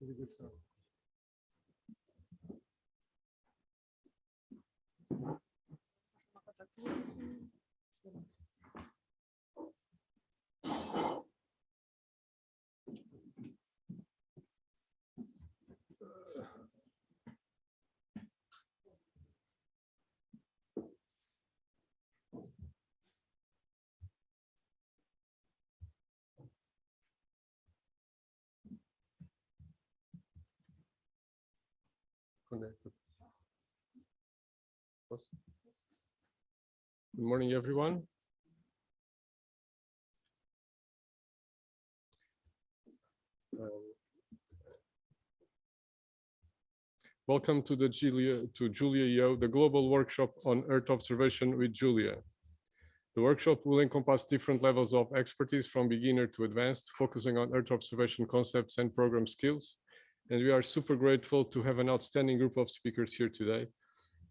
Good morning, everyone. Welcome to the JuliaEO, the global workshop on Earth observation with Julia. The workshop will encompass different levels of expertise from beginner to advanced, focusing on Earth observation concepts and program skills. And we are super grateful to have an outstanding group of speakers here today.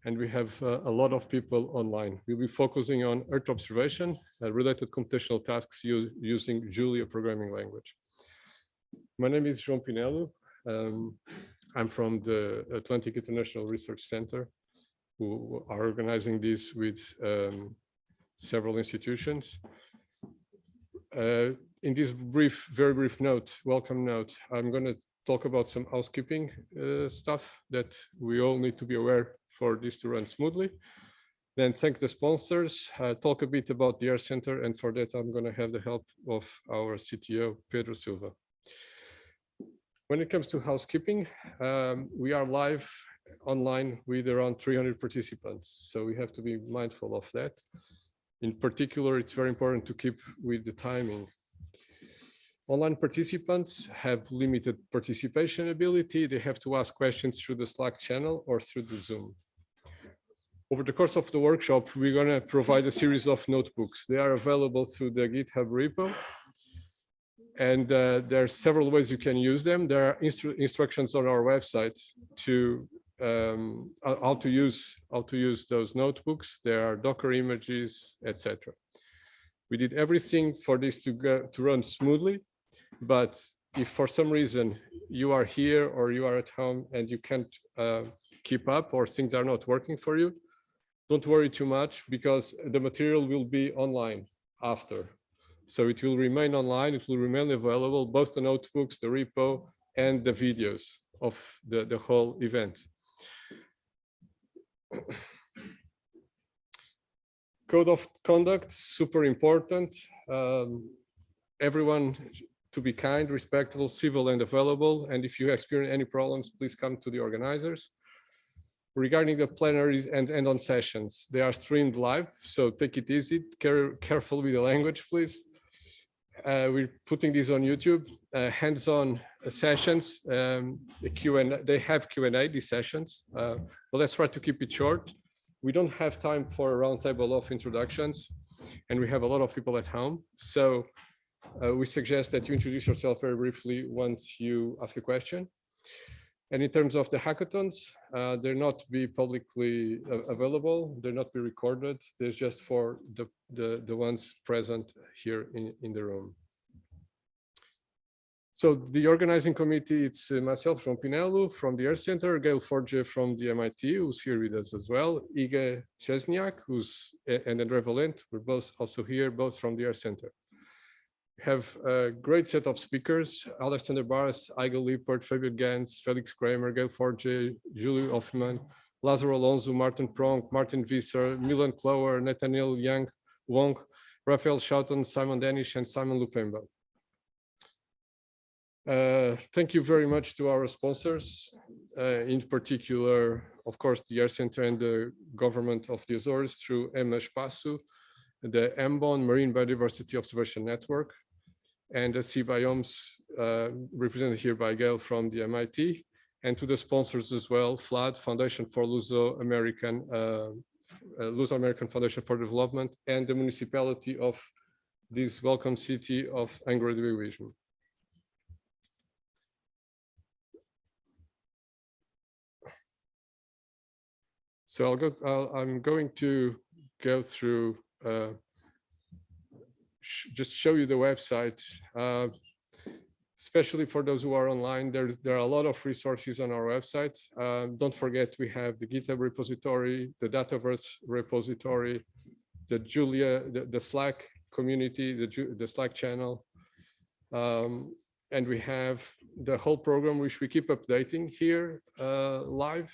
And we have a lot of people online. We'll be focusing on Earth observation and related computational tasks using Julia programming language. My name is João Pinello. I'm from the Atlantic International Research Center, who are organizing this with several institutions. In this very brief note, welcome note, I'm going to talk about some housekeeping stuff that we all need to be aware for this to run smoothly. Then thank the sponsors, talk a bit about the Air Center, and for that I'm going to have the help of our CTO, Pedro Silva. When it comes to housekeeping, we are live online with around 300 participants, so we have to be mindful of that. In particular, it's very important to keep with the timing. Online participants have limited participation ability. They have to ask questions through the Slack channel or through the Zoom. Over the course of the workshop, we're going to provide a series of notebooks. They are available through the GitHub repo. And there are several ways you can use them. There are instructions on our website to how to use those notebooks. There are Docker images, etc. We did everything for this to run smoothly. But if for some reason you are here or you are at home and you can't keep up or things are not working for you, don't worry too much, because the material will be online after. So it will remain online, it will remain available, both the notebooks, the repo, and the videos of the whole event. Code of conduct, super important. Everyone to be kind, respectful, civil, and available. And if you experience any problems, please come to the organizers. Regarding the plenaries and end-on sessions, they are streamed live, so take it easy, careful with the language, please. We're putting this on YouTube. Hands-on sessions, they have Q&A, these sessions, but let's try to keep it short. We don't have time for a roundtable of introductions, and we have a lot of people at home. So we suggest that you introduce yourself very briefly once you ask a question. And in terms of the hackathons, they're not be publicly available, they're not be recorded. There's just for the ones present here in the room. So the organizing committee, it's myself from Pinello, from the Air Center, Gail Forge from the MIT, who's here with us as well, Iga Chesniak, and André Valente, we're both also here, both from the Air Center. We have a great set of speakers: Alexander Barras, Iga Lippert, Fabio Gans, Felix Kramer, Gail Forge, Julie Hoffimann, Lázaro Alonso, Martin Pronk, Martin Visser, Milan Clower, Nathaniel Yang Wong, Raphael Schouten, Simon Danish, and Simon Lupemba. Thank you very much to our sponsors, in particular, of course, the Air Center and the government of the Azores through Espaço, the MBON Marine Biodiversity Observation Network, and the Sea Biomes, represented here by Gail from the MIT, and to the sponsors as well, FLAD, Foundation for Luso-American Foundation for Development, and the municipality of this welcome city of Angra do Heroísmo. So I'm going to go through, just show you the website. especially for those who are online. There are a lot of resources on our website. Don't forget, we have the GitHub repository, the Dataverse repository, the the Slack community, the Slack channel. And we have the whole program, which we keep updating here live.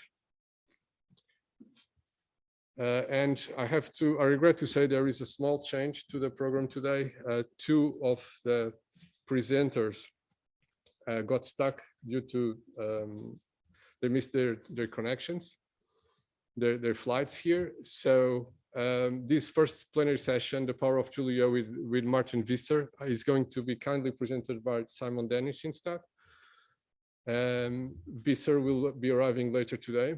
And I regret to say there is a small change to the program today. Two of the presenters got stuck due to they missed their connections, their flights here. So this first plenary session, The Power of JuliaEO with Martin Visser, is going to be kindly presented by Simon Danish instead. Visser will be arriving later today.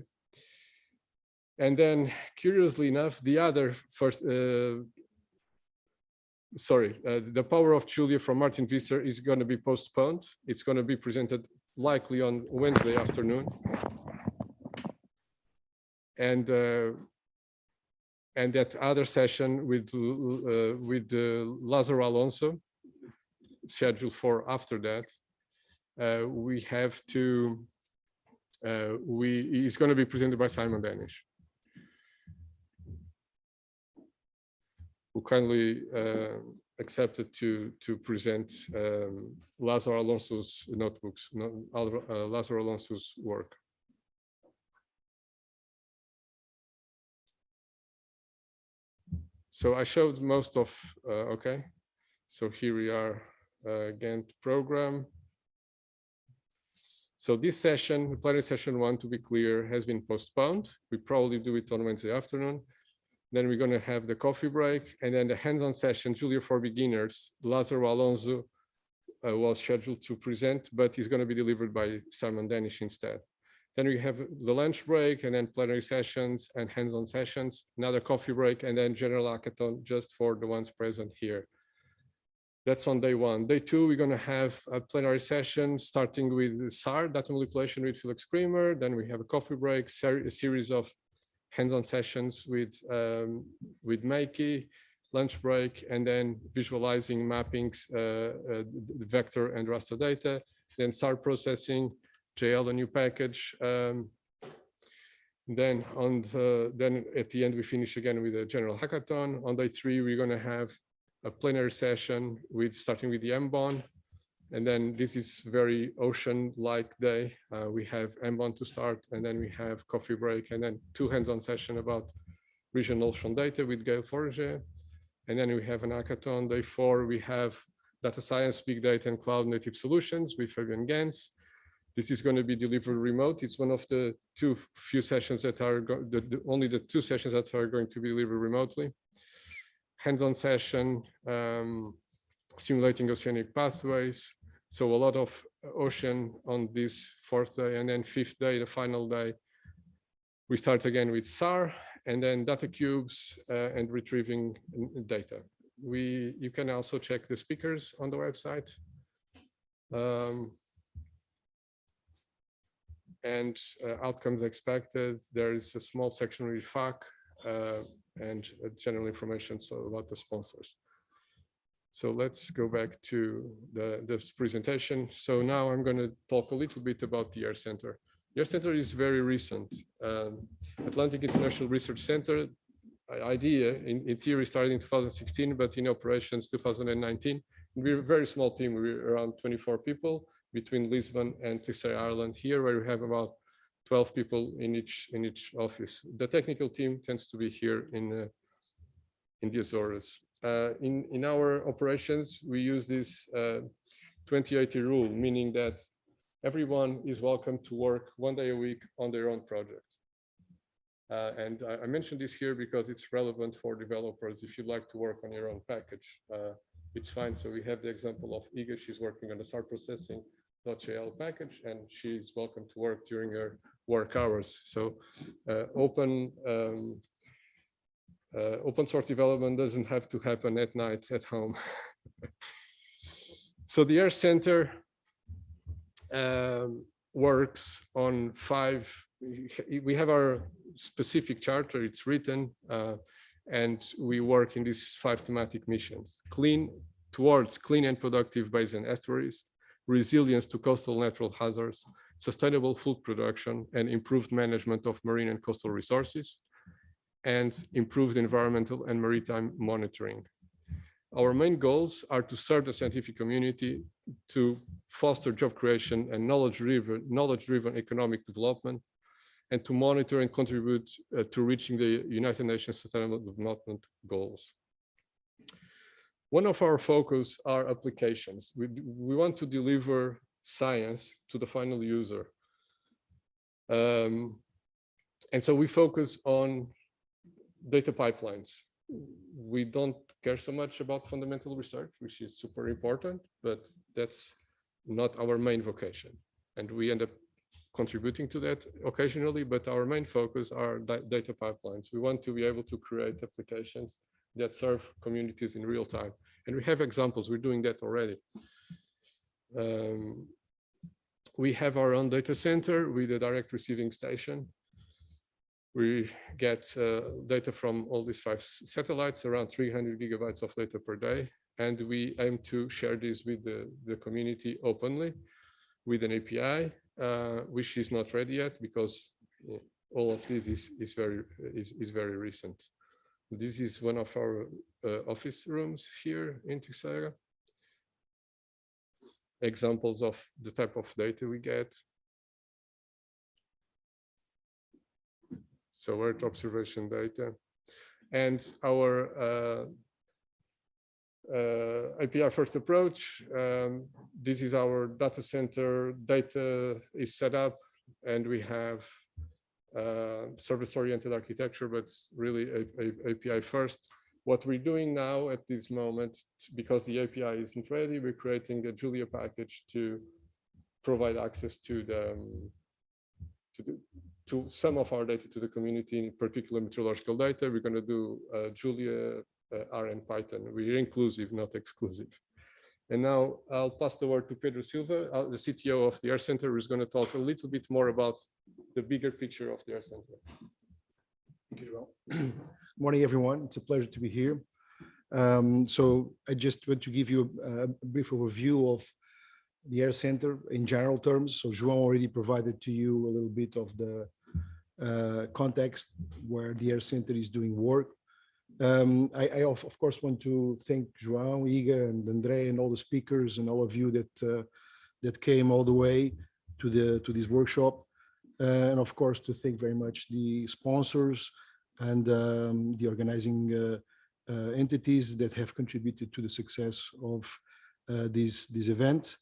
And then, curiously enough, the other first, The Power of Julia from Martin Visser is going to be postponed. It's going to be presented likely on Wednesday afternoon. And that other session with Lázaro Alonso, scheduled for after that, we have to, it's going to be presented by Simon Danish, who kindly accepted to present Lázaro Alonso's notebooks, Lázaro Alonso's work. So I showed most of, okay. So here we are, Gantt program. So this session, plenary session 1, to be clear, has been postponed. We probably do it on Wednesday afternoon. Then we're going to have the coffee break, and then the hands-on session, Julia for Beginners. Lázaro Alonso was scheduled to present, but he's going to be delivered by Simon Danish instead. Then we have the lunch break, and then plenary sessions and hands-on sessions, another coffee break, and then general hackathon just for the ones present here. That's on day 1. Day 2, we're going to have a plenary session starting with SAR, data manipulation with Felix Kramer. Then we have a coffee break, a series of hands-on sessions with Makey, lunch break, and then visualizing mappings, the vector and raster data, then SAR processing, JL, a new package. Then at the end, we finish again with a general hackathon. On day 3, we're going to have a plenary session starting with the MBON. And then this is very ocean-like day. We have MBON to start, and then we have coffee break, and then 2 hands-on session about regional ocean data with Gail Forget. And then we have an hackathon. Day 4, we have data science, big data, and cloud native solutions with Fabian Gans. This is going to be delivered remote. It's one of the few sessions that are only the 2 sessions that are going to be delivered remotely. Hands-on session, simulating oceanic pathways. So a lot of ocean on this 4th day, and then 5th day, the final day, we start again with SAR, and then data cubes and retrieving data. You can also check the speakers on the website. And outcomes expected. There is a small section with FAQ and general information about the sponsors. So let's go back to the presentation. So now I'm going to talk a little bit about the Air Center. The Air Center is very recent. Atlantic International Research Center idea in theory started in 2016, but in operations 2019. We're a very small team. We're around 24 people between Lisbon and Tisay Ireland here, where we have about 12 people in each office. The technical team tends to be here in the Azores. In our operations, we use this 2080 rule, meaning that everyone is welcome to work 1 day a week on their own project. And I mentioned this here because it's relevant for developers. If you'd like to work on your own package, it's fine. So we have the example of Iga. She's working on the SAR processing .jl package, and she's welcome to work during her work hours. So open source development doesn't have to happen at night at home. So the Air Center works on 5. We have our specific charter. It's written, and we work in these 5 thematic missions: towards clean and productive basin estuaries, resilience to coastal natural hazards, sustainable food production, and improved management of marine and coastal resources, and improved environmental and maritime monitoring. Our main goals are to serve the scientific community, to foster job creation and knowledge-driven economic development, and to monitor and contribute to reaching the United Nations Sustainable Development Goals. One of our focus are applications. We want to deliver science to the final user. And so we focus on data pipelines. We don't care so much about fundamental research, which is super important, but that's not our main vocation. And we end up contributing to that occasionally, but our main focus are data pipelines. We want to be able to create applications that serve communities in real time. And we have examples, we're doing that already. We have our own data center with a direct receiving station. We get data from all these 5 satellites, around 300 gigabytes of data per day. And we aim to share this with the community openly with an API, which is not ready yet because all of this is very recent. This is one of our office rooms here in Texaga. Examples of the type of data we get. So Earth observation data. And our API first approach. This is our data center. Data is set up, and we have service-oriented architecture, but really API first. What we're doing now at this moment, because the API isn't ready, we're creating a Julia package to provide access to some of our data to the community, in particular meteorological data. We're going to do Julia, R, and Python. We're inclusive, not exclusive. And now I'll pass the word to Pedro Silva, the CTO of the Air Center, who's going to talk a little bit more about the bigger picture of the Air Center. Thank you, João. Good morning, everyone. It's a pleasure to be here. So I just want to give you a brief overview of the Air Center in general terms. So João already provided to you a little bit of the context where the Air Center is doing work. I of course want to thank João, Iga, and André, and all the speakers and all of you that came all the way to this workshop, and of course to thank very much the sponsors and the organizing entities that have contributed to the success of this event.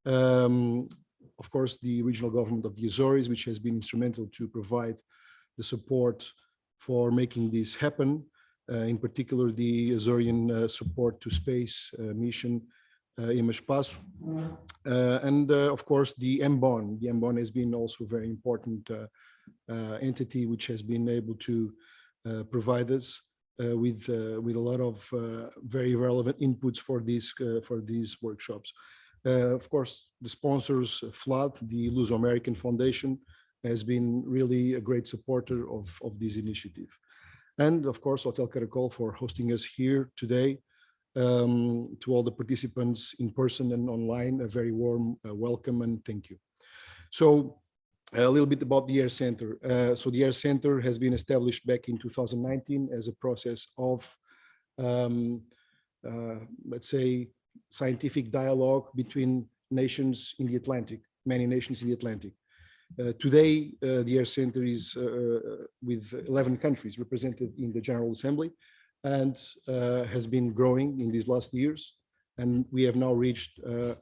Of course, the regional government of the Azores, which has been instrumental to provide the support for making this happen. In particular, the Azorean support to space mission Imaspaço, and of course the MBON. The MBON has been also a very important entity which has been able to provide us with a lot of very relevant inputs for these workshops. Of course, the sponsors, FLAD, the Luso-American Foundation, has been really a great supporter of this initiative. And of course, Hotel Caracol for hosting us here today. To all the participants in person and online, a very warm welcome and thank you. So a little bit about the Air Center. So the Air Center has been established back in 2019 as a process of, let's say, scientific dialogue between nations in the Atlantic, many nations in the Atlantic. Today, the Air Center is with 11 countries represented in the General Assembly and has been growing in these last years. And we have now reached a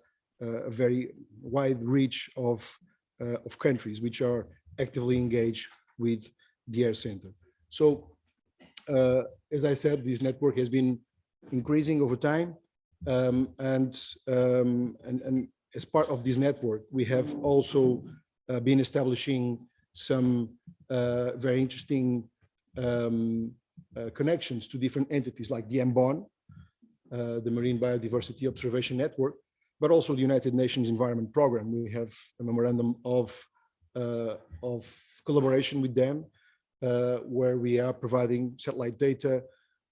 very wide reach of countries which are actively engaged with the Air Center. So, as I said, this network has been increasing over time. And as part of this network, we have also been establishing some very interesting connections to different entities like the MBON, the Marine Biodiversity Observation Network, but also the United Nations Environment Program. We have a memorandum of collaboration with them, where we are providing satellite data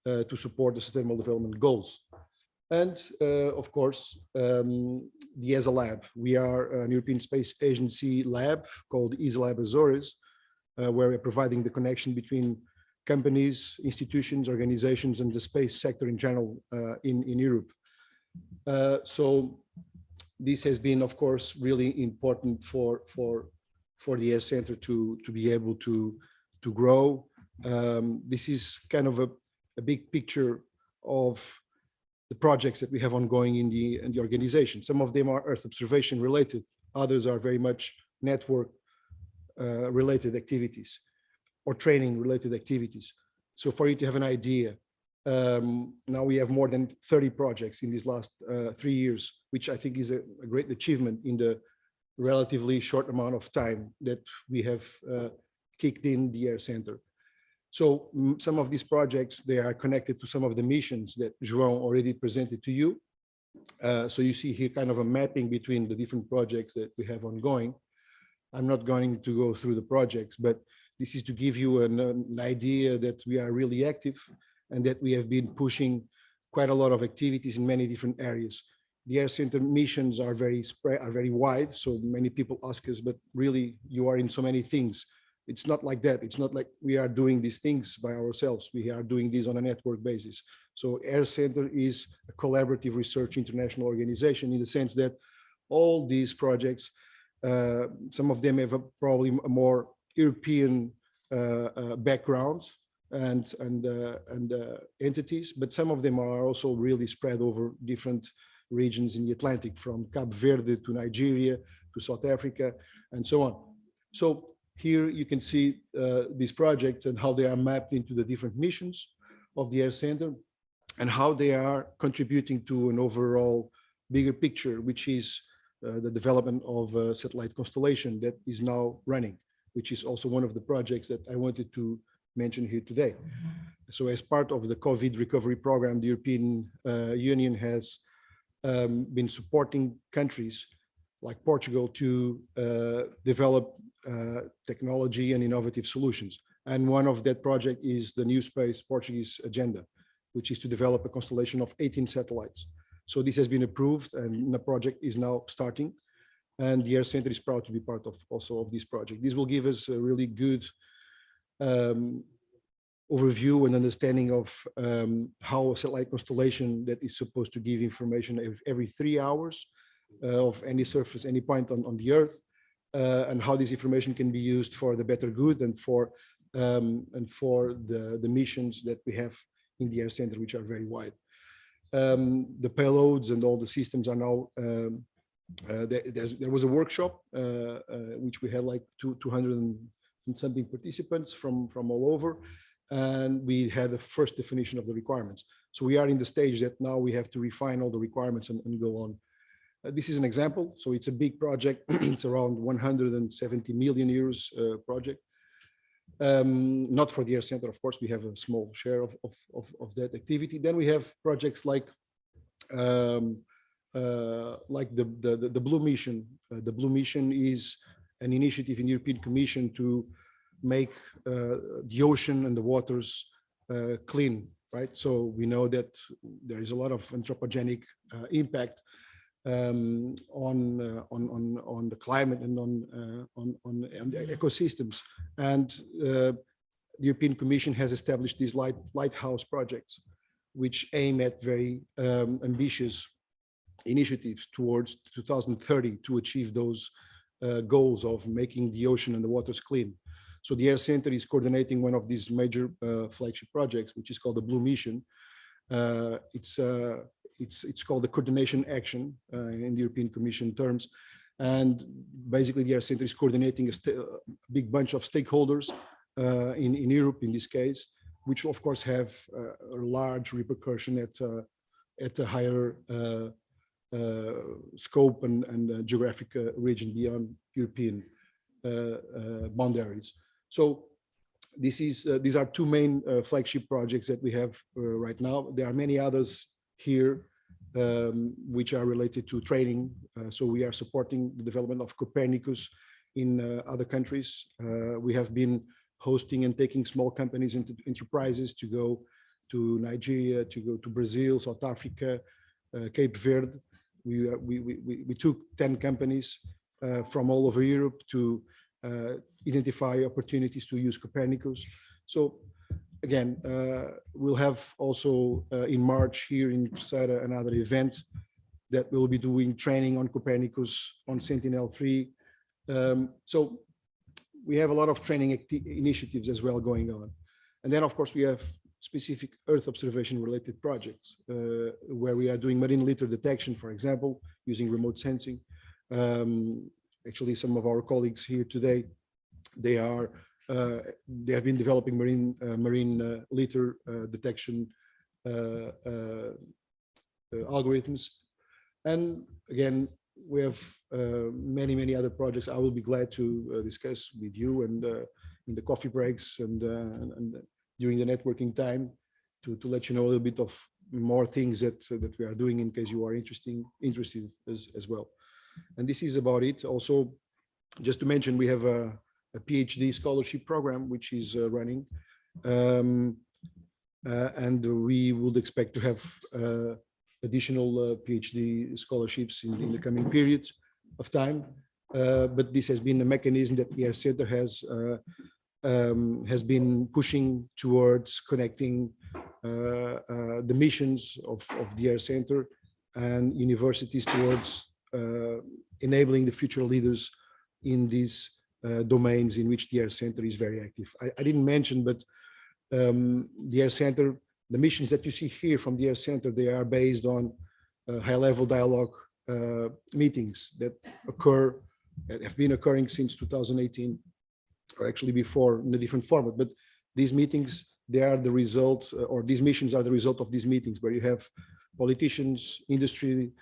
to support the Sustainable Development Goals. And of course, the ESA lab. We are an European Space Agency lab called ESA Lab Azores, where we're providing the connection between companies, institutions, organizations, and the space sector in general in Europe. So this has been, of course, really important for the Air Center to be able to grow. This is kind of a big picture of the projects that we have ongoing in the organization. Some of them are Earth observation related, others are very much network related activities or training related activities. So for you to have an idea, now we have more than 30 projects in these last 3 years, which I think is a great achievement in the relatively short amount of time that we have kicked in the Air Center. So some of these projects, they are connected to some of the missions that João already presented to you. So you see here kind of a mapping between the different projects that we have ongoing. I'm not going to go through the projects, but this is to give you an idea that we are really active and that we have been pushing quite a lot of activities in many different areas. The Air Center missions are very wide, so many people ask us, but really you are in so many things. It's not like that. It's not like we are doing these things by ourselves. We are doing this on a network basis. So Air Center is a collaborative research international organization in the sense that all these projects, some of them have probably a more European background and entities, but some of them are also really spread over different regions in the Atlantic, from Cape Verde to Nigeria to South Africa and so on. So here you can see these projects and how they are mapped into the different missions of the Air Center and how they are contributing to an overall bigger picture, which is the development of a satellite constellation that is now running, which is also one of the projects that I wanted to mention here today. So as part of the COVID recovery program, the European Union has been supporting countries like Portugal to develop technology and innovative solutions. And one of that project is the New Space Portuguese Agenda, which is to develop a constellation of 18 satellites. So this has been approved and the project is now starting. And the Air Center is proud to be part of also of this project. This will give us a really good overview and understanding of how a satellite constellation that is supposed to give information every 3 hours of any surface, any point on the Earth, and how this information can be used for the better good and for the missions that we have in the Air Center, which are very wide. The payloads and all the systems are now, there was a workshop, which we had like 200 and something participants from all over, and we had the first definition of the requirements. So we are in the stage that now we have to refine all the requirements and go on. This is an example. So it's a big project. It's around 170 million euros project. Not for the Air Center, of course, we have a small share of that activity. Then we have projects like the Blue Mission. The Blue Mission is an initiative in the European Commission to make the ocean and the waters clean, right? So we know that there is a lot of anthropogenic impact on the climate and on the ecosystems, and the European Commission has established these lighthouse projects, which aim at very ambitious initiatives towards 2030 to achieve those goals of making the ocean and the waters clean. So the Air Center is coordinating one of these major flagship projects, which is called the Blue Mission. It's called the coordination action in the European Commission terms. And basically the Air Center is coordinating a big bunch of stakeholders in Europe in this case, which of course have a large repercussion at a higher scope and geographic region beyond European boundaries. So these are two main flagship projects that we have right now. There are many others here which are related to training. So we are supporting the development of Copernicus in other countries. We have been hosting and taking small companies into enterprises to go to Nigeria, to go to Brazil, South Africa, Cape Verde. We took 10 companies from all over Europe to identify opportunities to use Copernicus. So again, we'll have also in March here in Visser another event that we'll be doing training on Copernicus, on Sentinel-3. So we have a lot of training initiatives as well going on. And then, of course, we have specific Earth observation related projects where we are doing marine litter detection, for example, using remote sensing. Actually, some of our colleagues here today, they have been developing marine litter detection algorithms. And again, we have many other projects I will be glad to discuss with you and in the coffee breaks and during the networking time to let you know a little bit of more things that we are doing in case you are interested as well. And this is about it. Also, just to mention, we have a PhD scholarship program which is running, and we would expect to have additional PhD scholarships in the coming periods of time. But this has been a mechanism that the Air Center has been pushing towards connecting the missions of the Air Center and universities towards enabling the future leaders in these domains in which the Air Center is very active. I didn't mention, but the Air Center, the missions that you see here from the Air Center, they are based on high-level dialogue meetings that have been occurring since 2018, or actually before in a different format. But these meetings, they are the result, or these missions are the result of these meetings, where you have politicians, industry,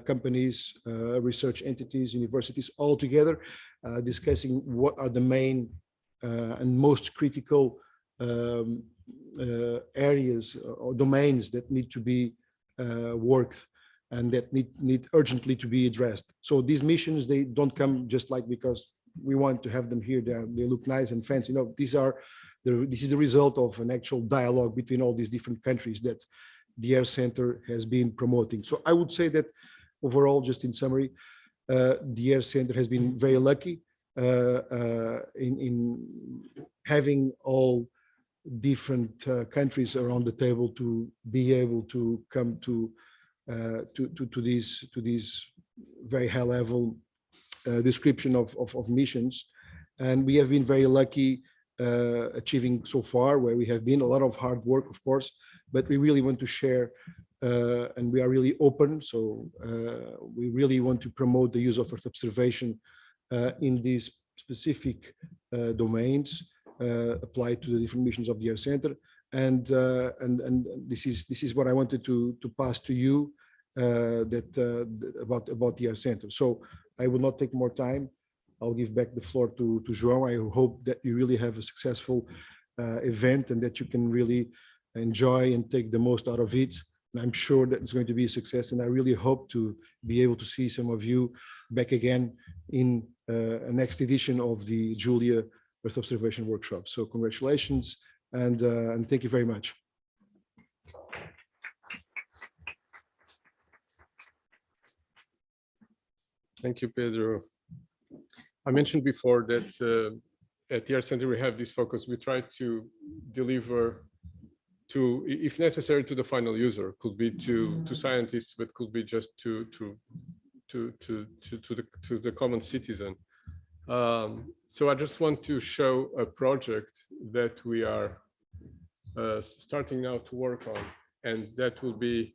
companies, research entities, universities, all together discussing what are the main and most critical areas or domains that need to be worked and that need urgently to be addressed. So these missions, they don't come just like because we want to have them here. They look nice and fancy. No, this is the result of an actual dialogue between all these different countries that the Air Center has been promoting. So I would say that overall, just in summary, the Air Center has been very lucky in having all different countries around the table to be able to come to these very high level description of missions. And we have been very lucky achieving so far, where we have been a lot of hard work, of course, but we really want to share and we are really open. So we really want to promote the use of Earth observation in these specific domains applied to the different missions of the Air Center. And this is what I wanted to pass to you about the Air Center. So I will not take more time. I'll give back the floor to João. I hope that you really have a successful event and that you can really enjoy and take the most out of it. And I'm sure that it's going to be a success. And I really hope to be able to see some of you back again in a next edition of the Julia Earth Observation Workshop. So congratulations and thank you very much. Thank you, Pedro. I mentioned before that at the Air Center we have this focus. We try to deliver to, if necessary, to the final user. Could be to scientists, but could be just to the common citizen. So I just want to show a project that we are starting now to work on, and that will be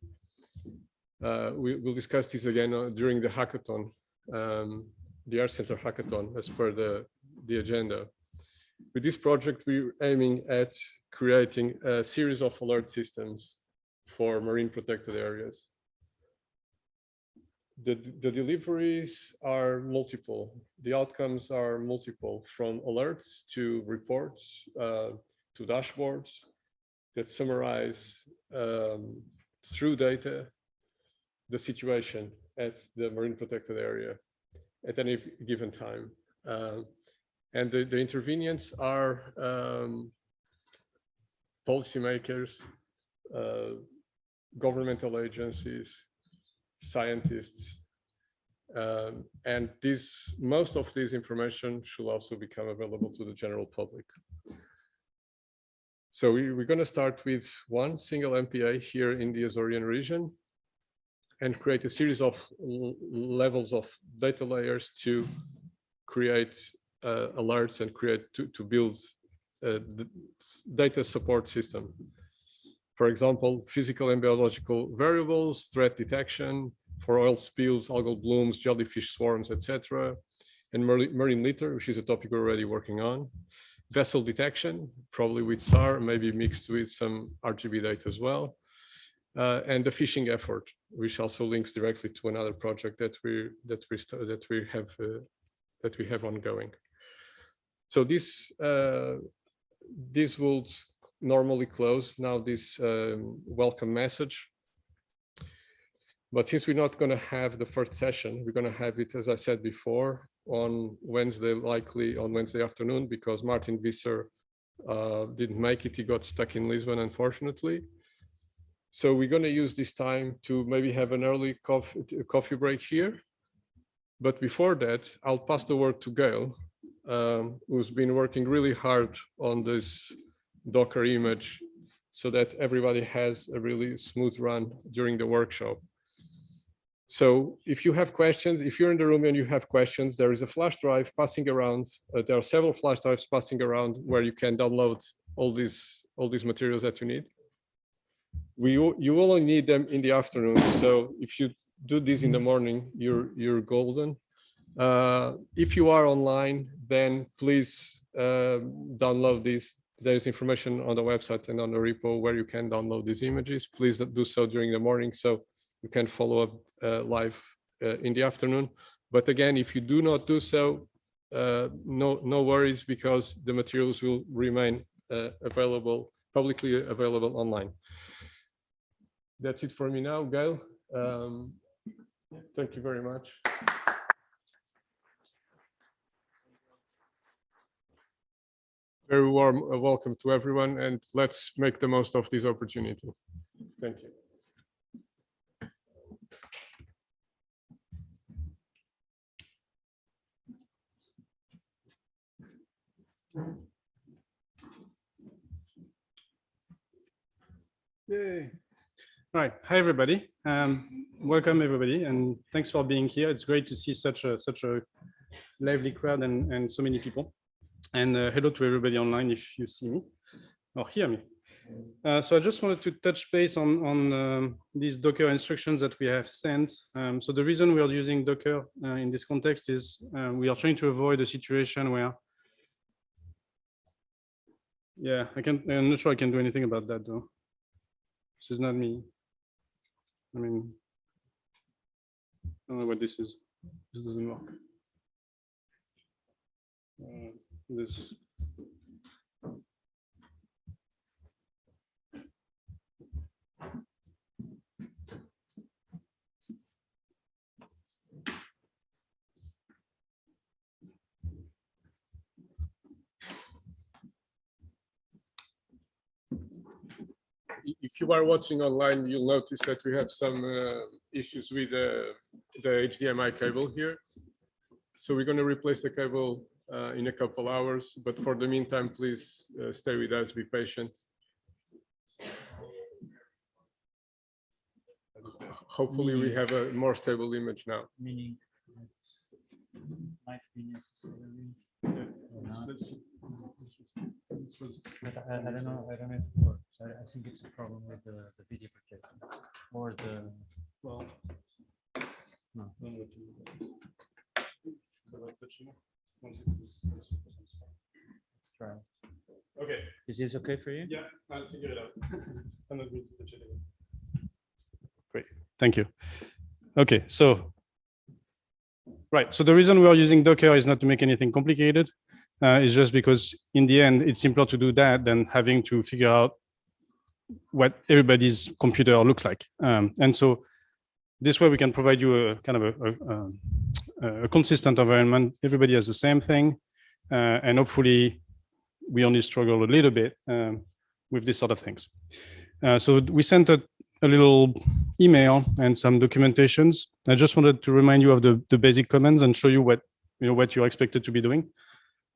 we'll discuss this again during the hackathon. The Air Center hackathon, as per the agenda. With this project, we're aiming at creating a series of alert systems for marine protected areas. The deliveries are multiple. The outcomes are multiple, from alerts to reports to dashboards that summarize through data the situation at the marine protected area at any given time. And the intervenients are policymakers, governmental agencies, scientists. And most of this information should also become available to the general public. So we're going to start with one single MPA here in the Azorian region and create a series of levels of data layers to create alerts and to build the data support system. For example, physical and biological variables, threat detection for oil spills, algal blooms, jellyfish swarms, etc. And marine litter, which is a topic we're already working on. Vessel detection, probably with SAR, maybe mixed with some RGB data as well. And the phishing effort, which also links directly to another project that we have ongoing. So this will normally close now this welcome message. But since we're not going to have the first session, we're going to have it, as I said before, on Wednesday, likely on Wednesday afternoon, because Martin Visser didn't make it. He got stuck in Lisbon, unfortunately. So we're going to use this time to maybe have an early coffee break here. But before that, I'll pass the word to Gail, who's been working really hard on this Docker image so that everybody has a really smooth run during the workshop. So if you have questions, if you're in the room and you have questions, there is a flash drive passing around. There are several flash drives passing around where you can download all these materials that you need. You only need them in the afternoon. So if you do this in the morning, you're golden. If you are online, then please download this. There's information on the website and on the repo where you can download these images. Please do so during the morning so you can follow up live in the afternoon. But again, if you do not do so, no worries, because the materials will remain publicly available online. That's it for me now, Gail. Thank you very much. Very warm welcome to everyone, and let's make the most of this opportunity. Thank you. Yay. All right. Hi, everybody. Welcome, everybody, and thanks for being here. It's great to see such a lively crowd and so many people. And hello to everybody online if you see me or hear me. So I just wanted to touch base on these Docker instructions that we have sent. So the reason we are using Docker in this context is we are trying to avoid a situation where, yeah, I'm not sure I can do anything about that though. This is not me. I mean, I don't know what this is. This doesn't work. This. If you are watching online, you'll notice that we have some issues with the HDMI cable here. So we're going to replace the cable in a couple hours, but for the meantime, please stay with us, be patient. Hopefully we have a more stable image now. Meaning might be necessary. But I don't know if it works. I think it's a problem with the video projection or the, well, no. Let's try. Okay. Is this okay for you? Yeah, I'll figure it out. I'm not going to touch it again. Great, thank you. Okay, so, right. So the reason we are using Docker is not to make anything complicated. It's just because in the end, it's simpler to do that than having to figure out what everybody's computer looks like. And so this way we can provide you a kind of a consistent environment. Everybody has the same thing. And hopefully we only struggle a little bit with this sort of things. So we sent a little email and some documentations. I just wanted to remind you of the basic commands and show you what you're expected to be doing.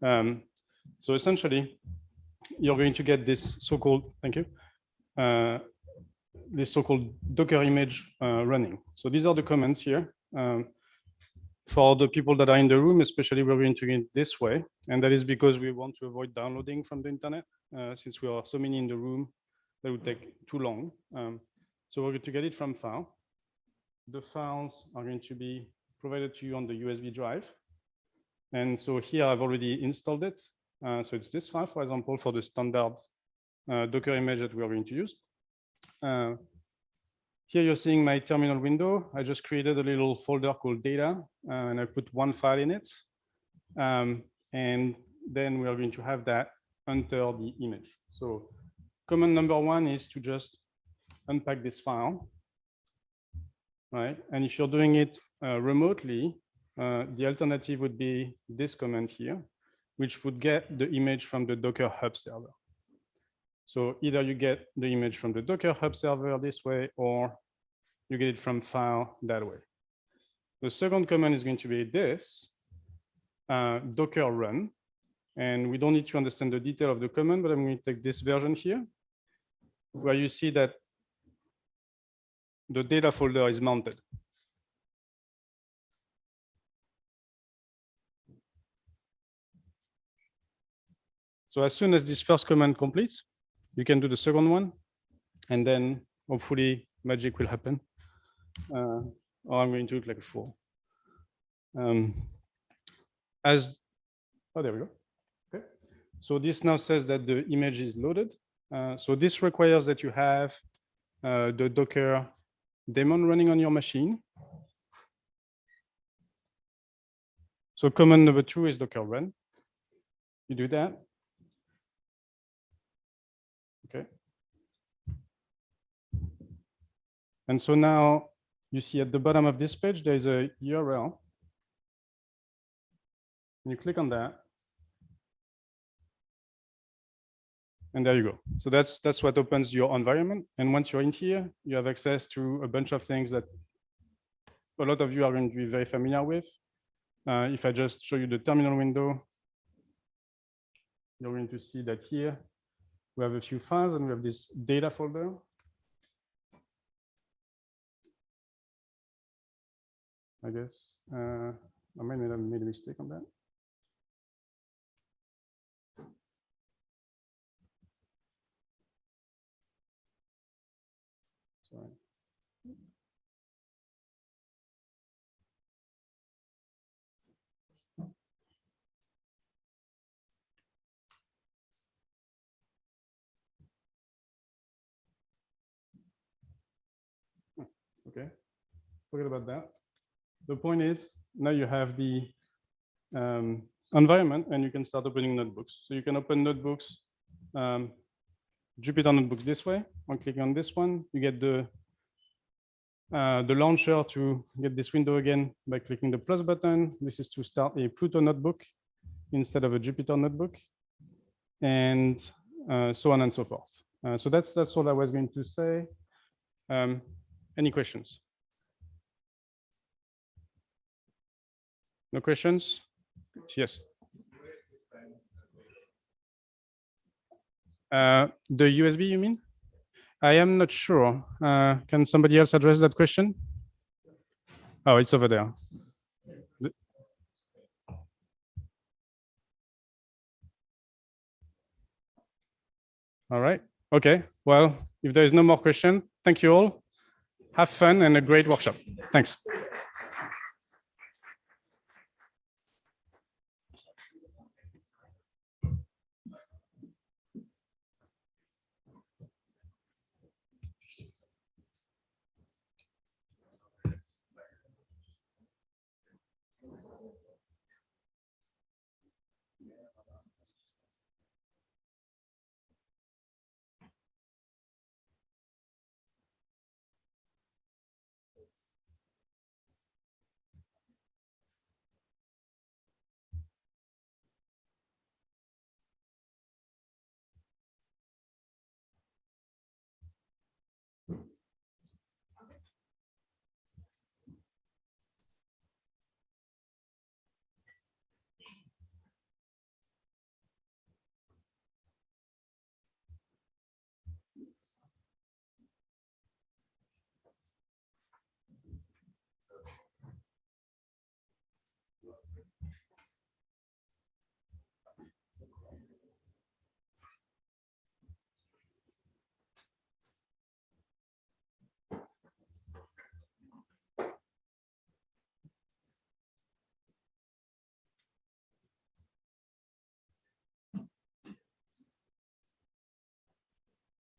So essentially, you're going to get this so-called, thank you, this so-called Docker image running. So these are the commands here. For the people that are in the room, especially, we're going to get this way. And that is because we want to avoid downloading from the internet. Since we are so many in the room, that would take too long. So we're going to get it from file. The files are going to be provided to you on the USB drive. And so here I've already installed it. So it's this file, for example, for the standard Docker image that we are going to use. Here you're seeing my terminal window. I just created a little folder called data, and I put one file in it. And then we are going to have that enter the image. So command number one is to just unpack this file, right? And if you're doing it remotely, the alternative would be this command here, which would get the image from the Docker Hub server. So either you get the image from the Docker Hub server this way, or you get it from file that way. The second command is going to be this, Docker run. And we don't need to understand the detail of the command, but I'm going to take this version here, where you see that the data folder is mounted. So as soon as this first command completes, you can do the second one, and then hopefully magic will happen. Or I'm going to look like a fool. Oh, there we go. Okay. So this now says that the image is loaded. So this requires that you have the Docker daemon running on your machine. So command number 2 is Docker run. You do that. Okay. And so now you see at the bottom of this page, there is a URL. And you click on that. And there you go. So that's what opens your environment. And once you're in here, you have access to a bunch of things that a lot of you are going to be very familiar with. If I just show you the terminal window, you're going to see that here we have a few files and we have this data folder. I guess I might have made a mistake on that. Sorry. Okay, forget about that. The point is, now you have the environment and you can start opening notebooks. So you can open notebooks, Jupyter notebooks this way. On clicking on this one, you get the launcher to get this window again by clicking the plus button. This is to start a Pluto notebook instead of a Jupyter notebook, and so on and so forth. So that's all I was going to say. Any questions? No questions? Yes. The USB, you mean? I am not sure. Can somebody else address that question? Oh, it's over there. All right. Okay. Well, if there is no more question, thank you all. Have fun and a great workshop. Thanks.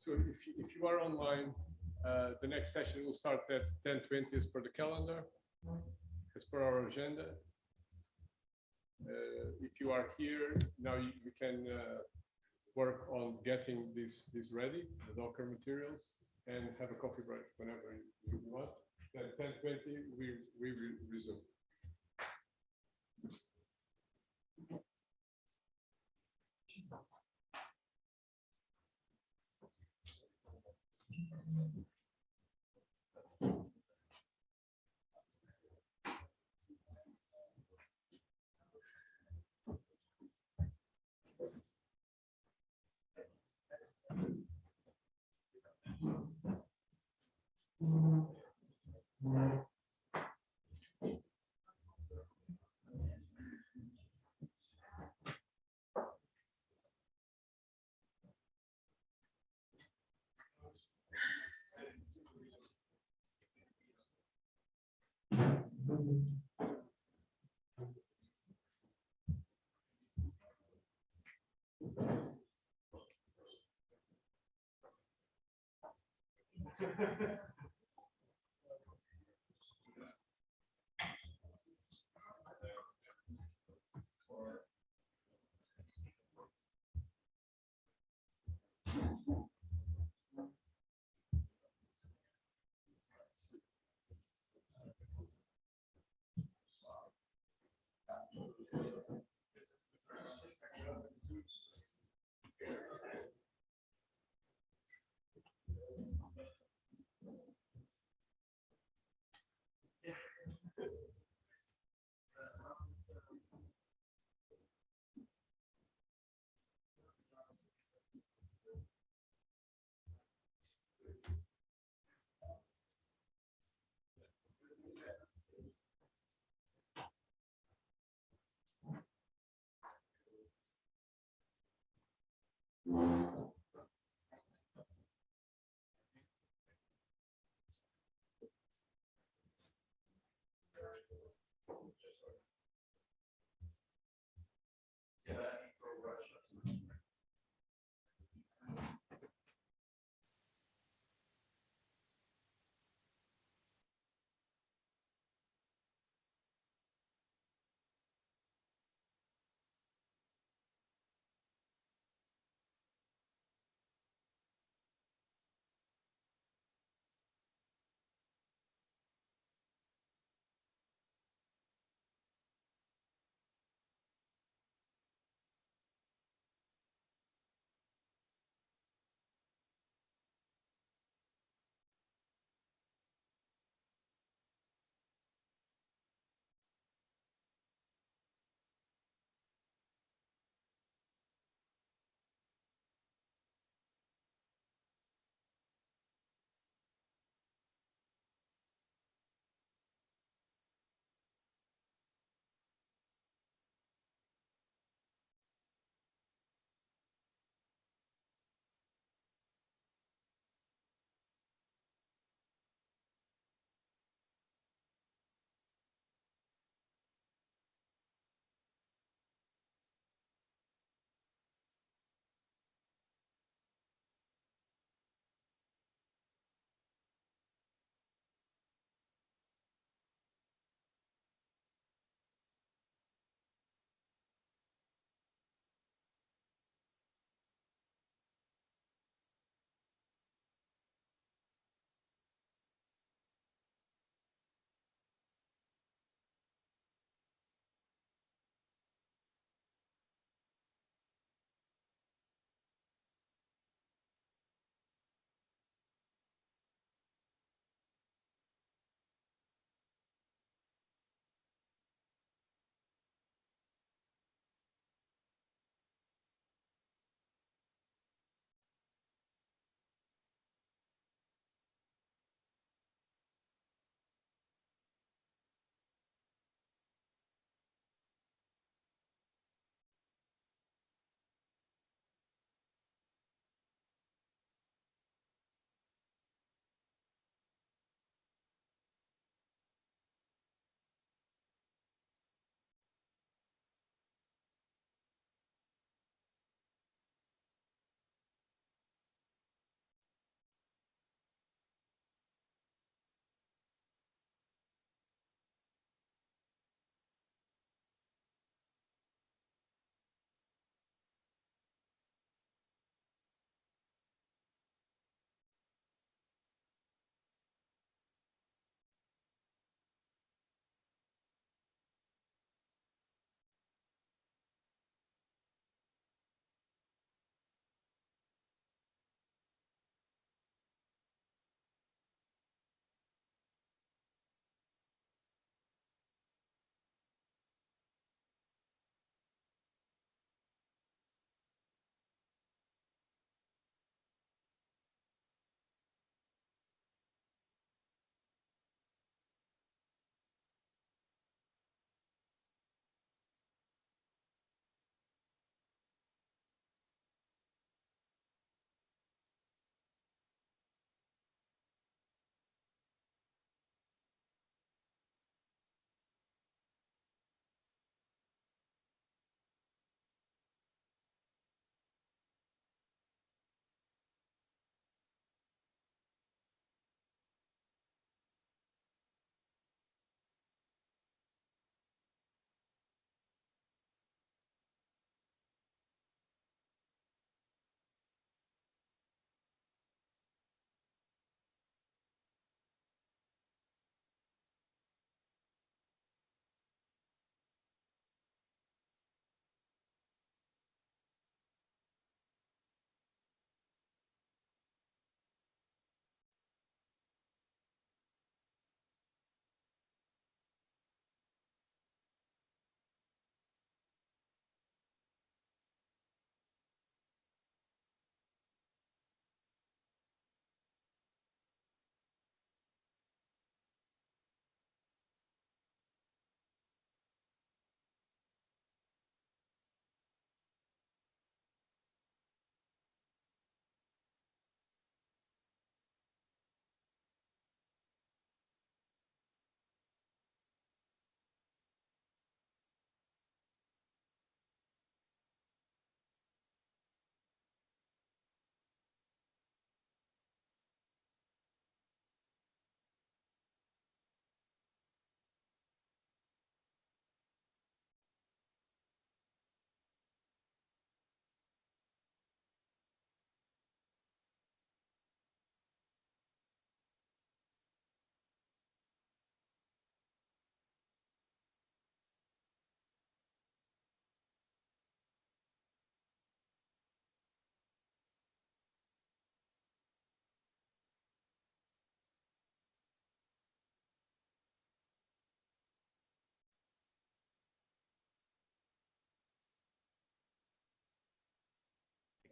So if you are online, the next session will start at 10:20 as per the calendar, as per our agenda. If you are here, now you can work on getting this ready, the Docker materials, and have a coffee break whenever you want. Then 10:20, we resume.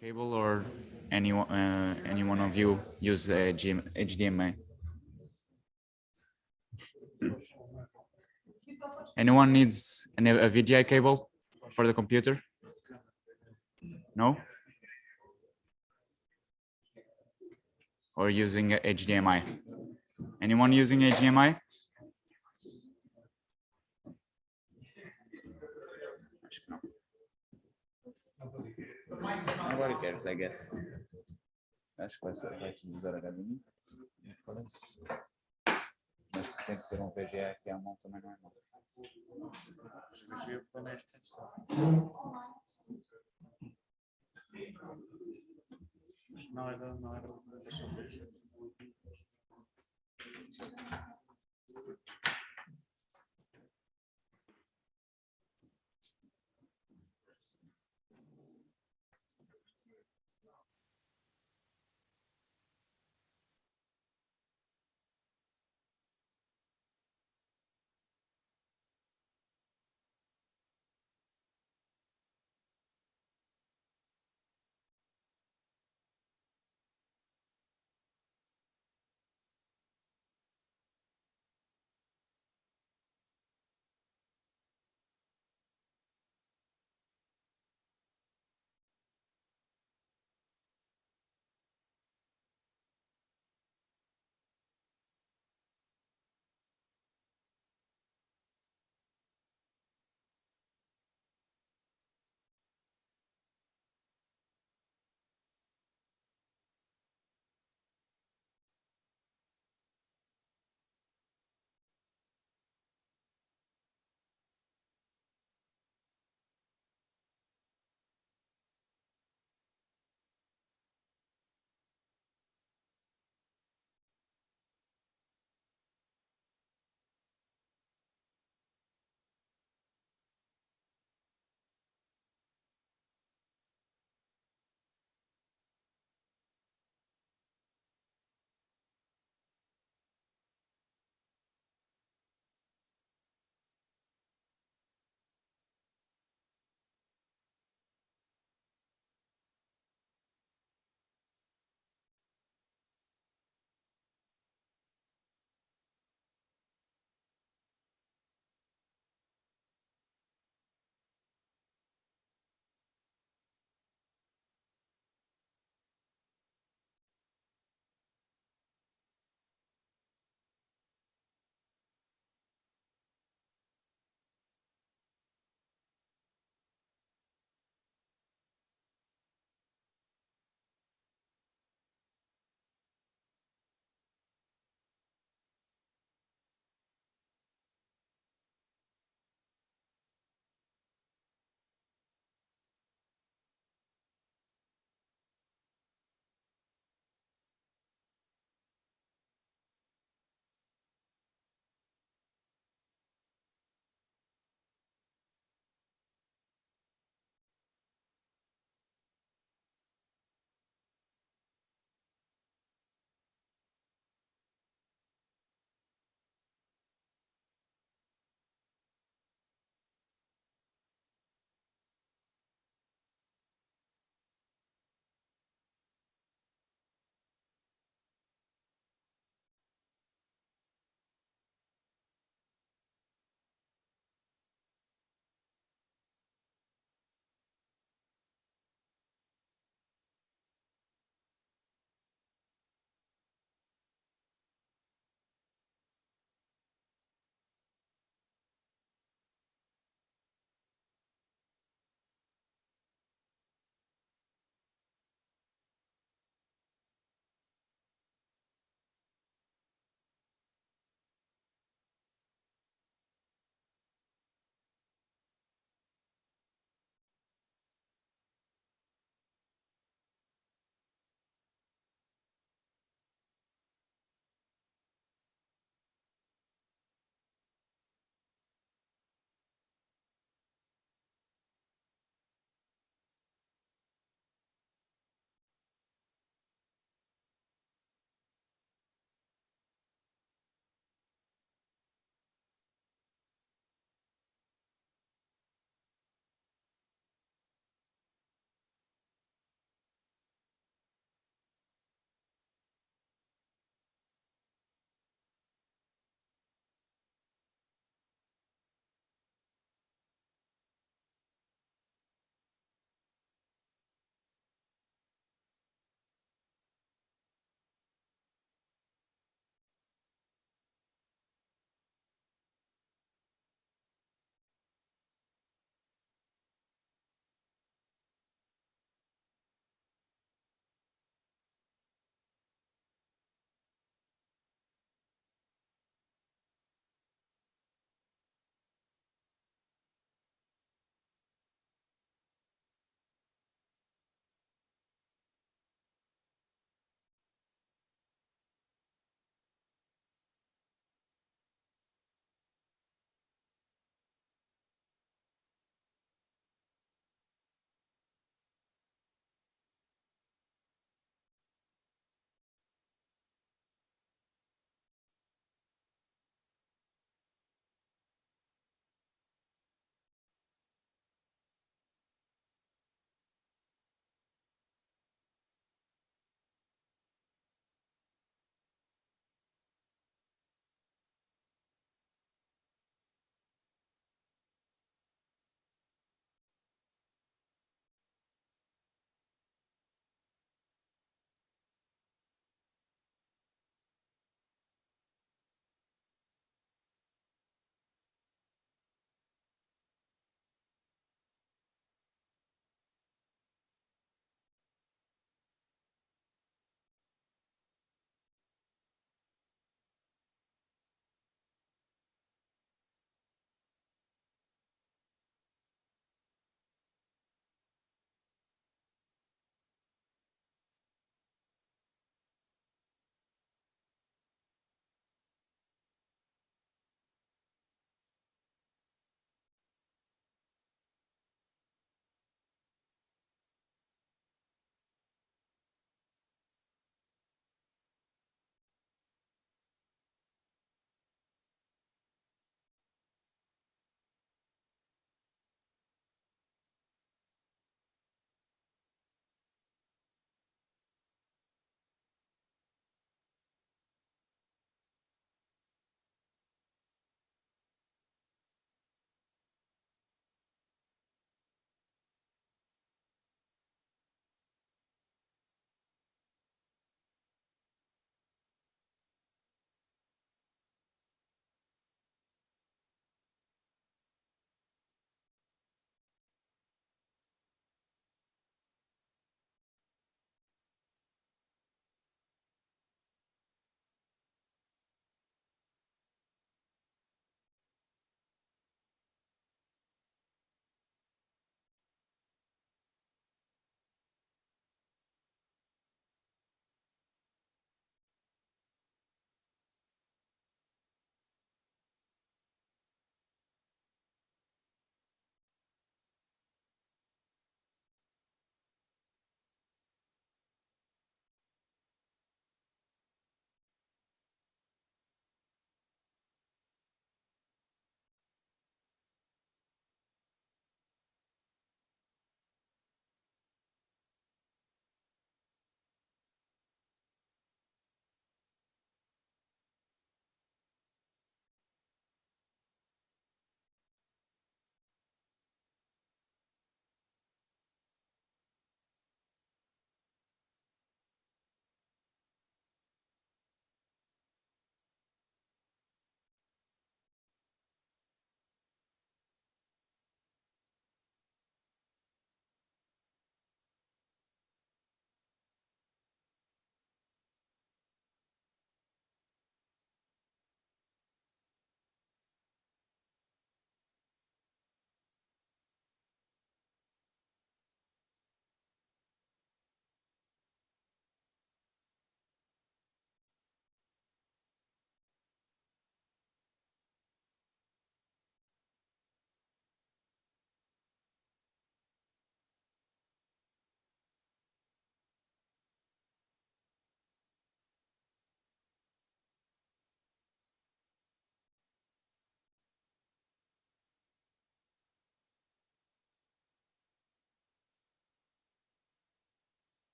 cable or any one of you use HDMI? Anyone needs a VGA cable for the computer? No? Or using HDMI? Anyone using HDMI? Nobody cares, I guess. Acho que vai usar HDMI. Mas tem que ter um VGA aqui à mão também, não é? Não era.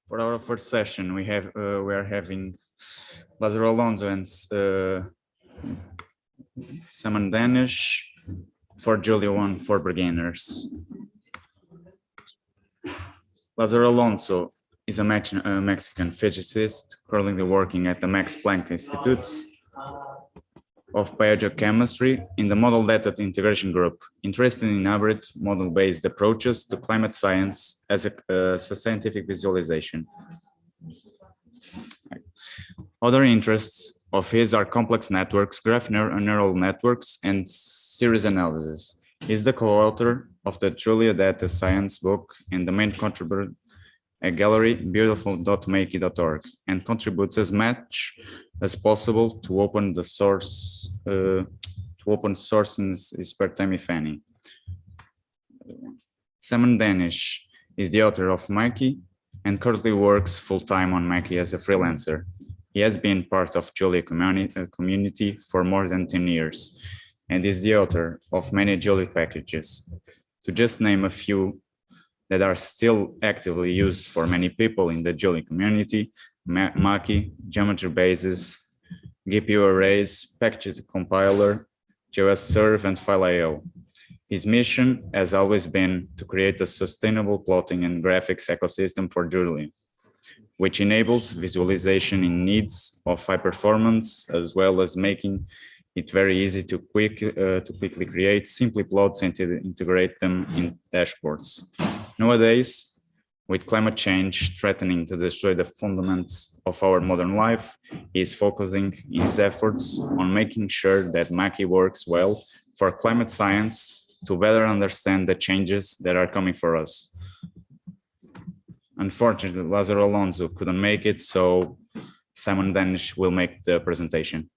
For our first session, we are having Lázaro Alonso and Simon Danish for JuliaEO for beginners. Lázaro Alonso is a Mexican physicist currently working at the Max Planck Institute of Biogeochemistry in the Model Data Integration Group, interested in hybrid model-based approaches to climate science as a scientific visualization. Other interests of his are complex networks, graph neural networks, and series analysis. He is the co-author of the JuliaData Science book and the main contributor at gallery beautiful.makey.org, and contributes as much as possible to open source in his spare time, if any. Simon Danish is the author of Makey and currently works full-time on Makey as a freelancer. He has been part of Julia community for more than 10 years and is the author of many Julia packages. To just name a few that are still actively used for many people in the Julia community: Makey, geometry bases, GPU arrays, package compiler, GeoServe, and FileIO. His mission has always been to create a sustainable plotting and graphics ecosystem for Julia, which enables visualization in needs of high performance, as well as making it very easy to quickly create simple plots and to integrate them in dashboards. Nowadays, with climate change threatening to destroy the fundamentals of our modern life, he is focusing his efforts on making sure that Makey works well for climate science to better understand the changes that are coming for us. Unfortunately, Lázaro Alonso couldn't make it, so Simon Danish will make the presentation.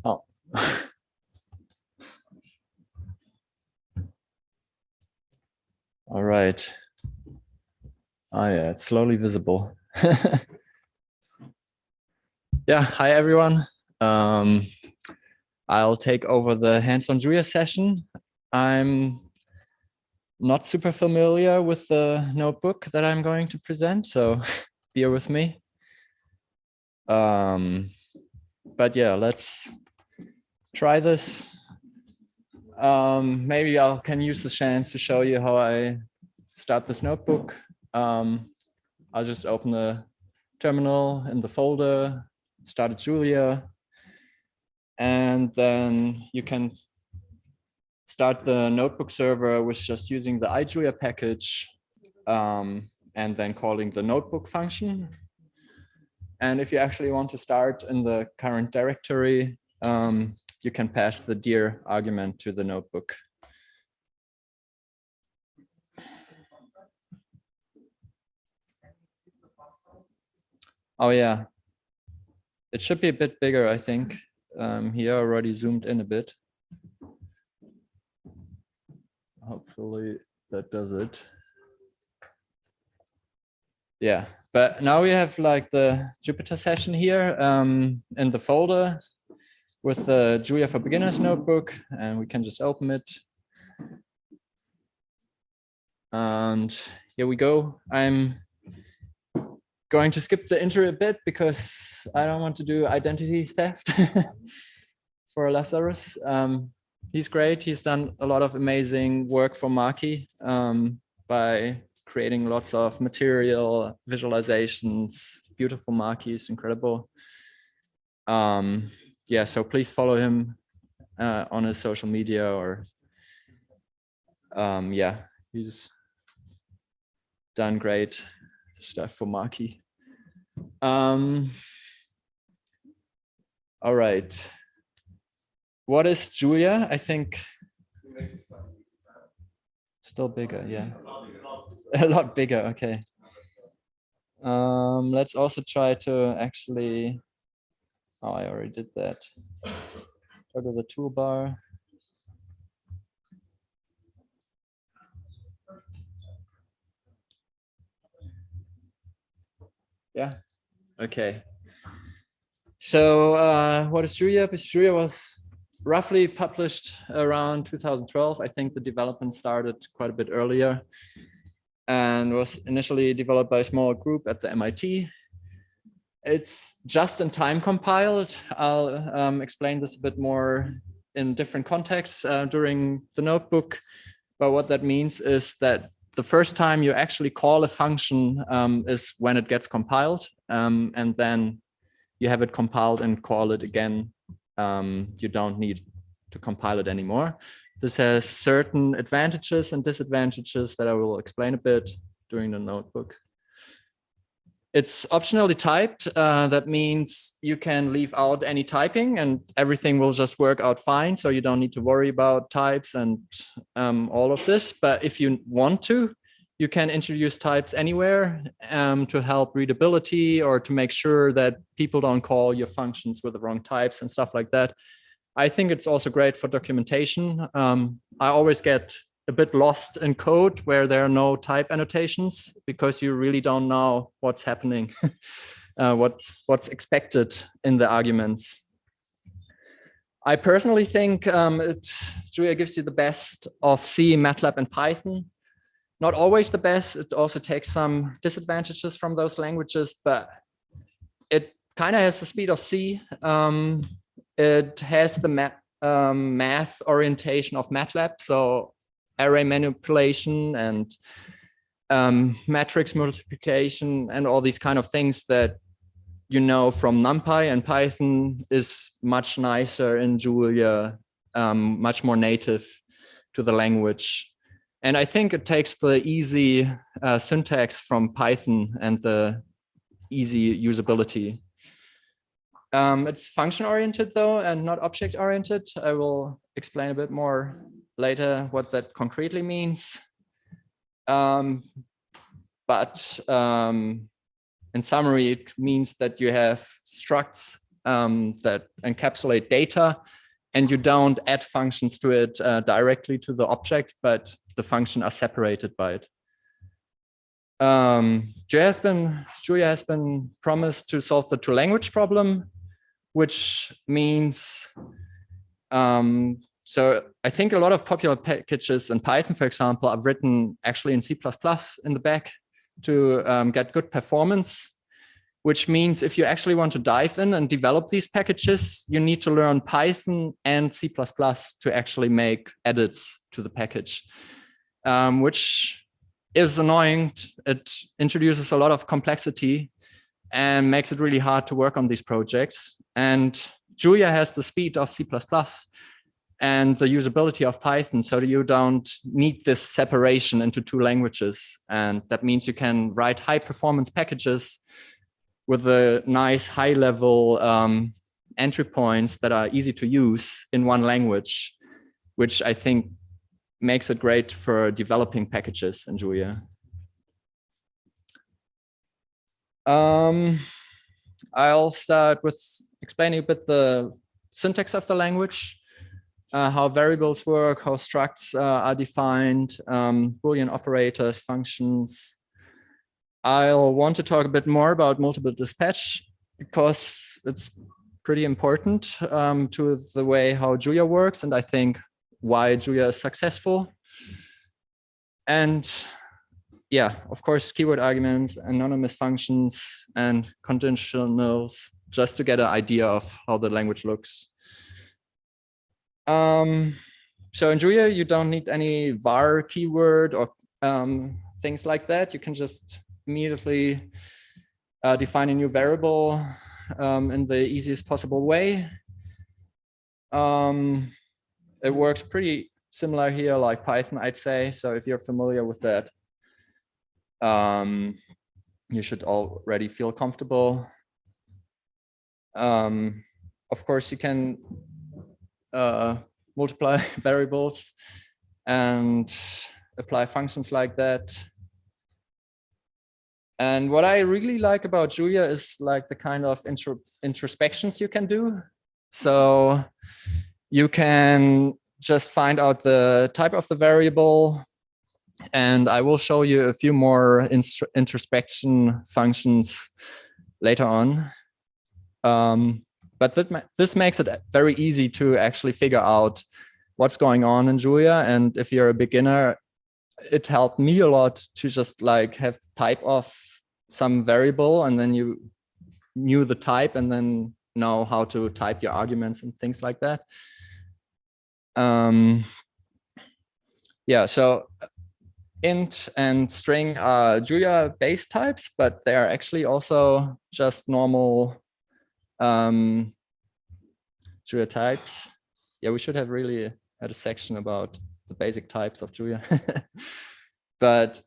Oh. All right. Oh yeah, it's slowly visible. Yeah, hi everyone. I'll take over the hands-on Julia session. I'm not super familiar with the notebook that I'm going to present, so bear with me. But yeah, let's try this. Maybe I can use the chance to show you how I start this notebook. I'll just open the terminal in the folder, start at Julia, and then you can start the notebook server with just using the iJulia package, and then calling the notebook function. And if you actually want to start in the current directory, you can pass the dir argument to the notebook. Oh yeah. It should be a bit bigger, I think. Here already zoomed in a bit. Hopefully that does it. Yeah, but now we have like the Jupyter session here in the folder with the Julia for Beginners notebook, and we can just open it. And here we go. I'm going to skip the intro a bit because I don't want to do identity theft for Lazarus. He's great. He's done a lot of amazing work for Markey by creating lots of material, visualizations, beautiful Markeys, incredible. Yeah, so please follow him on his social media or yeah, he's done great stuff for Markey. All right. What is Julia? I think still bigger, yeah. A lot bigger, okay. Let's also try to actually, oh, I already did that. Go to the toolbar. Yeah, okay. So what is Julia? Julia was roughly published around 2012. I think the development started quite a bit earlier and was initially developed by a small group at the MIT. It's just in time compiled. I'll explain this a bit more in different contexts during the notebook. But what that means is that the first time you actually call a function is when it gets compiled, and then you have it compiled and call it again. You don't need to compile it anymore. This has certain advantages and disadvantages that I will explain a bit during the notebook. It's optionally typed. That means you can leave out any typing and everything will just work out fine. So you don't need to worry about types and all of this. But if you want to, you can introduce types anywhere to help readability or to make sure that people don't call your functions with the wrong types and stuff like that. I think it's also great for documentation. I always get a bit lost in code where there are no type annotations because you really don't know what's happening, what's expected in the arguments. I personally think Julia gives you the best of C, MATLAB, and Python. Not always the best. It also takes some disadvantages from those languages, but it kind of has the speed of C. It has the math orientation of MATLAB, so array manipulation and matrix multiplication and all these kind of things that you know from NumPy, and Python is much nicer in Julia, much more native to the language. And I think it takes the easy syntax from Python and the easy usability. It's function-oriented though, and not object-oriented. I will explain a bit more later what that concretely means. But in summary, it means that you have structs that encapsulate data, and you don't add functions to it directly to the object, but the function are separated by it. Julia has been promised to solve the two-language problem, which means, so I think a lot of popular packages in Python, for example, are written actually in C++ in the back to get good performance, which means if you actually want to dive in and develop these packages, you need to learn Python and C++ to actually make edits to the package, which is annoying. It introduces a lot of complexity and makes it really hard to work on these projects. And Julia has the speed of C++ and the usability of Python, so you don't need this separation into two languages. And that means you can write high performance packages with a nice high level entry points that are easy to use in one language, which I think makes it great for developing packages in Julia. I'll start with explaining a bit the syntax of the language, how variables work, how structs are defined, Boolean operators, functions. I'll want to talk a bit more about multiple dispatch because it's pretty important to the way how Julia works, and I think why Julia is successful. And yeah, of course, keyword arguments, anonymous functions, and conditionals, just to get an idea of how the language looks. So in Julia, you don't need any var keyword or things like that. You can just immediately define a new variable in the easiest possible way. It works pretty similar here like Python, I'd say. So if you're familiar with that, you should already feel comfortable. Of course, you can multiply variables and apply functions like that. And what I really like about Julia is like the kind of introspections you can do. So you can just find out the type of the variable, and I will show you a few more introspection functions later on. But this makes it very easy to actually figure out what's going on in Julia. And if you're a beginner, it helped me a lot to just like have type of some variable, and then you knew the type and then know how to type your arguments and things like that. Yeah, so int and string are Julia base types, but they are actually also just normal Julia types. Yeah, we should have really had a section about the basic types of Julia. But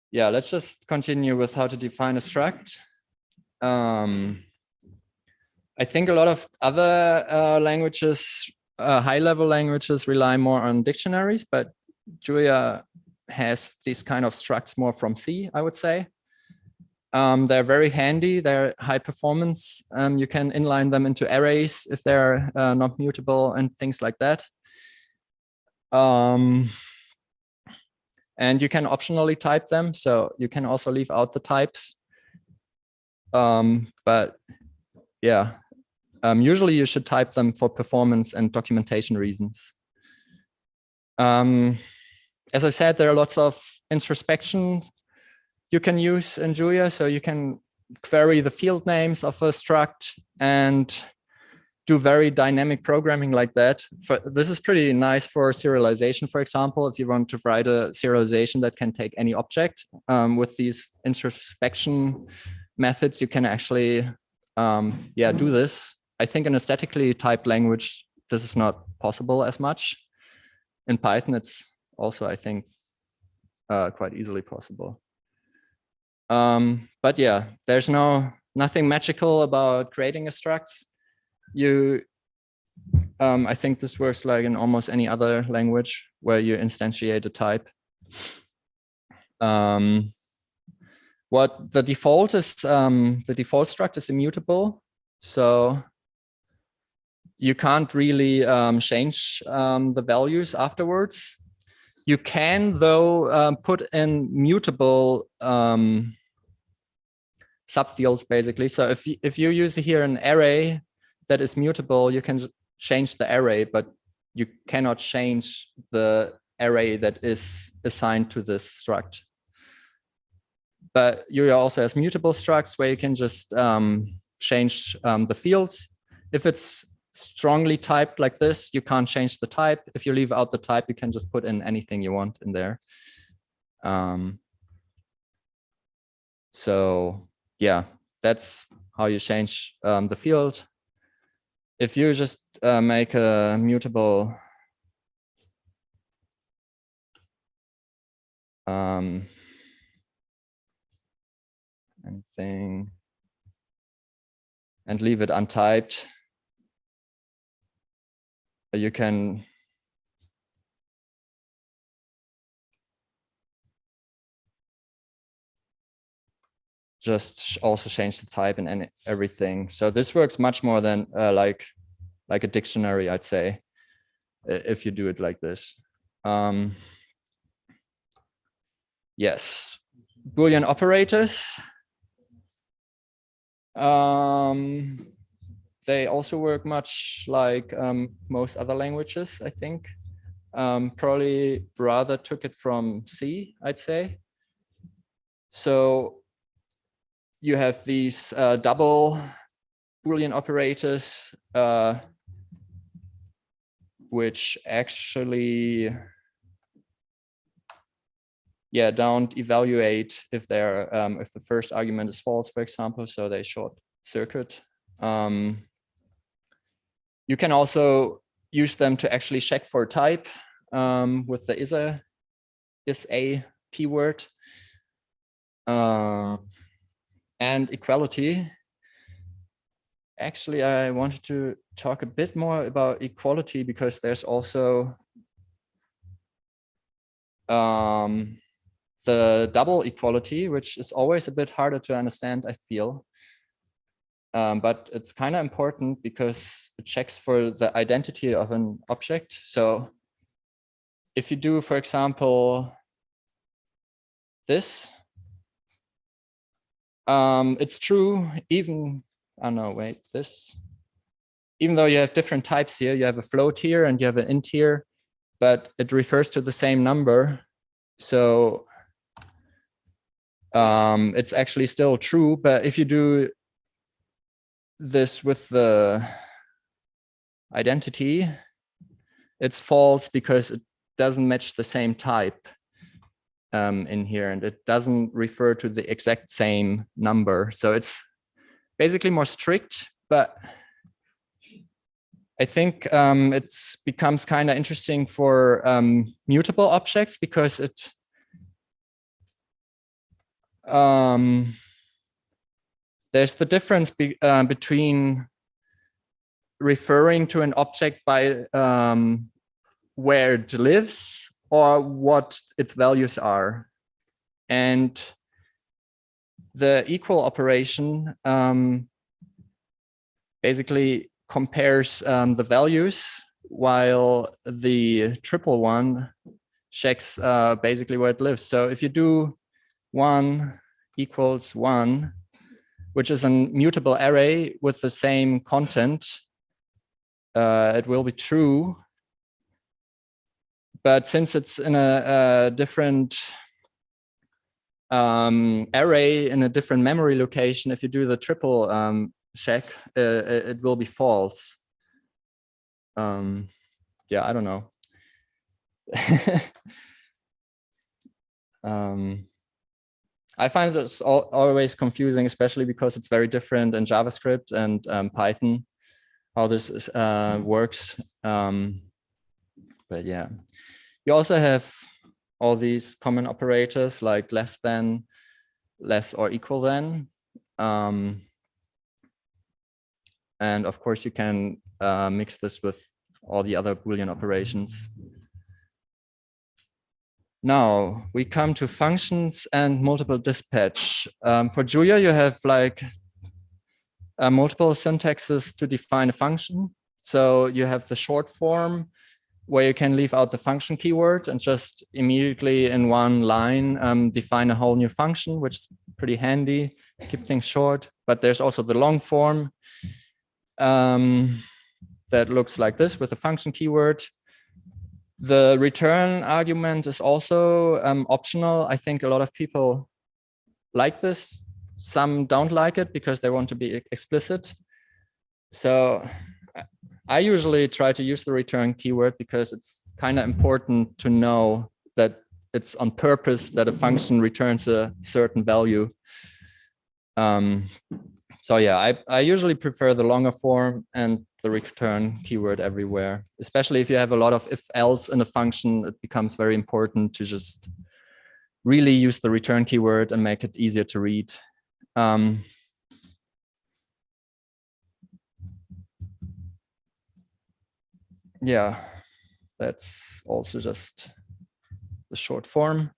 yeah, let's just continue with how to define a struct. I think a lot of other languages, high-level languages, rely more on dictionaries, but Julia has these kind of structs more from C, I would say. They're very handy, they're high performance. You can inline them into arrays if they're not mutable and things like that. And you can optionally type them, so you can also leave out the types. But yeah, usually you should type them for performance and documentation reasons. As I said, there are lots of introspection you can use in Julia, so you can query the field names of a struct and do very dynamic programming like that. This is pretty nice for serialization, for example, if you want to write a serialization that can take any object. With these introspection methods, you can actually do this. I think in a statically typed language, this is not possible as much. In Python, it's also, I think, quite easily possible. But yeah, there's nothing magical about creating a struct. I think this works like in almost any other language where you instantiate a type. What the default is, the default struct is immutable. So you can't really change the values afterwards. You can, though, put in mutable subfields, basically. So if you use here an array that is mutable, you can change the array, but you cannot change the array that is assigned to this struct. But Julia also has mutable structs where you can just change the fields. If it's strongly typed like this, you can't change the type. If you leave out the type, you can just put in anything you want in there. So yeah, that's how you change the field. If you just make a mutable anything and leave it untyped, you can just also change the type and everything. So this works much more than like a dictionary, I'd say, if you do it like this. Yes, Boolean operators. They also work much like most other languages, I think. Probably rather took it from C, I'd say. So you have these double Boolean operators, which actually, yeah, don't evaluate if they're if the first argument is false, for example. So they short circuit. You can also use them to actually check for type with the is a keyword. And equality. Actually, I wanted to talk a bit more about equality because there's also the double equality, which is always a bit harder to understand, I feel. But it's kind of important because it checks for the identity of an object. So if you do, for example, this, it's true even, oh no, wait, this. Even though you have different types here, you have a float here and you have an int here, but it refers to the same number. So it's actually still true, but if you do this with the identity, it's false because it doesn't match the same type in here, and it doesn't refer to the exact same number. So it's basically more strict, but I think it becomes kind of interesting for mutable objects because it there's the difference between referring to an object by where it lives or what its values are. And the equal operation basically compares the values, while the triple one checks basically where it lives. So if you do 1 equals 1, which is a mutable array with the same content, it will be true. But since it's in a different array in a different memory location, if you do the triple check, it will be false. Yeah, I don't know. I find this always confusing, especially because it's very different in JavaScript and Python, how this is, works. But yeah, you also have all these common operators like less than, less or equal than. And of course, you can mix this with all the other Boolean operations. Now we come to functions and multiple dispatch. For Julia, you have like multiple syntaxes to define a function. So you have the short form where you can leave out the function keyword and just immediately in one line define a whole new function, which is pretty handy, keep things short. But there's also the long form that looks like this with the function keyword. The return argument is also optional. I think a lot of people like this. Some don't like it because they want to be explicit. So I usually try to use the return keyword because it's kind of important to know that it's on purpose that a function returns a certain value. So yeah, I usually prefer the longer form and the return keyword everywhere, especially if you have a lot of if else in a function. It becomes very important to just really use the return keyword and make it easier to read. Yeah, that's also just the short form.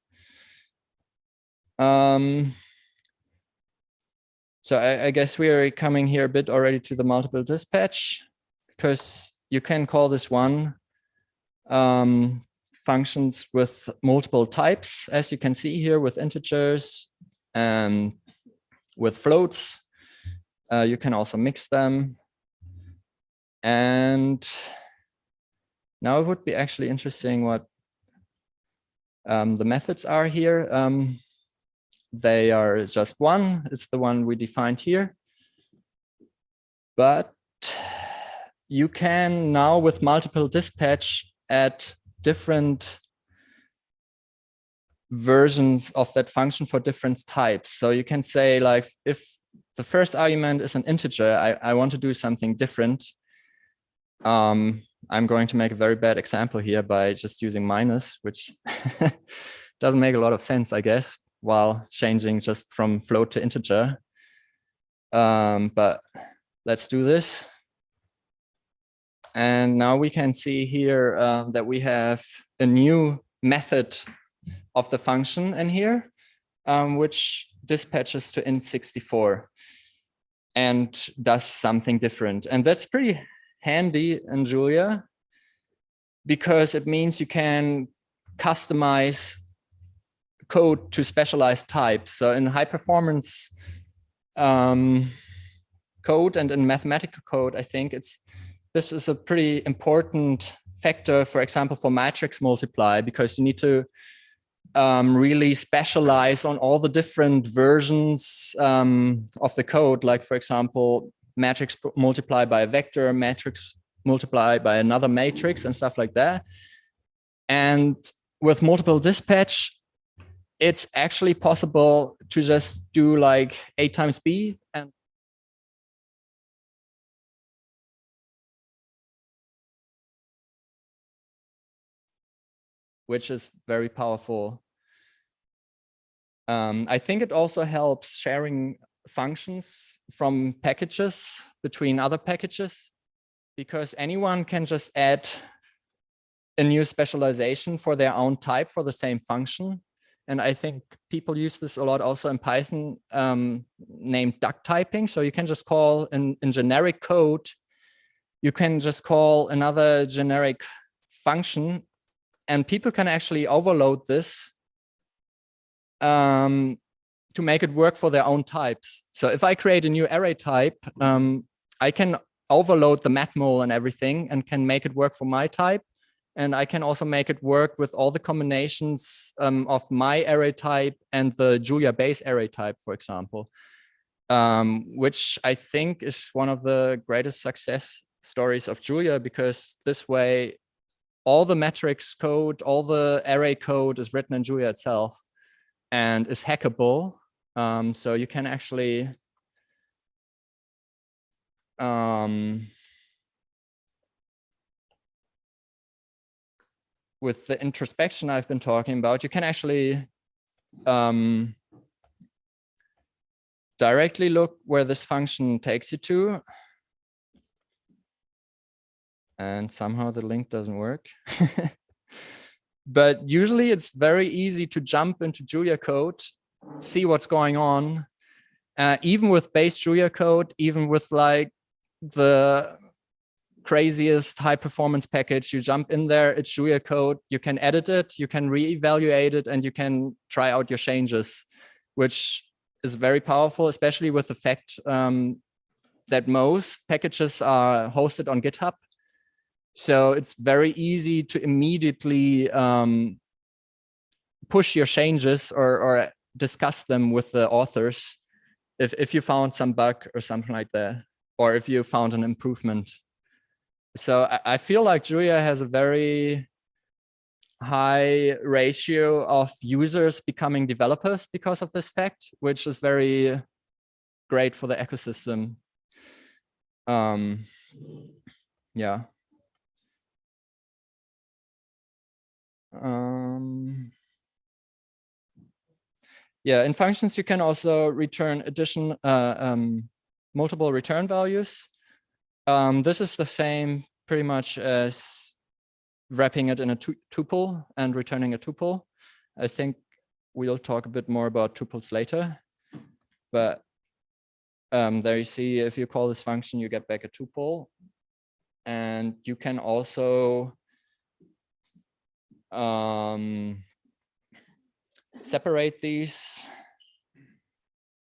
So I guess we are coming here a bit already to the multiple dispatch, because you can call this one functions with multiple types, as you can see here, with integers and with floats. You can also mix them. And now it would be actually interesting what the methods are here. They are just one. It's the one we defined here. But you can now, with multiple dispatch, add different versions of that function for different types. So you can say, like, if the first argument is an integer, I want to do something different. I'm going to make a very bad example here by just using minus, which doesn't make a lot of sense, I guess, while changing just from float to integer. But let's do this. And now we can see here that we have a new method of the function in here, which dispatches to int64 and does something different. And that's pretty handy in Julia, because it means you can customize code to specialized types. So in high performance code and in mathematical code, I think this is a pretty important factor, for example, for matrix multiply, because you need to really specialize on all the different versions of the code. Like, for example, matrix multiply by a vector, matrix multiply by another matrix and stuff like that. And with multiple dispatch, it's actually possible to just do like A times B, and which is very powerful. I think it also helps sharing functions from packages between other packages, because anyone can just add a new specialization for their own type for the same function. And I think people use this a lot also in Python, named duck typing. So you can just call in generic code, you can just call another generic function, and people can actually overload this to make it work for their own types. So if I create a new array type, I can overload the matmul and everything and can make it work for my type. And I can also make it work with all the combinations of my array type and the Julia base array type, for example, which I think is one of the greatest success stories of Julia, because this way, all the matrix code, all the array code is written in Julia itself and is hackable. So you can actually with the introspection I've been talking about, you can actually directly look where this function takes you to. And somehow the link doesn't work. But usually it's very easy to jump into Julia code, see what's going on. Even with base Julia code, even with like the craziest high performance package, you jump in there, it's Julia code, you can edit it, you can reevaluate it, and you can try out your changes, which is very powerful, especially with the fact that most packages are hosted on GitHub. So it's very easy to immediately push your changes or discuss them with the authors if you found some bug or something like that, or if you found an improvement. So I feel like Julia has a very high ratio of users becoming developers because of this fact, which is very great for the ecosystem. Yeah. Yeah, in functions, you can also return multiple return values. This is the same pretty much as wrapping it in a tuple and returning a tuple. I think we'll talk a bit more about tuples later. But there you see, if you call this function, you get back a tuple. And you can also separate these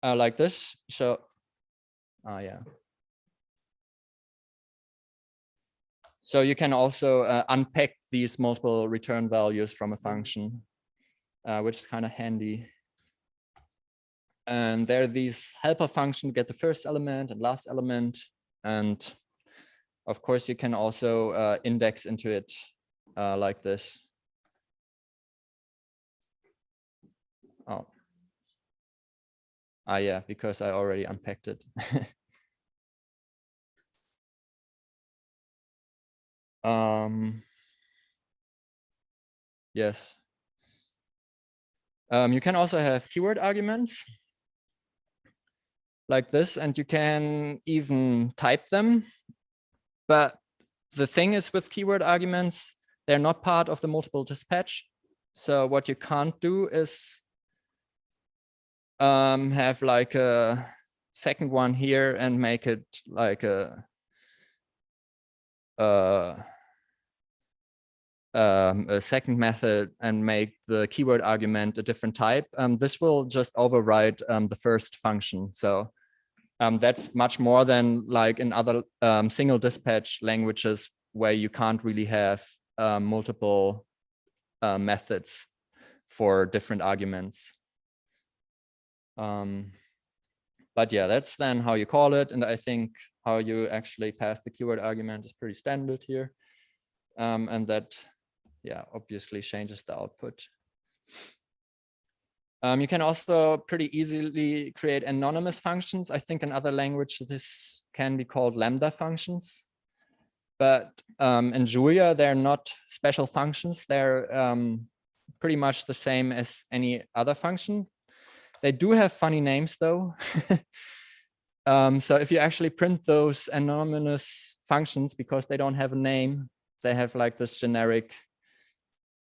like this. So, yeah. So you can also unpack these multiple return values from a function, which is kind of handy. And there are these helper functions, get the first element and last element. And of course, you can also index into it like this. Oh. Yeah, because I already unpacked it. Yes. You can also have keyword arguments like this, and you can even type them. But the thing is with keyword arguments, they're not part of the multiple dispatch. So what you can't do is have like a second one here and make it like a second method and make the keyword argument a different type. This will just override the first function. So that's much more than like in other single dispatch languages where you can't really have multiple methods for different arguments. But yeah, that's then how you call it. And I think how you actually pass the keyword argument is pretty standard here. And that, yeah, obviously changes the output. You can also pretty easily create anonymous functions. I think in other languages, this can be called lambda functions. But in Julia, they're not special functions. They're pretty much the same as any other function. They do have funny names though. So if you actually print those anonymous functions, because they don't have a name, they have like this generic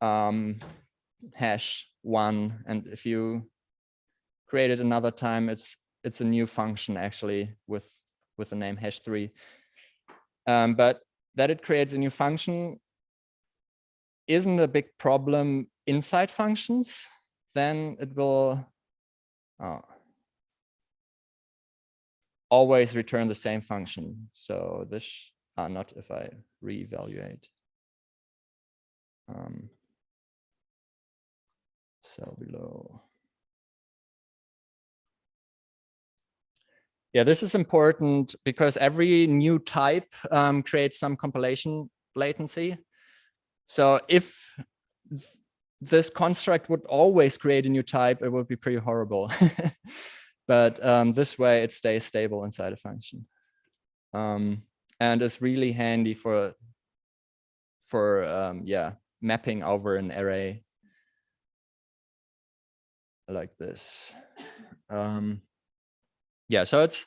hash 1. And if you create it another time, it's a new function actually with the name hash 3. But that it creates a new function isn't a big problem inside functions. Then it will always return the same function. So this, not if I reevaluate. So below. Yeah, this is important because every new type creates some compilation latency. So if this construct would always create a new type, it would be pretty horrible. But this way it stays stable inside a function. And it's really handy for yeah, mapping over an array like this. Yeah, so it's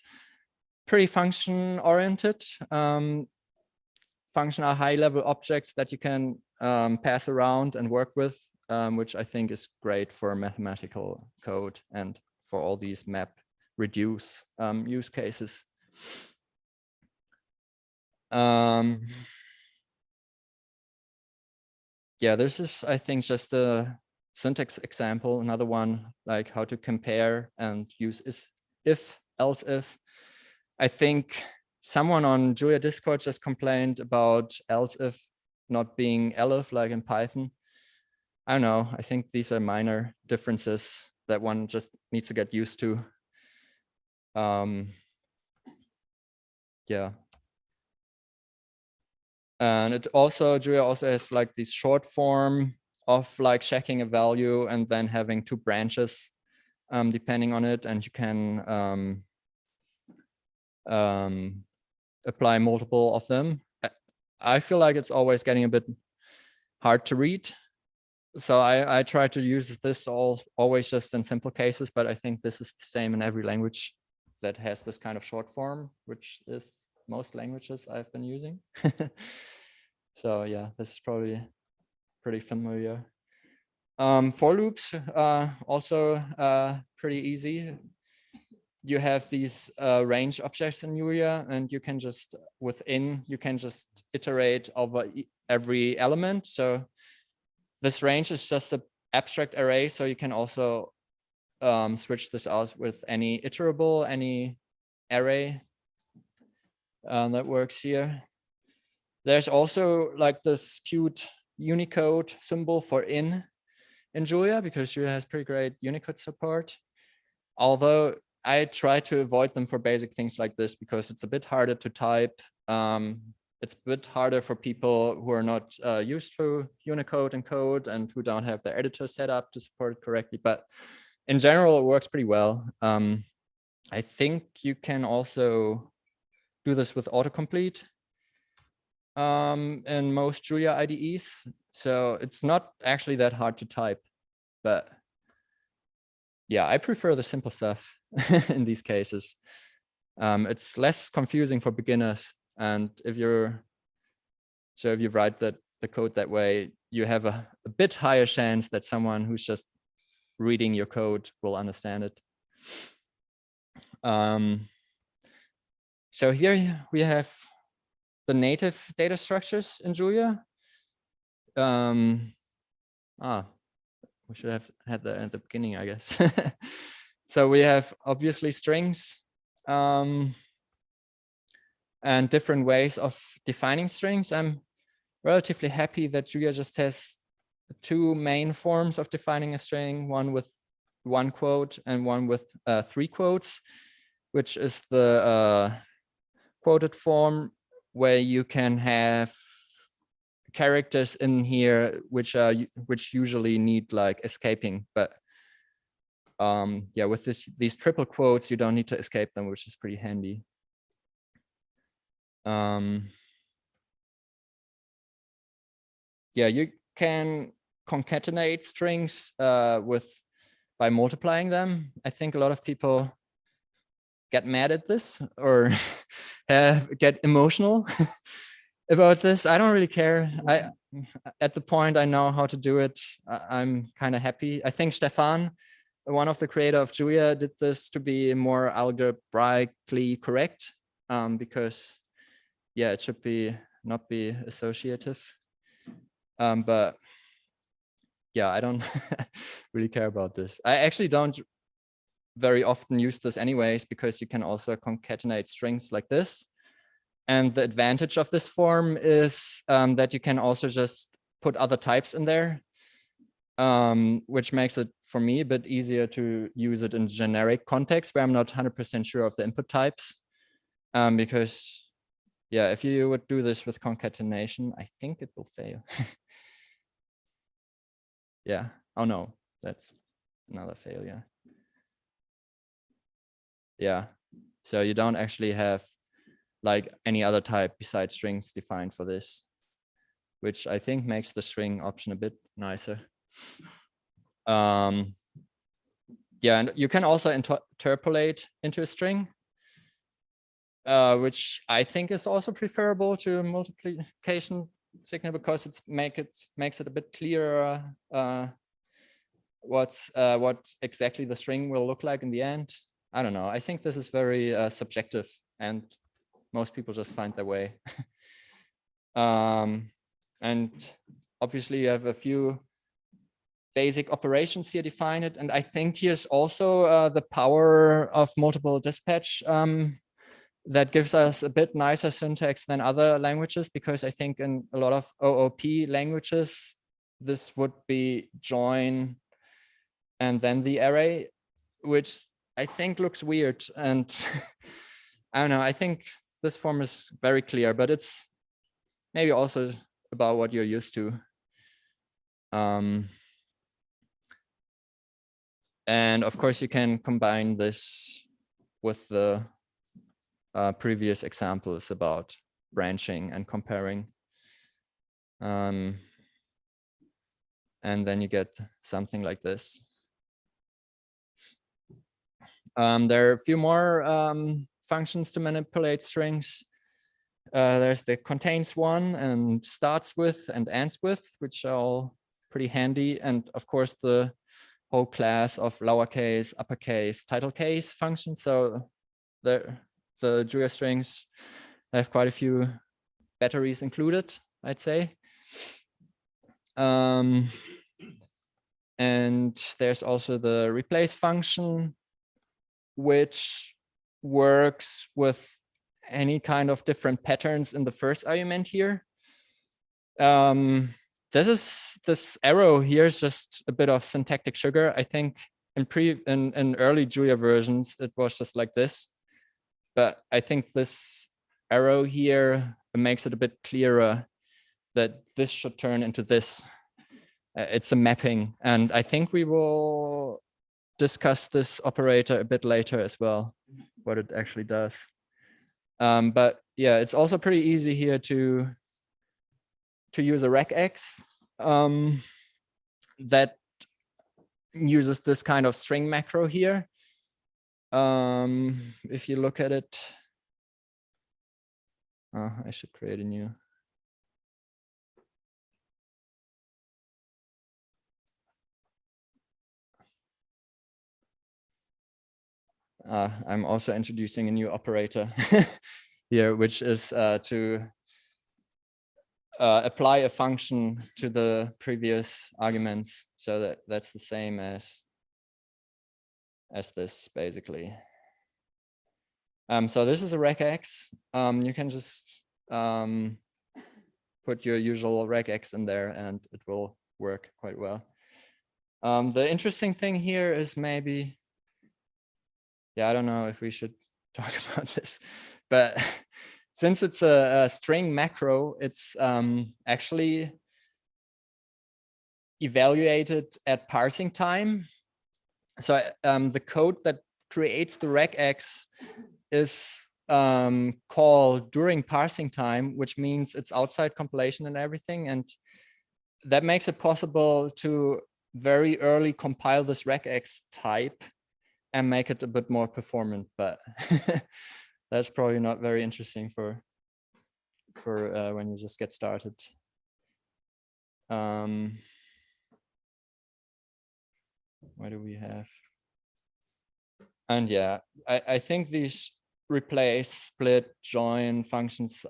pretty function oriented. Function are high level objects that you can pass around and work with, which I think is great for mathematical code and for all these map reduce use cases. Yeah, this is, I think, just a syntax example. Another one, like how to compare and use if, else if. I think someone on Julia Discord just complained about else if not being elif like in Python. I don't know. I think these are minor differences that one just needs to get used to. Yeah. And it also, Julia also has like this short form of like checking a value and then having 2 branches depending on it. And you can apply multiple of them. I feel like it's always getting a bit hard to read. So I try to use this always just in simple cases, but I think this is the same in every language that has this kind of short form, which is most languages I've been using. So yeah, this is probably pretty familiar. For loops, also pretty easy. you have these range objects in Julia, and you can just you can just iterate over every element. So this range is just an abstract array, so you can also switch this out with any iterable, any array that works here. There's also like this cute Unicode symbol for in Julia, because Julia has pretty great Unicode support. Although I try to avoid them for basic things like this, because it's a bit harder to type. It's a bit harder for people who are not used to Unicode and code and who don't have their editor set up to support it correctly. But in general, it works pretty well. I think you can also do this with autocomplete in most Julia IDEs. So it's not actually that hard to type, but yeah, I prefer the simple stuff in these cases. It's less confusing for beginners. And if you write the code that way, you have a bit higher chance that someone who's just reading your code will understand it. So here we have the native data structures in Julia. We should have had that at the beginning, I guess. So we have obviously strings and different ways of defining strings. I'm relatively happy that Julia just has two main forms of defining a string, one with one quote and one with 3 quotes, which is the quoted form, where you can have characters in here which usually need like escaping, but yeah, with these triple quotes you don't need to escape them, which is pretty handy. Yeah, you can concatenate strings by multiplying them. I think a lot of people get mad at this or get emotional about this. I don't really care. At the point I know how to do it, I'm kind of happy. I think Stefan, one of the creators of Julia, did this to be more algebraically correct, because yeah, it should not be associative. But yeah, I don't really care about this. I actually don't very often use this anyways, because you can also concatenate strings like this. And the advantage of this form is that you can also just put other types in there, which makes it, for me, a bit easier to use it in generic context where I'm not 100% sure of the input types. Because yeah, if you would do this with concatenation, I think it will fail. Yeah. Oh no, that's another failure. Yeah. So you don't actually have like any other type besides strings defined for this, which I think makes the string option a bit nicer. Yeah, and you can also interpolate into a string, which I think is also preferable to multiplication signal, because it makes it a bit clearer what exactly the string will look like in the end. I don't know. I think this is very subjective, and most people just find their way. And obviously you have a few basic operations here defined, and I think here's also the power of multiple dispatch that gives us a bit nicer syntax than other languages, because I think in a lot of OOP languages, this would be join and then the array, which I think looks weird. And I don't know, I think this form is very clear, but it's maybe also about what you're used to. And of course, you can combine this with the previous examples about branching and comparing. And then you get something like this. There are a few more functions to manipulate strings. There's the contains one and starts with and ends with, which are all pretty handy. And of course, the whole class of lowercase, uppercase, title case functions. So the Julia strings have quite a few batteries included, I'd say. And there's also the replace function, which works with any kind of different patterns in the first argument here. This arrow here is just a bit of syntactic sugar. I think in early Julia versions, it was just like this. But I think this arrow here makes it a bit clearer that this should turn into this. It's a mapping. And I think we will discuss this operator a bit later as well, what it actually does. But yeah, it's also pretty easy here to use a regex that uses this kind of string macro here. If you look at it, I should create a new. I'm also introducing a new operator here, which is to apply a function to the previous arguments, so that's the same as this basically. So this is a regex. You can just put your usual regex in there and it will work quite well. The interesting thing here is maybe, yeah, I don't know if we should talk about this, but since it's a string macro, it's actually evaluated at parsing time. So the code that creates the regex is called during parsing time, which means it's outside compilation and everything. And that makes it possible to very early compile this regex type and make it a bit more performant, but that's probably not very interesting for when you just get started. What do we have? And yeah, I think these replace, split, join functions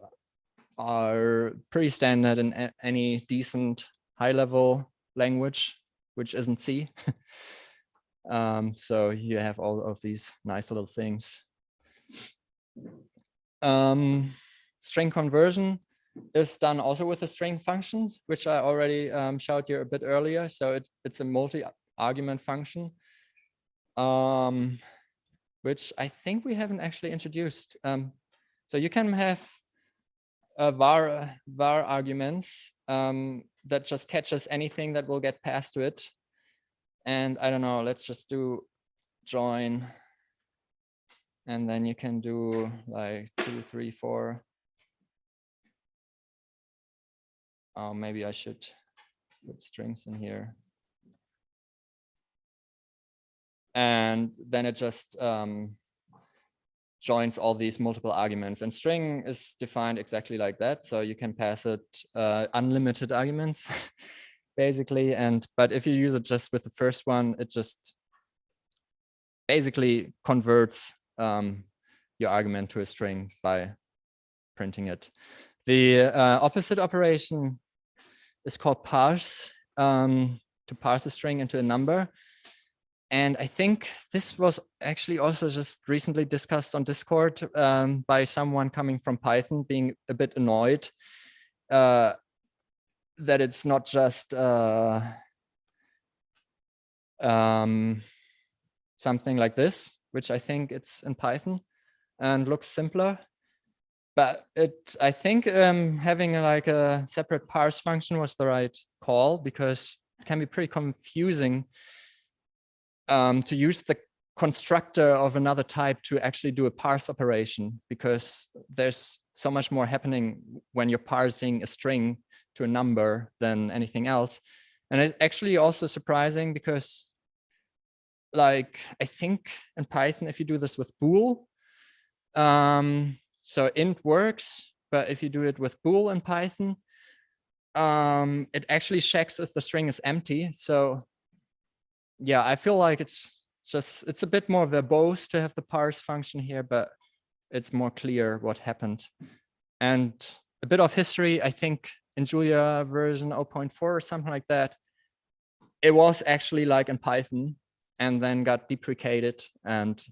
are pretty standard in any decent high-level language, which isn't C. So you have all of these nice little things. String conversion is done also with the string functions, which I already showed you a bit earlier. So it's a multi-argument function, which I think we haven't actually introduced. So you can have var arguments that just catches anything that will get passed to it. And I don't know, let's just do join. And then you can do like 2, 3, 4. Oh, maybe I should put strings in here. And then it just joins all these multiple arguments. And string is defined exactly like that. So you can pass it unlimited arguments, basically. But if you use it just with the first one, it just basically converts your argument to a string by printing it. The opposite operation is called parse, to parse a string into a number. And I think this was actually also just recently discussed on Discord by someone coming from Python being a bit annoyed that it's not just something like this, which I think it's in Python and looks simpler. But I think having like a separate parse function was the right call, because it can be pretty confusing to use the constructor of another type to actually do a parse operation, because there's so much more happening when you're parsing a string to a number than anything else. And it's actually also surprising because, like, I think in Python, if you do this with bool, so int works, but if you do it with bool in Python, it actually checks if the string is empty. So yeah, I feel like it's a bit more verbose to have the parse function here, but it's more clear what happened. And a bit of history, I think in Julia version 0.4 or something like that, it was actually like in Python and then got deprecated. And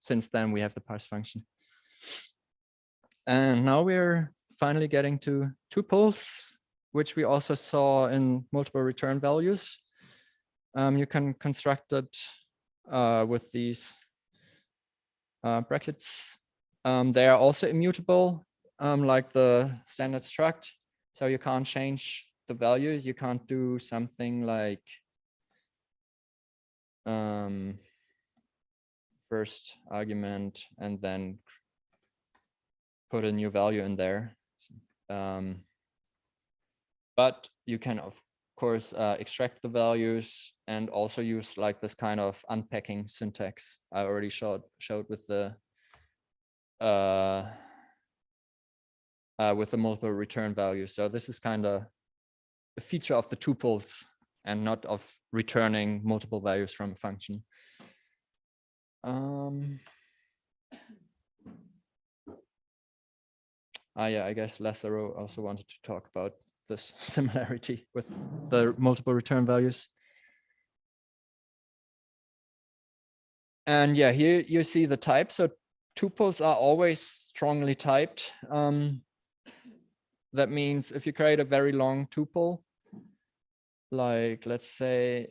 since then we have the parse function. And now we're finally getting to tuples, which we also saw in multiple return values. You can construct it with these brackets. They are also immutable, like the standard struct. So you can't change the value. You can't do something like first argument and then put a new value in there. But you can, of course, extract the values and also use like this kind of unpacking syntax I already showed with the multiple return values. So this is kind of a feature of the tuples and not of returning multiple values from a function. Yeah, I guess Lazaro also wanted to talk about this similarity with the multiple return values. And yeah, here you see the type. So tuples are always strongly typed. That means if you create a very long tuple, like let's say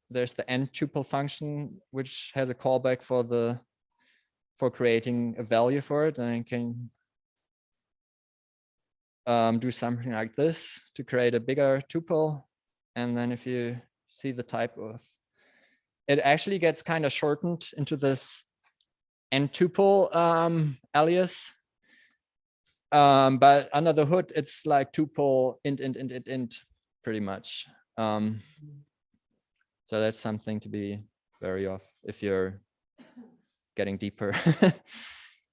there's the end tuple function, which has a callback for creating a value for it, and you can do something like this to create a bigger tuple. And then if you see the type of, it actually gets kind of shortened into this end tuple alias. But under the hood, it's like tuple int pretty much. So that's something to be wary of if you're getting deeper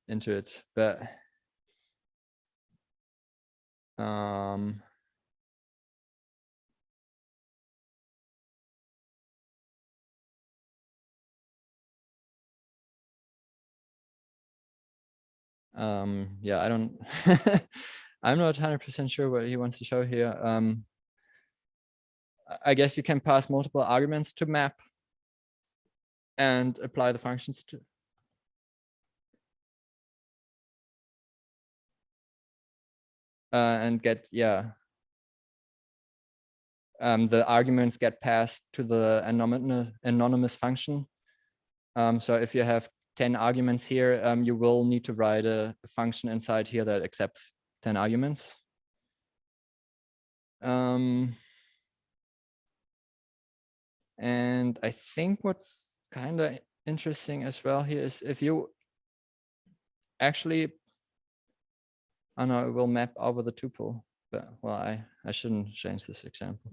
into it. But yeah, I don't, I'm not 100% sure what he wants to show here. I guess you can pass multiple arguments to map and apply the functions to. And get, yeah. The arguments get passed to the anonymous function. So if you have 10 arguments here, you will need to write a function inside here that accepts 10 arguments. And I think what's kind of interesting as well here is if you actually, I know it will map over the tuple, but well, I shouldn't change this example.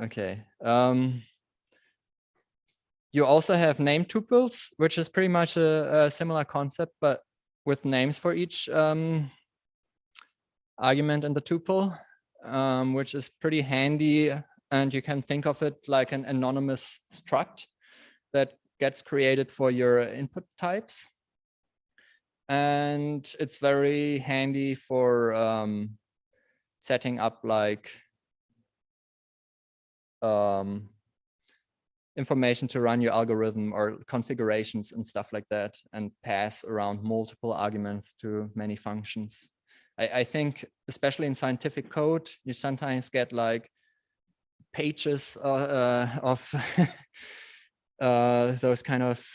Okay. You also have named tuples, which is pretty much a similar concept, but with names for each argument in the tuple, which is pretty handy. And you can think of it like an anonymous struct that gets created for your input types. And it's very handy for setting up like information to run your algorithm or configurations and stuff like that, and pass around multiple arguments to many functions. I think especially in scientific code, you sometimes get like pages of those kind of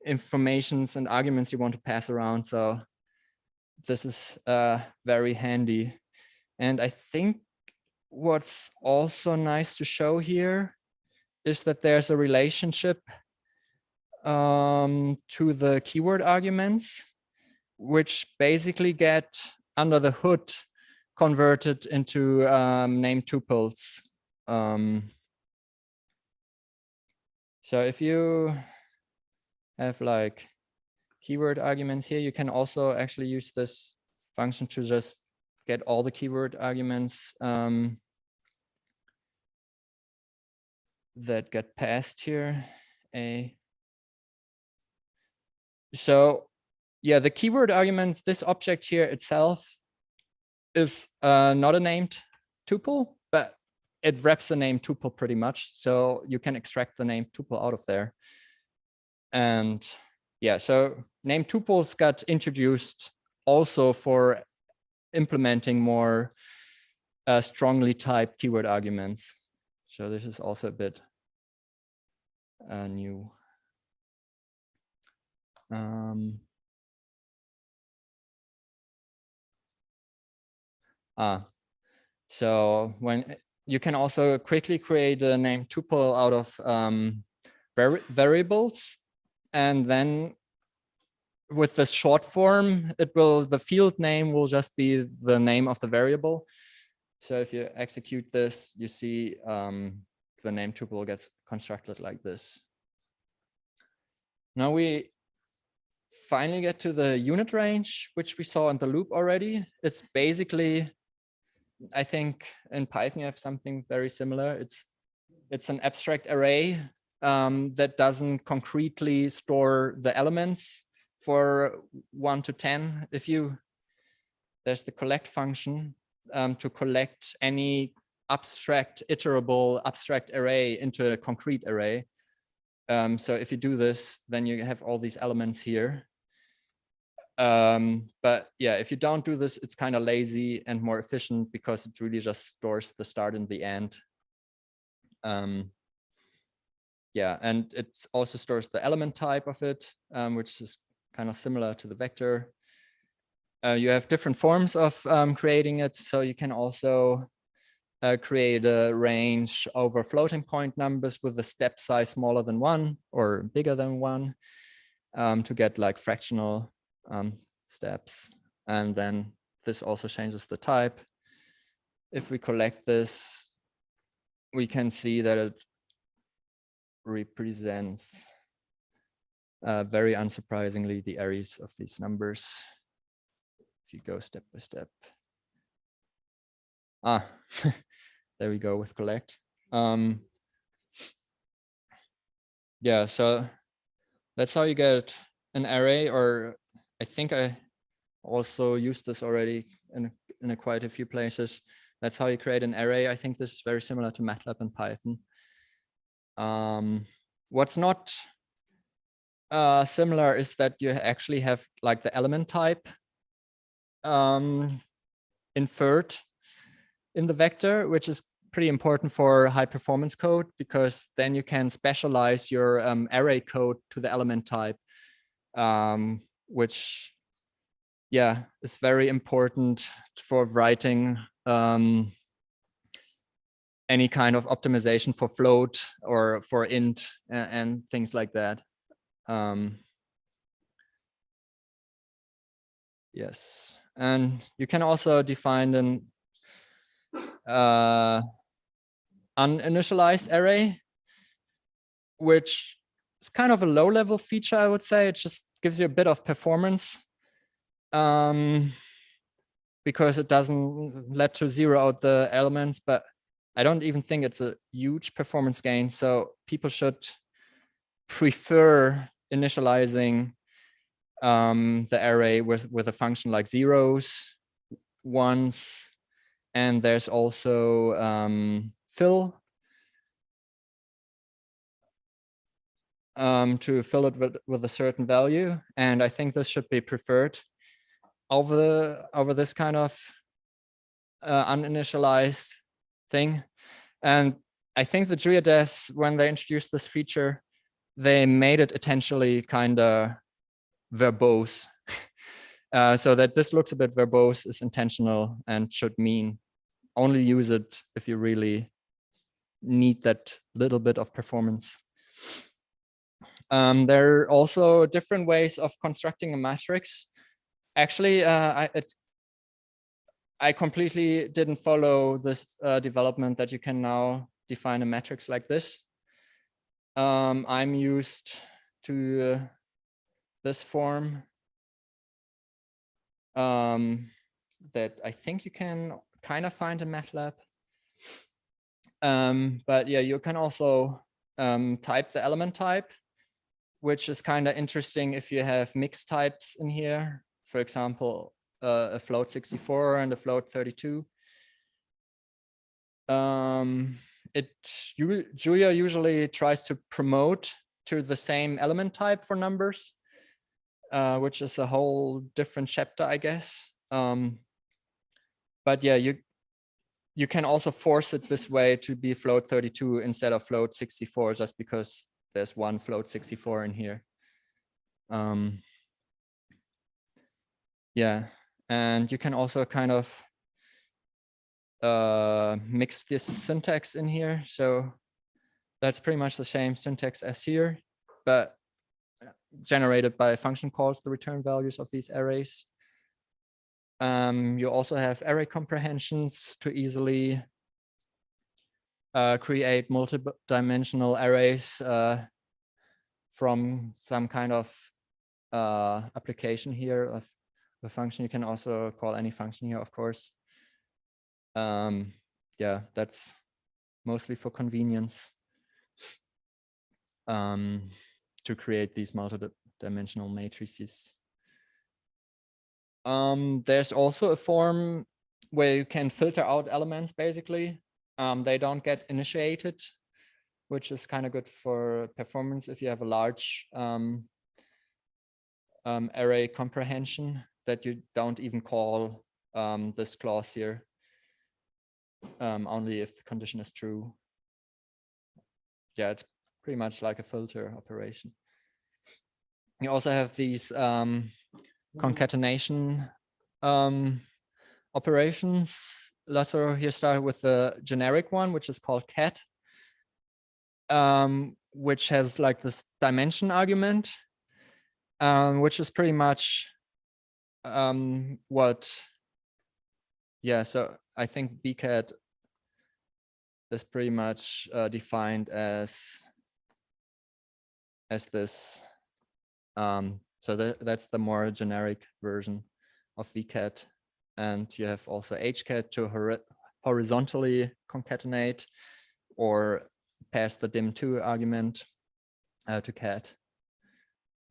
informations and arguments you want to pass around. So this is very handy. And I think what's also nice to show here is that there's a relationship to the keyword arguments, which basically get under the hood converted into named tuples. So if you have like keyword arguments here, you can also actually use this function to just get all the keyword arguments that get passed here. So yeah, the keyword arguments, this object here itself is not a named tuple, but it wraps the named tuple pretty much. So you can extract the named tuple out of there. And yeah, so named tuples got introduced also for implementing more strongly typed keyword arguments. So this is also a bit new. So when you can also quickly create a named tuple out of variables, and then with this short form, the field name will just be the name of the variable. So if you execute this, you see the name tuple gets constructed like this. Now we finally get to the unit range, which we saw in the loop already. It's basically, I think in Python you have something very similar. It's an abstract array that doesn't concretely store the elements for 1 to 10. There's the collect function to collect any abstract iterable abstract array into a concrete array. So if you do this, then you have all these elements here. But yeah, if you don't do this, it's kind of lazy and more efficient because it really just stores the start and the end. Yeah, and it also stores the element type of it, which is kind of similar to the vector. You have different forms of creating it. So you can also create a range over floating point numbers with a step size smaller than 1 or bigger than 1 to get like fractional steps. And then this also changes the type. If we collect this, we can see that it represents very unsurprisingly the arrays of these numbers. If you go step by step. There we go with collect. Yeah, so that's how you get an array, or I think I also used this already in quite a few places. That's how you create an array. I think this is very similar to MATLAB and Python. What's not similar is that you actually have like the element type inferred in the vector, which is pretty important for high performance code, because then you can specialize your array code to the element type, which yeah, is very important for writing any kind of optimization for float or for int and things like that. Yes, and you can also define an uninitialized array, which is kind of a low-level feature, I would say. It just gives you a bit of performance because it doesn't let to zero out the elements, but I don't even think it's a huge performance gain. So people should prefer initializing the array with a function like zeros, ones, and there's also fill to fill it with a certain value. And I think this should be preferred over this kind of uninitialized thing. And I think the Julia devs, when they introduced this feature, they made it intentionally kind of verbose. So that this looks a bit verbose is intentional and should mean only use it if you really need that little bit of performance. There are also different ways of constructing a matrix. Actually, I completely didn't follow this development that you can now define a matrix like this. I'm used to this form that I think you can kind of find in MATLAB. But yeah, you can also type the element type, which is kind of interesting if you have mixed types in here. For example, a float 64 and a float 32. Julia usually tries to promote to the same element type for numbers, which is a whole different chapter, I guess. But yeah, you can also force it this way to be float 32 instead of float 64, just because there's one float 64 in here. Yeah, and you can also kind of mix this syntax in here. So that's pretty much the same syntax as here, but generated by function calls, the return values of these arrays. You also have array comprehensions to easily create multi-dimensional arrays from some kind of application here of a function. You can also call any function here, of course. Yeah, that's mostly for convenience to create these multi-dimensional matrices. There's also a form where you can filter out elements, basically. They don't get initiated, which is kind of good for performance if you have a large array comprehension that you don't even call this clause here, only if the condition is true. Yeah, it's pretty much like a filter operation. You also have these concatenation operations. Lasso here started with the generic one, which is called cat, which has like this dimension argument, which is pretty much what, yeah, so I think vcat is pretty much defined as this. So that's the more generic version of vcat. And you have also hcat to horizontally concatenate or pass the dim2 argument to cat.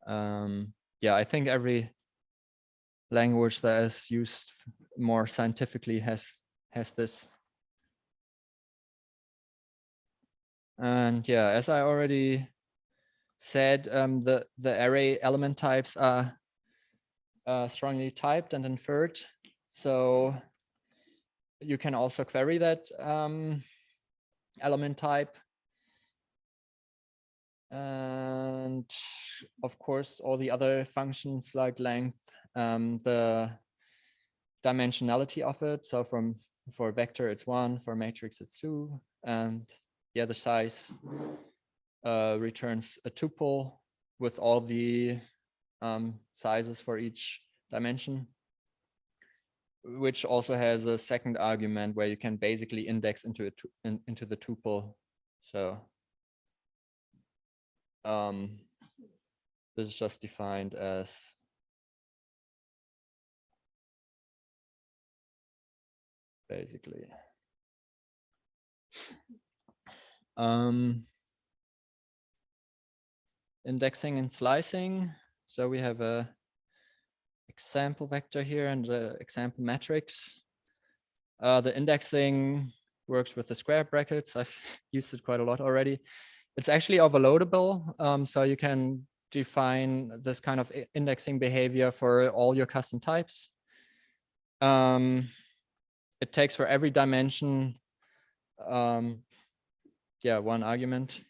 Yeah, I think every language that is used more scientifically has this. And yeah, as I already said, the array element types are strongly typed and inferred. So you can also query that element type. And of course, all the other functions like length, the dimensionality of it. So for vector, it's 1, for matrix, it's 2. And yeah, the size returns a tuple with all the sizes for each dimension, which also has a second argument where you can basically index into the tuple. So this is just defined as basically indexing and slicing. So we have a example vector here and the example matrix. The indexing works with the square brackets. I've used it quite a lot already. It's actually overloadable. So you can define this kind of indexing behavior for all your custom types. It takes for every dimension, yeah, 1 argument.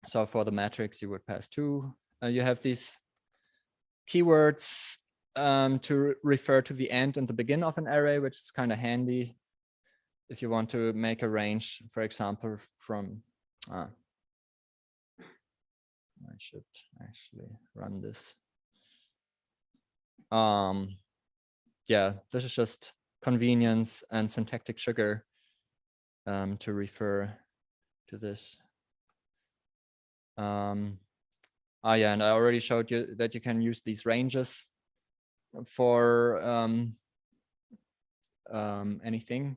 So for the matrix, you would pass 2. You have these keywords to refer to the end and the begin of an array, which is kind of handy if you want to make a range, for example, from I should actually run this. Yeah, this is just convenience and syntactic sugar to refer to this. Yeah, and I already showed you that you can use these ranges for anything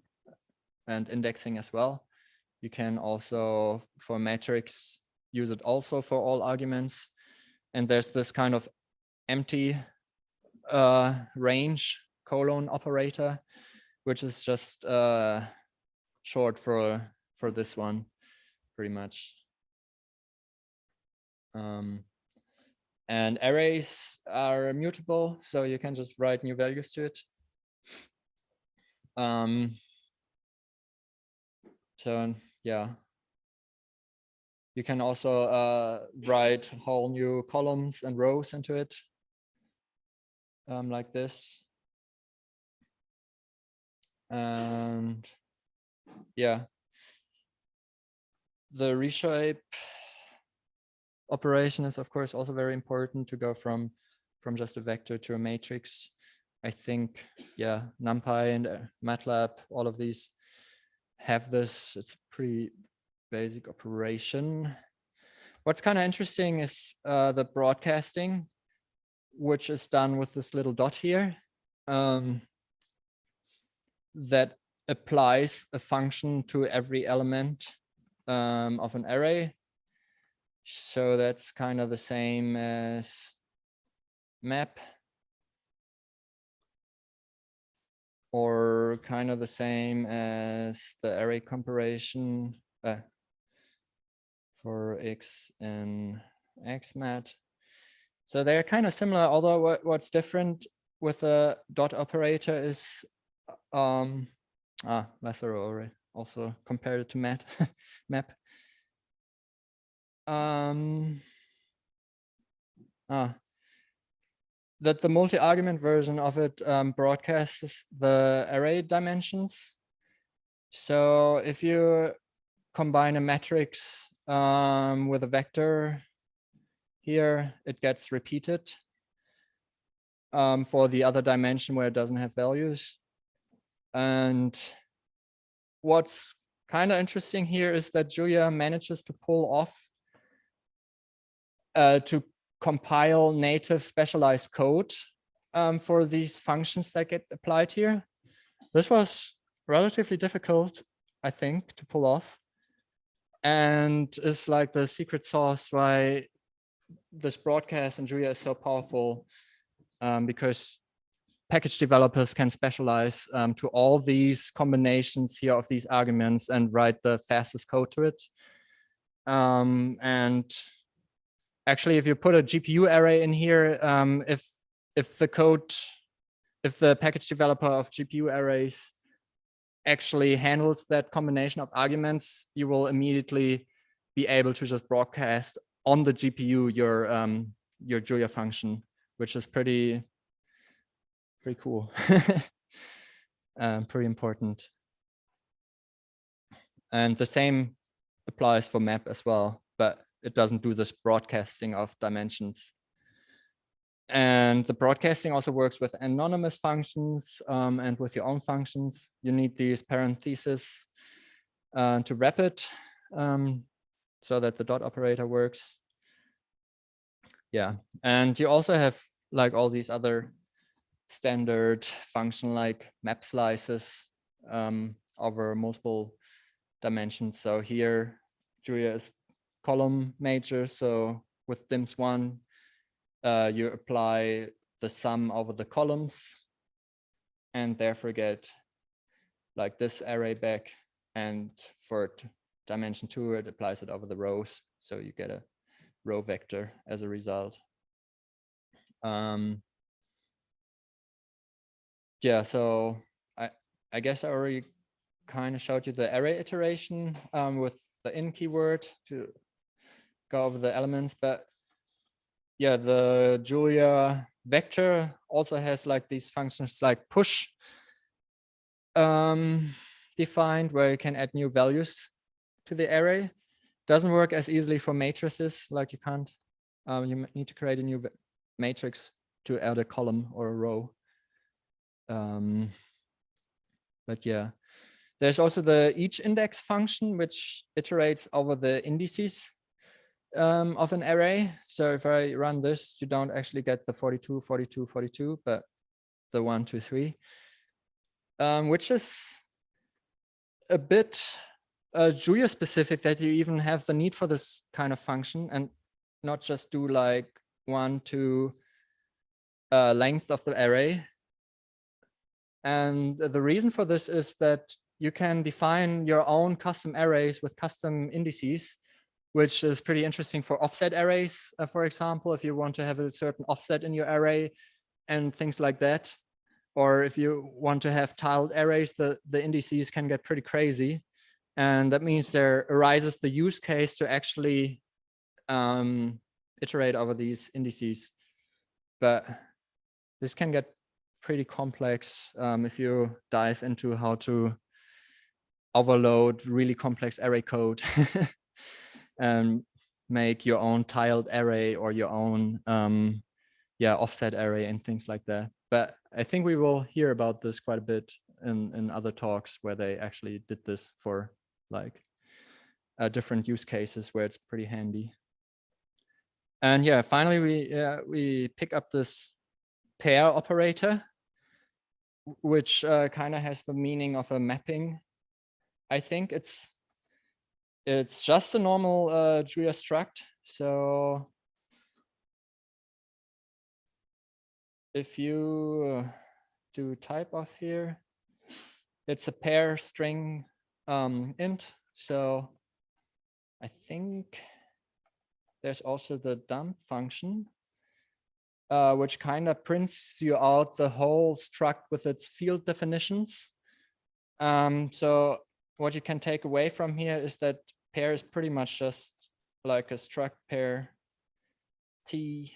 and indexing as well. You can also, for matrix, use it also for all arguments. And there's this kind of empty range colon operator, which is just short for this one, pretty much. And arrays are immutable, so you can just write new values to it. So yeah, you can also write whole new columns and rows into it, like this. And yeah, the reshape operation is of course also very important to go from just a vector to a matrix. I think, yeah, NumPy and MATLAB, all of these have this. It's a pretty basic operation. What's kind of interesting is the broadcasting, which is done with this little dot here, that applies a function to every element of an array. So that's kind of the same as map, or kind of the same as the array comparison for X and XMAT. So they're kind of similar, although what's different with the dot operator is lesser array, also compared to map. That the multi-argument version of it broadcasts the array dimensions. So if you combine a matrix with a vector here, it gets repeated for the other dimension where it doesn't have values. And what's kind of interesting here is that Julia manages to pull off to compile native specialized code for these functions that get applied here. This was relatively difficult, I think, to pull off, and is like the secret sauce why this broadcast in Julia is so powerful, because package developers can specialize to all these combinations here of these arguments and write the fastest code to it. And actually, if you put a GPU array in here, if the package developer of GPU arrays actually handles that combination of arguments, you will immediately be able to just broadcast on the GPU your Julia function, which is pretty cool, pretty important. And the same applies for map as well, but it doesn't do this broadcasting of dimensions. And the broadcasting also works with anonymous functions and with your own functions. You need these parentheses to wrap it so that the dot operator works. Yeah, and you also have like all these other standard function like map slices over multiple dimensions. So here, Julia is column major. So with dims1, you apply the sum over the columns and therefore get like this array back. And for dimension 2, it applies it over the rows. So you get a row vector as a result. Yeah, so I guess I already kind of showed you the array iteration with the in keyword to go over the elements, but yeah, the Julia vector also has like these functions like push defined, where you can add new values to the array. Doesn't work as easily for matrices, like you can't, you need to create a new matrix to add a column or a row. But yeah, there's also the each index function, which iterates over the indices of an array. So if I run this, you don't actually get the 42, 42, 42, but the 1, 2, 3, which is a bit Julia specific that you even have the need for this kind of function and not just do like 1 to length of the array. And the reason for this is that you can define your own custom arrays with custom indices, which is pretty interesting for offset arrays, for example, if you want to have a certain offset in your array and things like that. Or if you want to have tiled arrays, the indices can get pretty crazy. And that means there arises the use case to actually iterate over these indices. But this can get pretty complex if you dive into how to overload really complex array code and make your own tiled array or your own offset array and things like that. But I think we will hear about this quite a bit in other talks where they actually did this for like different use cases where it's pretty handy. And yeah, finally we pick up this pair operator, which kind of has the meaning of a mapping. I think it's just a normal Julia struct. So if you do type of here, it's a pair string int. So I think there's also the dump function, which kind of prints you out the whole struct with its field definitions. So what you can take away from here is that pair is pretty much just like a struct pair t,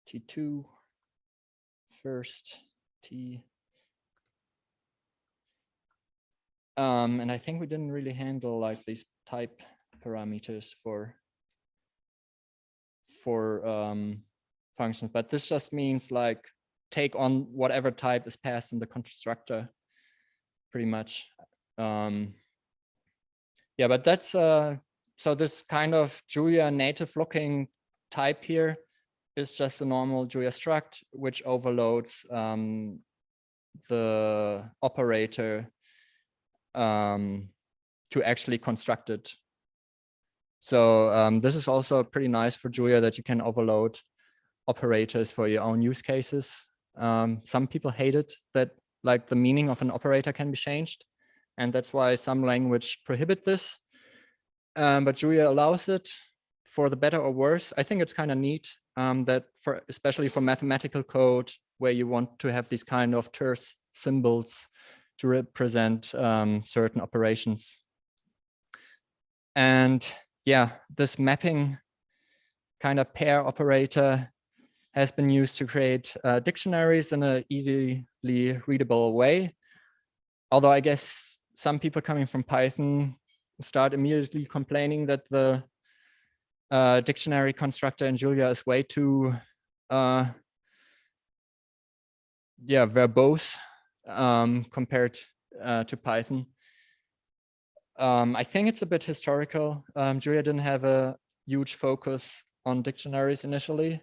t2, first t. And I think we didn't really handle like these type parameters for functions, but this just means like take on whatever type is passed in the constructor pretty much. Yeah, but that's so this kind of Julia native looking type here is just a normal Julia struct which overloads the operator to actually construct it. So this is also pretty nice for Julia that you can overload operators for your own use cases. Some people hate it that like the meaning of an operator can be changed. And that's why some language prohibit this. But Julia allows it for the better or worse. I think it's kind of neat that especially for mathematical code where you want to have these kind of terse symbols to represent certain operations. And yeah, this mapping kind of pair operator has been used to create dictionaries in an easily readable way. Although I guess some people coming from Python start immediately complaining that the dictionary constructor in Julia is way too verbose compared to Python. I think it's a bit historical. Julia didn't have a huge focus on dictionaries initially.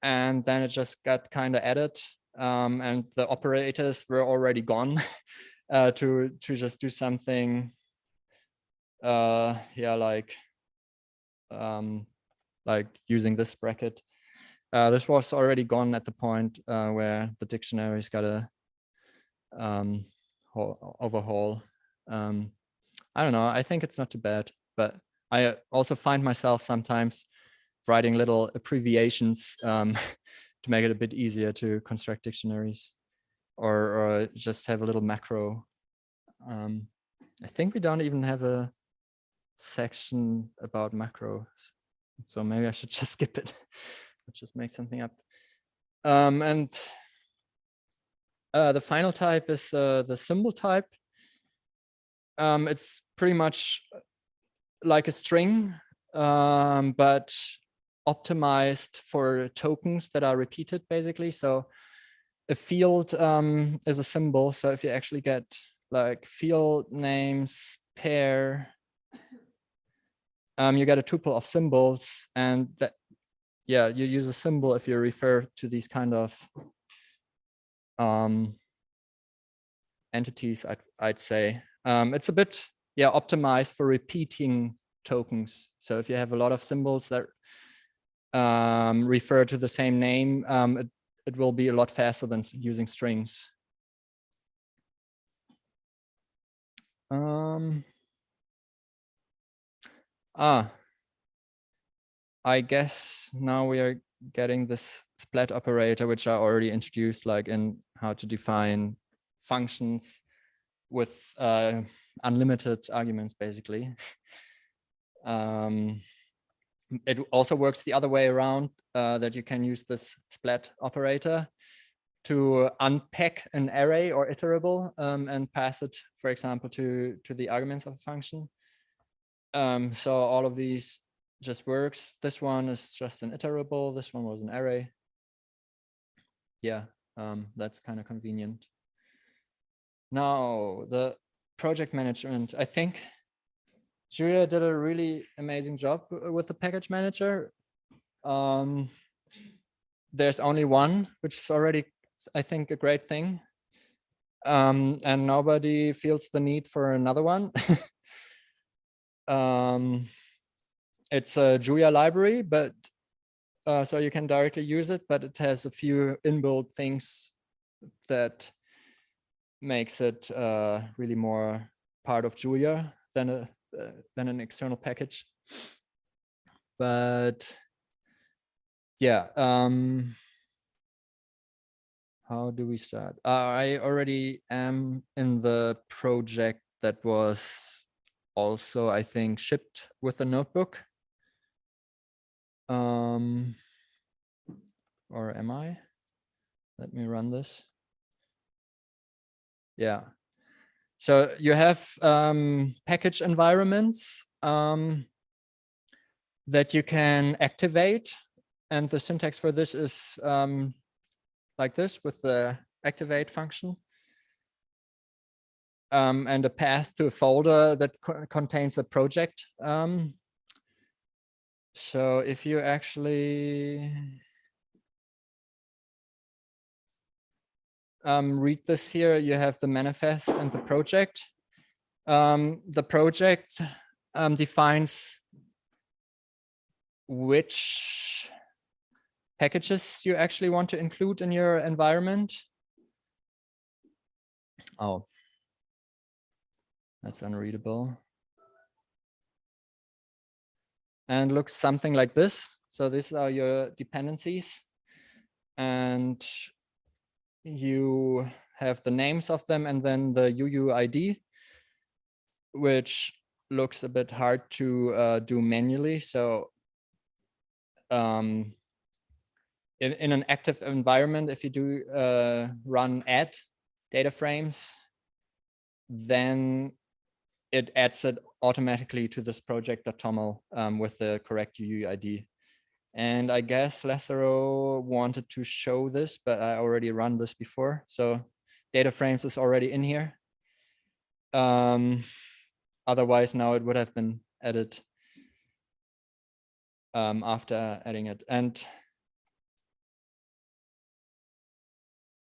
And then it just got kind of added. And the operators were already gone to just do something like using this bracket. This was already gone at the point where the dictionaries got a overhaul. I don't know, I think it's not too bad, but I also find myself sometimes writing little abbreviations to make it a bit easier to construct dictionaries or just have a little macro. I think we don't even have a section about macros, so maybe I should just skip it. Just make something up. And the final type is the symbol type. It's pretty much like a string, but optimized for tokens that are repeated, basically. So a field is a symbol. So if you actually get like field names pair, you get a tuple of symbols, and that, yeah, you use a symbol if you refer to these kind of entities, I'd say. It's a bit, yeah, optimized for repeating tokens. So if you have a lot of symbols that refer to the same name, it will be a lot faster than using strings. I guess now we are getting this splat operator, which I already introduced, like in how to define functions with unlimited arguments, basically. It also works the other way around, that you can use this splat operator to unpack an array or iterable and pass it, for example, to the arguments of a function. So all of these just works. This one is just an iterable. This one was an array. Yeah, that's kind of convenient. Now, the project management. I think Julia did a really amazing job with the package manager. There's only one, which is already, I think, a great thing. And nobody feels the need for another one. It's a Julia library, but so you can directly use it, but it has a few inbuilt things that makes it really more part of Julia than an external package. But yeah, how do we start? I already am in the project that was also, I think, shipped with a notebook. Or am I? Let me run this. Yeah. So you have package environments that you can activate. And the syntax for this is like this with the activate function. And a path to a folder that contains a project. So if you actually read this here, you have the manifest and the project. The project defines which packages you actually want to include in your environment. Oh, that's unreadable. And looks something like this. So these are your dependencies. And you have the names of them and then the UUID, which looks a bit hard to do manually. So in an active environment, if you do run add data frames, then it adds it automatically to this project.toml with the correct UUID. And I guess Lazaro wanted to show this, but I already run this before. So data frames is already in here. Otherwise, now it would have been added after adding it. And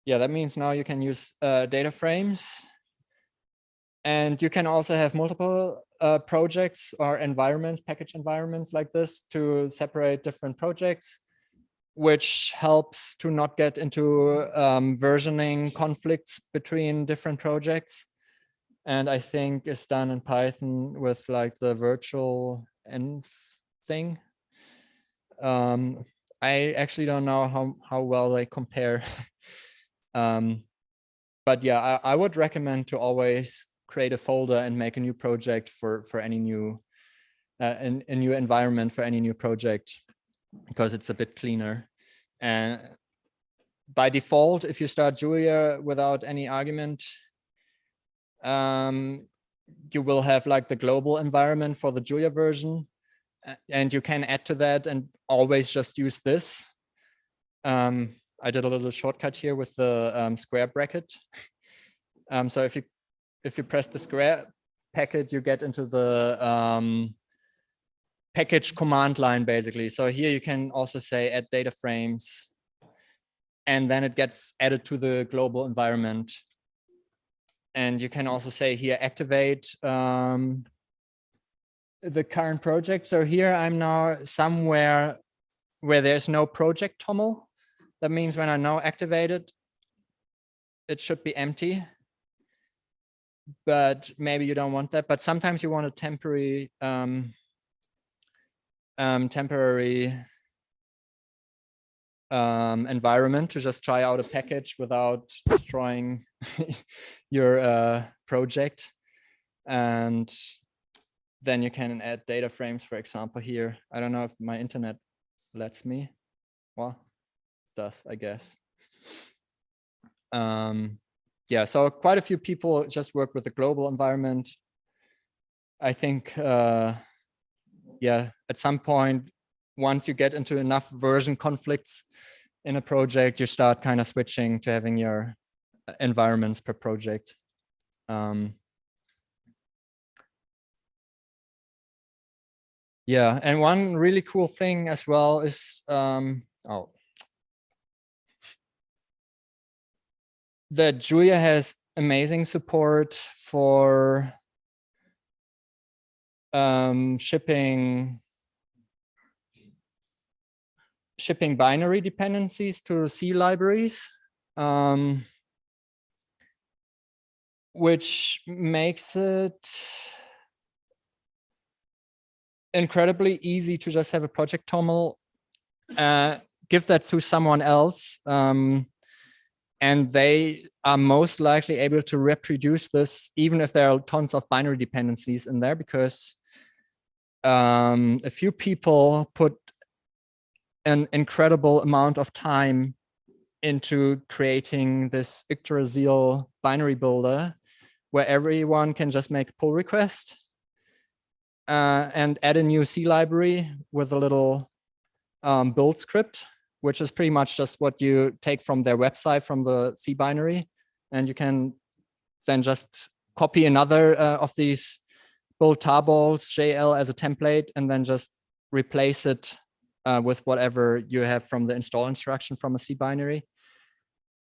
yeah, that means now you can use data frames. And you can also have multiple projects or environments, package environments like this to separate different projects, which helps to not get into versioning conflicts between different projects. And I think it's done in Python with like the virtual env thing. I actually don't know how well they compare. But yeah, I would recommend to always create a folder and make a new project for any new a new environment for any new project, because it's a bit cleaner. And by default, if you start Julia without any argument, you will have like the global environment for the Julia version, and you can add to that and always just use this. I did a little shortcut here with the square bracket. So if you press the square packet, you get into the package command line, basically. So here you can also say add data frames, and then it gets added to the global environment. And you can also say here, activate the current project. So here I'm now somewhere where there's no project toml. That means when I now activate it, it should be empty. But maybe you don't want that. But sometimes you want a temporary environment to just try out a package without destroying your project. And then you can add data frames, for example, here. I don't know if my internet lets me. Well, it does, I guess. Yeah, so quite a few people just work with the global environment. I think, yeah, at some point, once you get into enough version conflicts in a project, you start kind of switching to having your environments per project. Yeah, and one really cool thing as well is, that Julia has amazing support for shipping binary dependencies to C libraries, which makes it incredibly easy to just have a project toml, give that to someone else, and they are most likely able to reproduce this, even if there are tons of binary dependencies in there, because a few people put an incredible amount of time into creating this Yggdrasil binary builder, where everyone can just make a pull request and add a new C library with a little build script, which is pretty much just what you take from their website, from the C binary. And you can then just copy another of these build tarballs, JL as a template, and then just replace it with whatever you have from the install instruction from a C binary.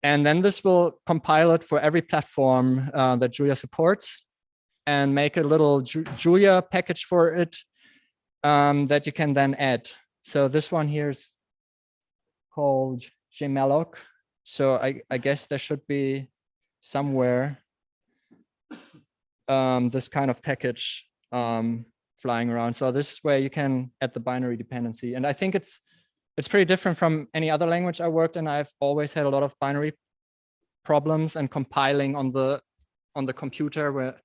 And then this will compile it for every platform that Julia supports and make a little Julia package for it that you can then add. So this one here is called Gemalloc. So I guess there should be somewhere this kind of package flying around. So this is where you can add the binary dependency. And I think it's pretty different from any other language I worked in. I've always had a lot of binary problems and compiling on the computer where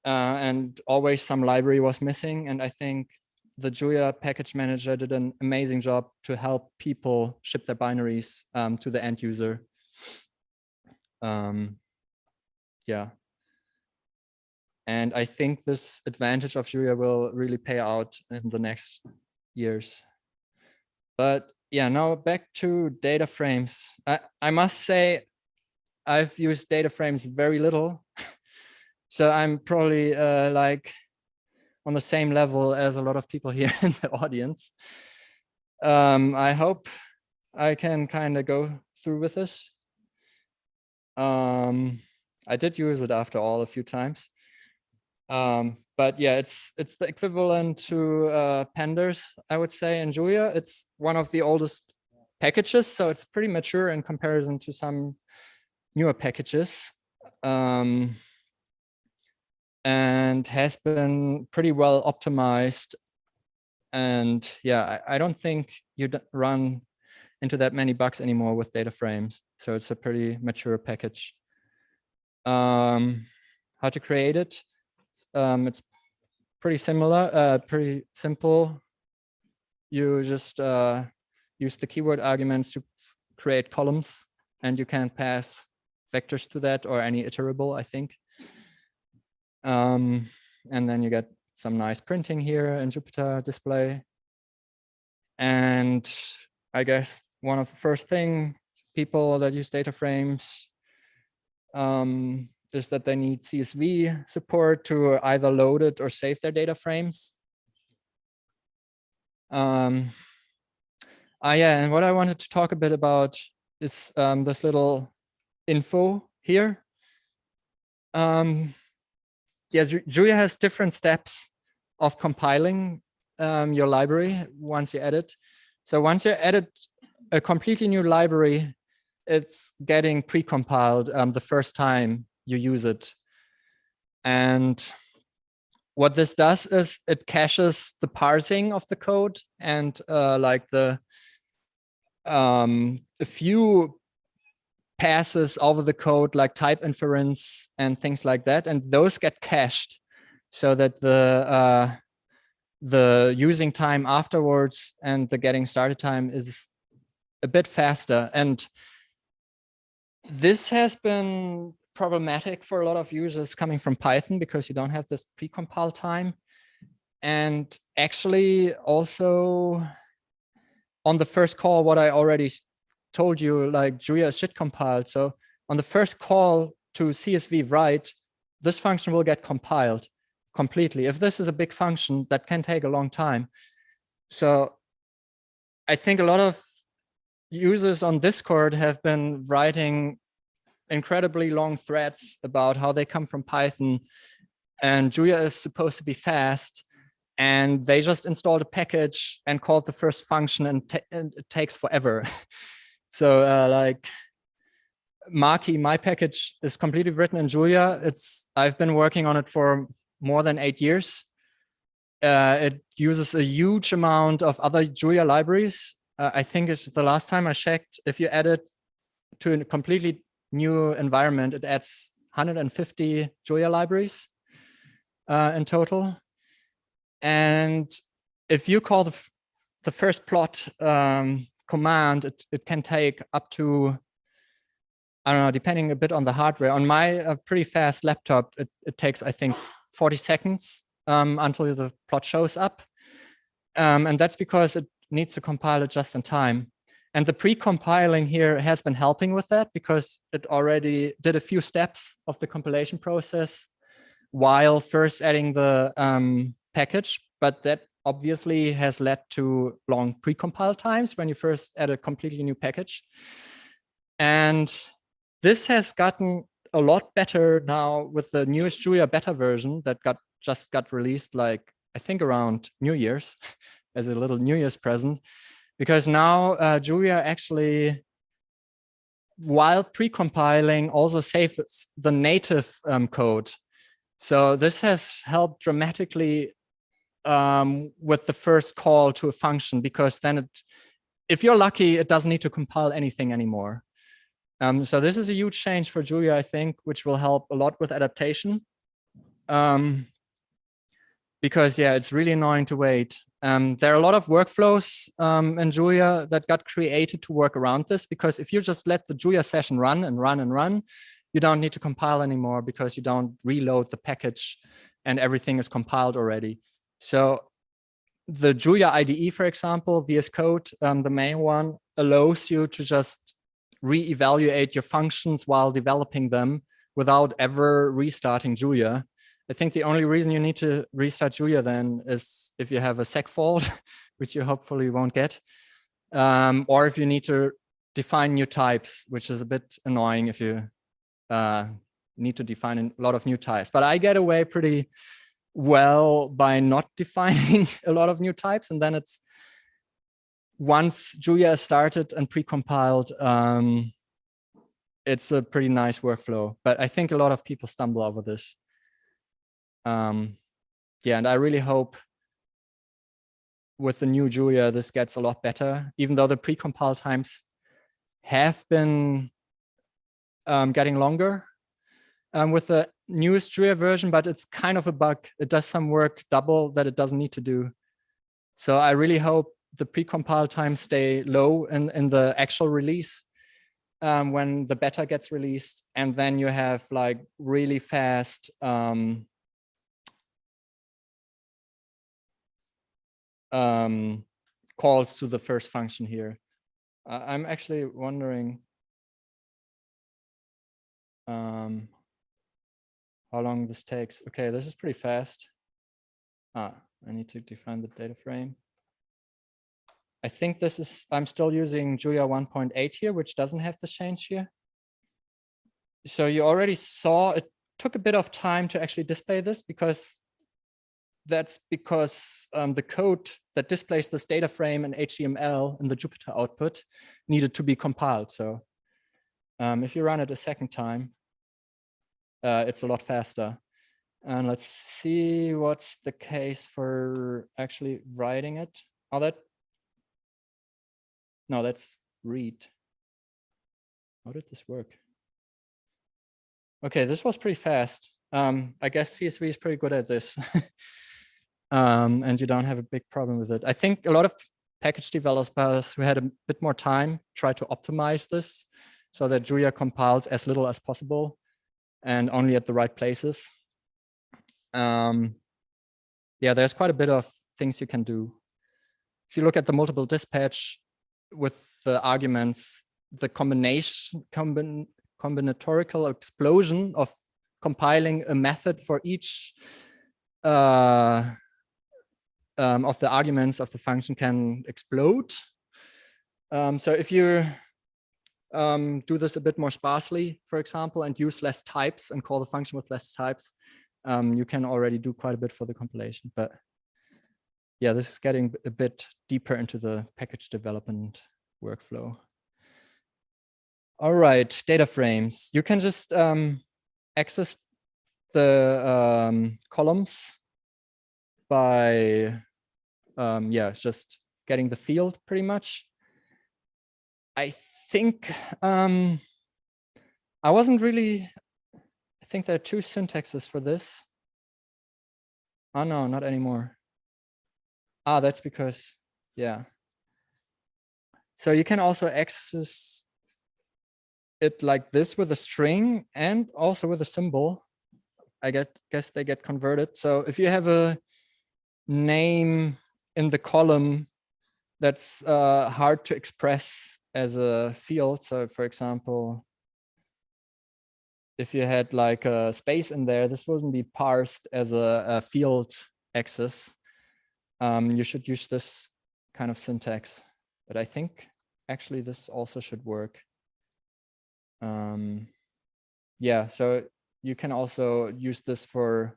and always some library was missing. And I think the Julia package manager did an amazing job to help people ship their binaries to the end user. Yeah. And I think this advantage of Julia will really pay out in the next years. But yeah, now back to data frames. I must say, I've used data frames very little. So I'm probably like on the same level as a lot of people here in the audience. I hope I can kind of go through with this. I did use it after all a few times. But yeah, it's the equivalent to pandas, I would say, in Julia. It's one of the oldest packages, so it's pretty mature in comparison to some newer packages, and has been pretty well optimized. And yeah, I don't think you run into that many bugs anymore with data frames. So it's a pretty mature package. How to create it? It's pretty similar, pretty simple. You just use the keyword arguments to create columns, and you can pass vectors to that or any iterable, I think. And then you get some nice printing here in Jupyter display. And I guess one of the first thing people that use data frames is that they need CSV support to either load it or save their data frames. Yeah, and what I wanted to talk a bit about is this little info here. Yeah, Julia has different steps of compiling your library once you edit. So once you edit a completely new library, it's getting pre-compiled the first time you use it. And what this does is it caches the parsing of the code and like a few passes over the code, like type inference and things like that, and those get cached so that the using time afterwards and the getting started time is a bit faster. And this has been problematic for a lot of users coming from Python because you don't have this pre-compile time. And actually also on the first call, what I already told you, like Julia is shit compiled. So on the first call to CSV write, this function will get compiled completely. If this is a big function, that can take a long time. So I think a lot of users on Discord have been writing incredibly long threads about how they come from Python and Julia is supposed to be fast. And they just installed a package and called the first function and it takes forever. So like Marky, my package is completely written in Julia. I've been working on it for more than 8 years. It uses a huge amount of other Julia libraries. I think it's the last time I checked, if you add it to a completely new environment, it adds 150 Julia libraries in total. And if you call the first plot command, it can take up to, I don't know, depending a bit on the hardware. On my pretty fast laptop, it takes, I think, 40 seconds until the plot shows up. And that's because it needs to compile it just in time. And the pre-compiling here has been helping with that because it already did a few steps of the compilation process while first adding the package, but that obviously has led to long pre-compile times when you first add a completely new package. And this has gotten a lot better now with the newest Julia beta version that just got released, like I think around New Year's as a little New Year's present, because now Julia actually, while pre-compiling, also saves the native code. So this has helped dramatically with the first call to a function, because then if you're lucky, it doesn't need to compile anything anymore. So this is a huge change for Julia, I think, which will help a lot with adaptation. Because yeah, it's really annoying to wait. There are a lot of workflows in Julia that got created to work around this, because if you just let the Julia session run and run and run, you don't need to compile anymore because you don't reload the package and everything is compiled already. So the Julia IDE, for example, VS Code, the main one, allows you to just reevaluate your functions while developing them without ever restarting Julia. I think the only reason you need to restart Julia then is if you have a seg fault, which you hopefully won't get, or if you need to define new types, which is a bit annoying if you need to define a lot of new types. But I get away pretty well by not defining a lot of new types. And then it's, once Julia is started and pre-compiled, it's a pretty nice workflow. But I think a lot of people stumble over this. Yeah, and I really hope with the new Julia, this gets a lot better, even though the pre-compile times have been getting longer with the newest Julia version, but it's kind of a bug. It does some work double that it doesn't need to do. So I really hope the pre-compile times stay low in the actual release when the beta gets released, and then you have like really fast calls to the first function here. I'm actually wondering how long this takes. Okay, this is pretty fast. I need to define the data frame. I think this is, I'm still using Julia 1.8 here, which doesn't have the change here. So you already saw it took a bit of time to actually display this because the code that displays this data frame in HTML in the Jupyter output needed to be compiled. So if you run it a second time, it's a lot faster. And let's see what's the case for actually writing it. Oh, no, that's read. How did this work? Okay, this was pretty fast. I guess CSV is pretty good at this. And you don't have a big problem with it. I think a lot of package developers who had a bit more time try to optimize this so that Julia compiles as little as possible and only at the right places. Yeah, there's quite a bit of things you can do. If you look at the multiple dispatch with the arguments, the combinatorial explosion of compiling a method for each of the arguments of the function can explode. So if you do this a bit more sparsely, for example, and use less types and call the function with less types, you can already do quite a bit for the compilation. But yeah, this is getting a bit deeper into the package development workflow. All right, data frames. You can just access the columns by yeah, just getting the field pretty much. I think I wasn't really, I think there are two syntaxes for this. Oh no, not anymore. Ah, that's because, yeah. So you can also access it like this with a string and also with a symbol. I guess they get converted. So if you have a name in the column that's hard to express as a field. So for example, if you had like a space in there, this wouldn't be parsed as a field access. You should use this kind of syntax, but I think actually this also should work. Yeah, so you can also use this for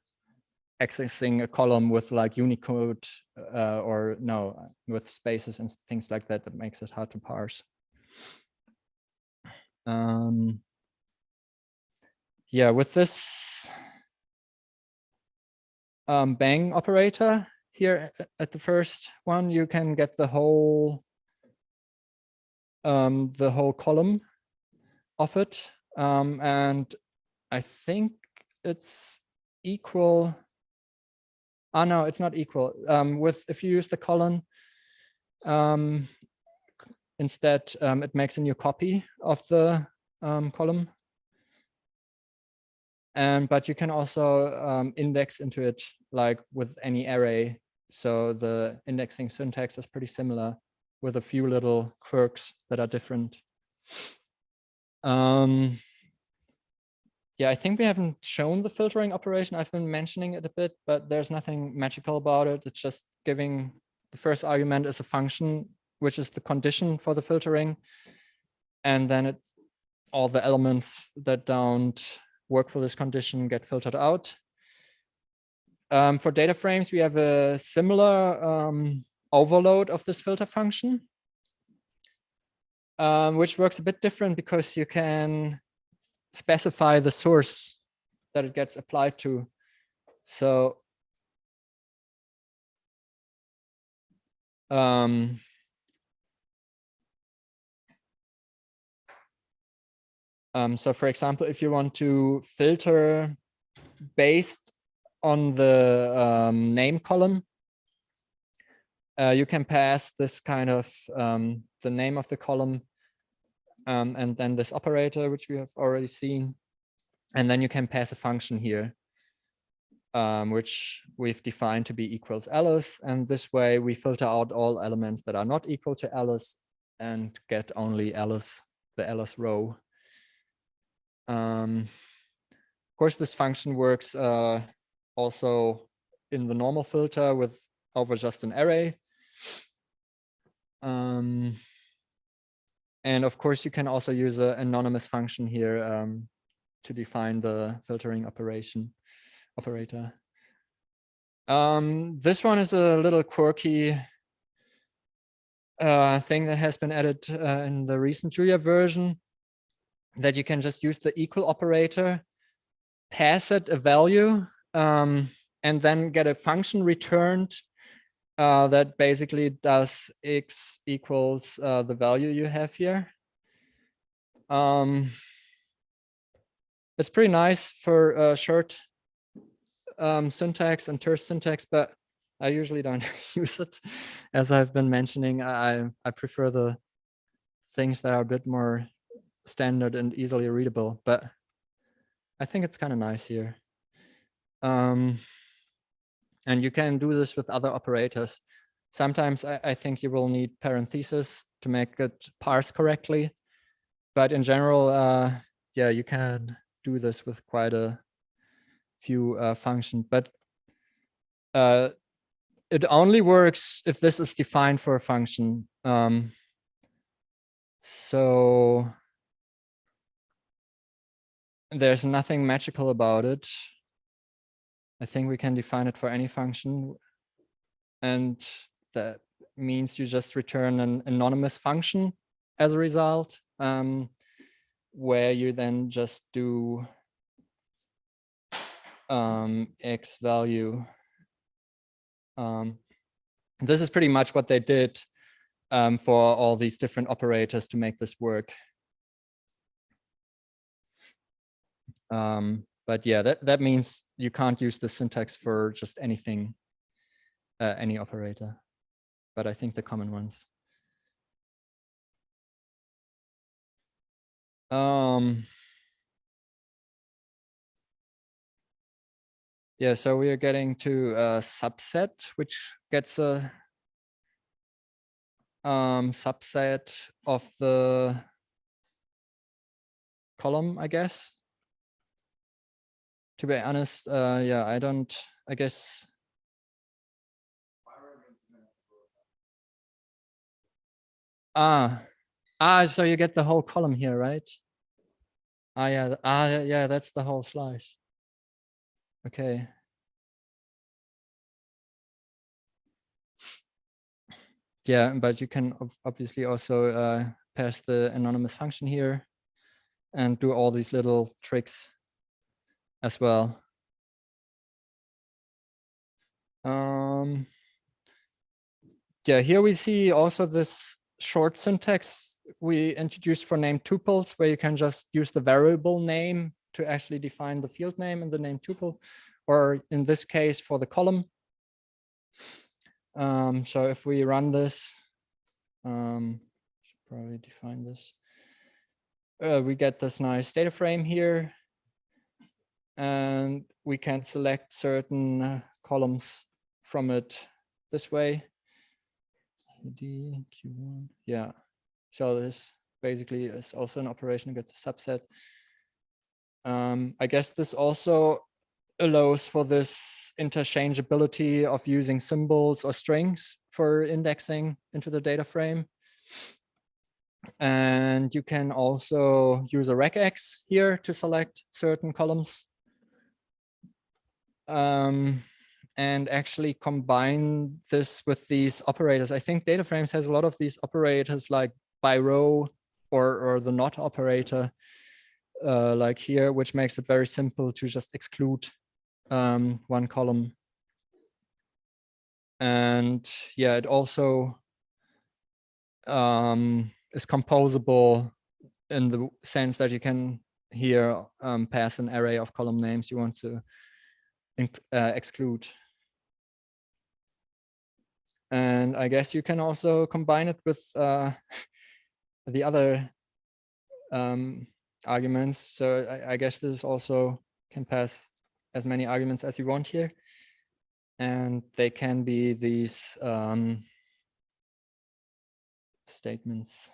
accessing a column with like Unicode or no, with spaces and things like that, that makes it hard to parse. Yeah, with this bang operator here at the first one, you can get the whole column of it. And I think it's equal. Oh, no, it's not equal. If you use the colon, instead, it makes a new copy of the column. But you can also index into it like with any array. So the indexing syntax is pretty similar with a few little quirks that are different. Yeah, I think we haven't shown the filtering operation. I've been mentioning it a bit, but there's nothing magical about it. It's just giving the first argument as a function, which is the condition for the filtering. And then all the elements that don't work for this condition get filtered out. For data frames, we have a similar overload of this filter function, which works a bit different because you can specify the source that it gets applied to. So so for example, if you want to filter based on the name column, you can pass this kind of the name of the column and then this operator, which we have already seen. And then you can pass a function here, which we've defined to be equals Alice. And this way we filter out all elements that are not equal to Alice and get only Alice, the Alice row. Of course, this function works also in the normal filter over just an array. And of course, you can also use an anonymous function here to define the filtering operator. This one is a little quirky thing that has been added in the recent Julia version, that you can just use the equal operator, pass it a value, and then get a function returned that basically does x equals the value you have here. It's pretty nice for short syntax and terse syntax, but I usually don't use it. As I've been mentioning, I prefer the things that are a bit more standard and easily readable, but I think it's kind of nice here. And you can do this with other operators. Sometimes I think you will need parentheses to make it parse correctly, but in general, yeah, you can do this with quite a few functions, but it only works if this is defined for a function. So there's nothing magical about it. I think we can define it for any function, and that means you just return an anonymous function as a result, where you then just do x value. This is pretty much what they did for all these different operators to make this work. But yeah, that means you can't use the syntax for just anything, any operator, but I think the common ones. Yeah, so we are getting to a subset, which gets a subset of the column, I guess. To be honest, yeah, I guess. So you get the whole column here, right? Yeah, yeah, that's the whole slice. Okay. Yeah, but you can obviously also pass the anonymous function here and do all these little tricks as well. Yeah, here we see also this short syntax we introduced for named tuples, where you can just use the variable name to actually define the field name in the named tuple, or in this case for the column. So if we run this, should probably define this. We get this nice data frame here, and we can select certain columns from it this way. Q1, yeah. So this basically is also an operation against a subset. I guess this also allows for this interchangeability of using symbols or strings for indexing into the data frame. And you can also use a regex here to select certain columns. And actually combine this with these operators. I think data frames has a lot of these operators like by row or the not operator like here, which makes it very simple to just exclude one column. And yeah, it also is composable in the sense that you can here pass an array of column names you want to exclude. And I guess you can also combine it with the other arguments. So I guess this also can pass as many arguments as you want here. And they can be these statements.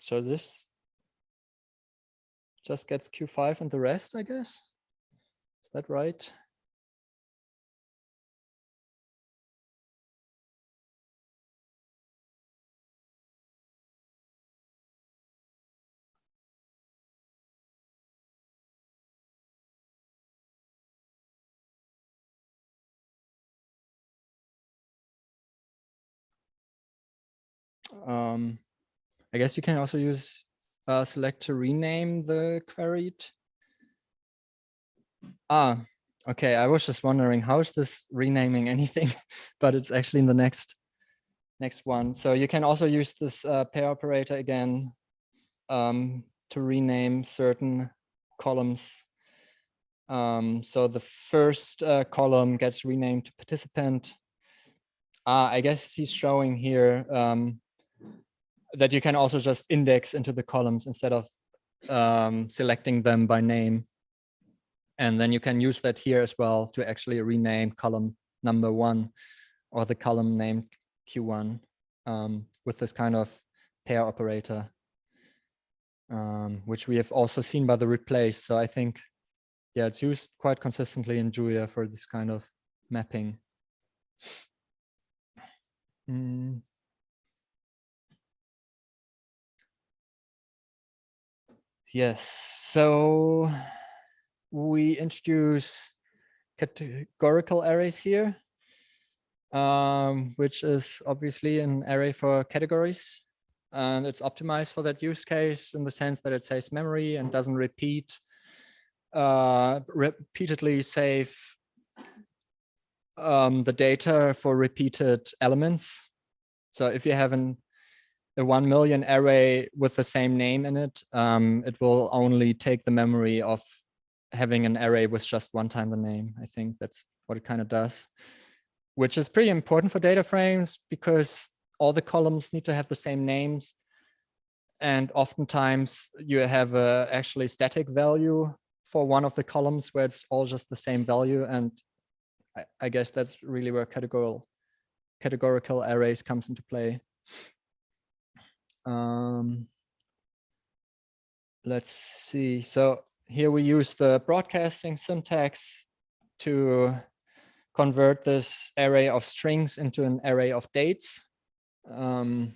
So this just gets Q5 and the rest, I guess. Is that right? I guess you can also use select to rename the queried. Okay. I was just wondering, how is this renaming anything? But it's actually in the next one. So you can also use this pair operator again to rename certain columns. So the first column gets renamed to participant. I guess he's showing here that you can also just index into the columns instead of selecting them by name. And then you can use that here as well to actually rename column number 1 or the column named Q1 with this kind of pair operator, which we have also seen by the replace. So I think, yeah, it's used quite consistently in Julia for this kind of mapping. Yes, so we introduce categorical arrays here, which is obviously an array for categories. And it's optimized for that use case in the sense that it saves memory and doesn't repeatedly save the data for repeated elements. So if you have a 1 million array with the same name in it, it will only take the memory of having an array with just one time the name. I think that's what it kind of does, which is pretty important for data frames because all the columns need to have the same names. And oftentimes you have a actually static value for one of the columns where it's all just the same value. And I guess that's really where categorical arrays comes into play. Let's see. So here we use the broadcasting syntax to convert this array of strings into an array of dates. And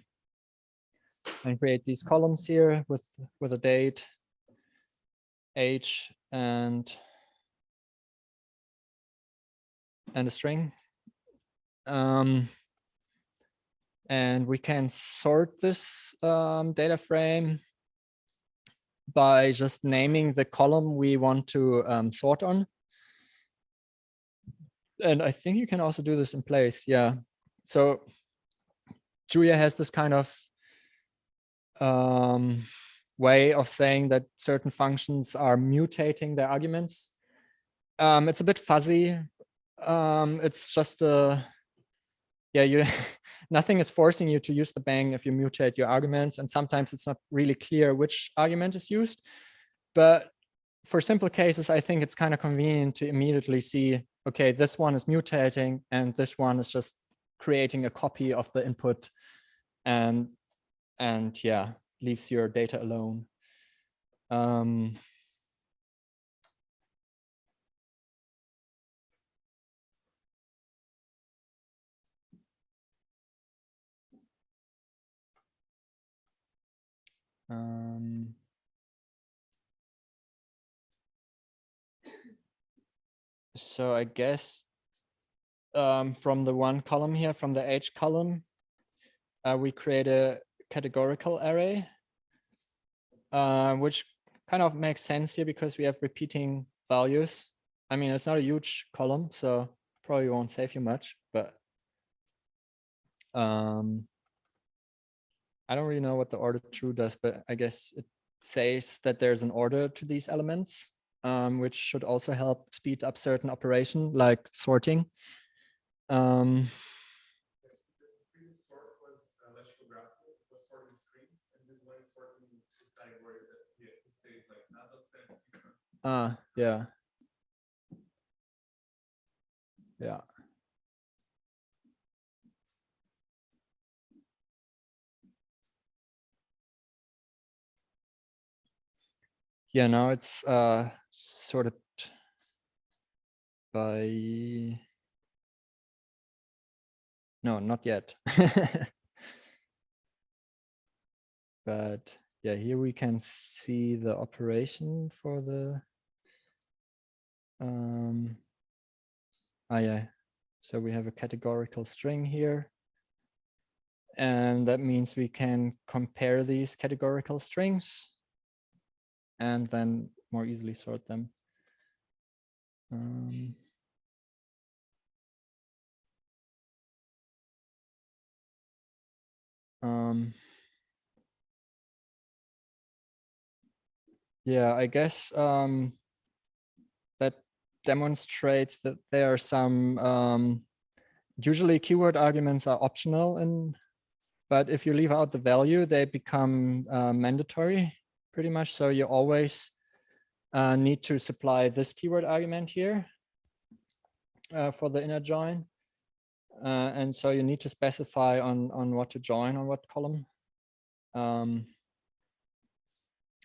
create these columns here with a date, age, and a string. And we can sort this data frame by just naming the column we want to sort on. And I think you can also do this in place. Yeah. So Julia has this kind of way of saying that certain functions are mutating their arguments. It's a bit fuzzy. It's just nothing is forcing you to use the bang if you mutate your arguments, and sometimes it's not really clear which argument is used. But for simple cases, I think it's kind of convenient to immediately see, okay, this one is mutating and this one is just creating a copy of the input, and yeah, leaves your data alone. So I guess from the one column here, from the age column, we create a categorical array, which kind of makes sense here because we have repeating values. I mean, it's not a huge column, so probably won't save you much, but I don't really know what the order true does, but I guess it says that there's an order to these elements, which should also help speed up certain operation like sorting. Yeah. Yeah. Yeah, now it's sorted by, no, not yet. But yeah, here we can see the operation for the, yeah. So we have a categorical string here. And that means we can compare these categorical strings and then more easily sort them. Yeah, I guess that demonstrates that there are some, usually keyword arguments are optional, but if you leave out the value, they become mandatory pretty much. So you always need to supply this keyword argument here for the inner join. And so you need to specify on what to join, on what column.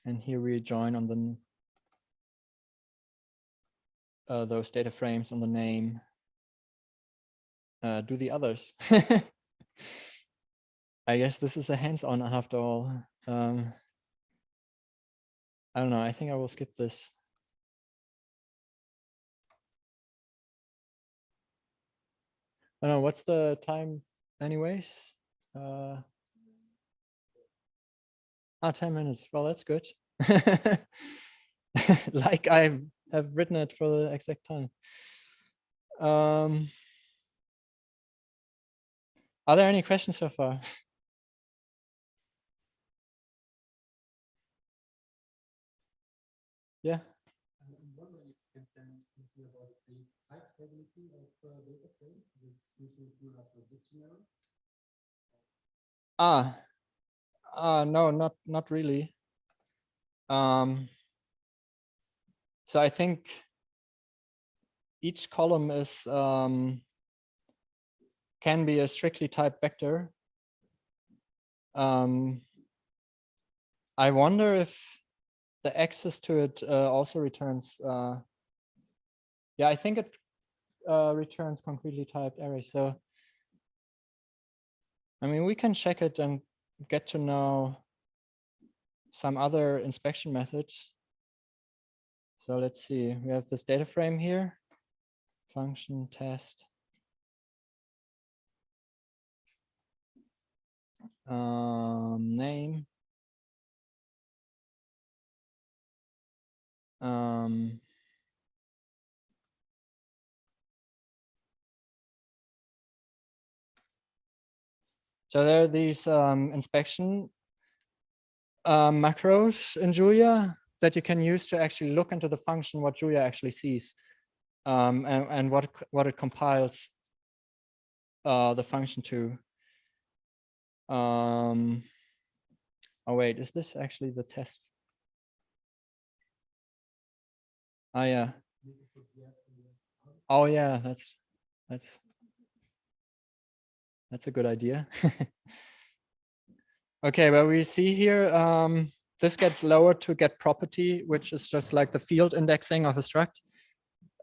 And here we join on the those data frames on the name. Do the others. I guess this is a hands-on after all. I don't know. I think I will skip this. I don't know. What's the time anyways? 10 minutes. Well, that's good. Like I have written it for the exact time. Are there any questions so far? Yeah. No, not really. So I think each column is can be a strictly typed vector. I wonder if the access to it also returns. Yeah, I think it returns concretely typed arrays. So, I mean, we can check it and get to know some other inspection methods. So let's see, we have this data frame here, function test. Name. So there are these inspection macros in Julia that you can use to actually look into the function what Julia actually sees, and what it compiles the function to. Oh wait, is this actually the test? Oh yeah. Oh yeah, that's a good idea. Okay, well, we see here, this gets lowered to get property, which is just like the field indexing of a struct.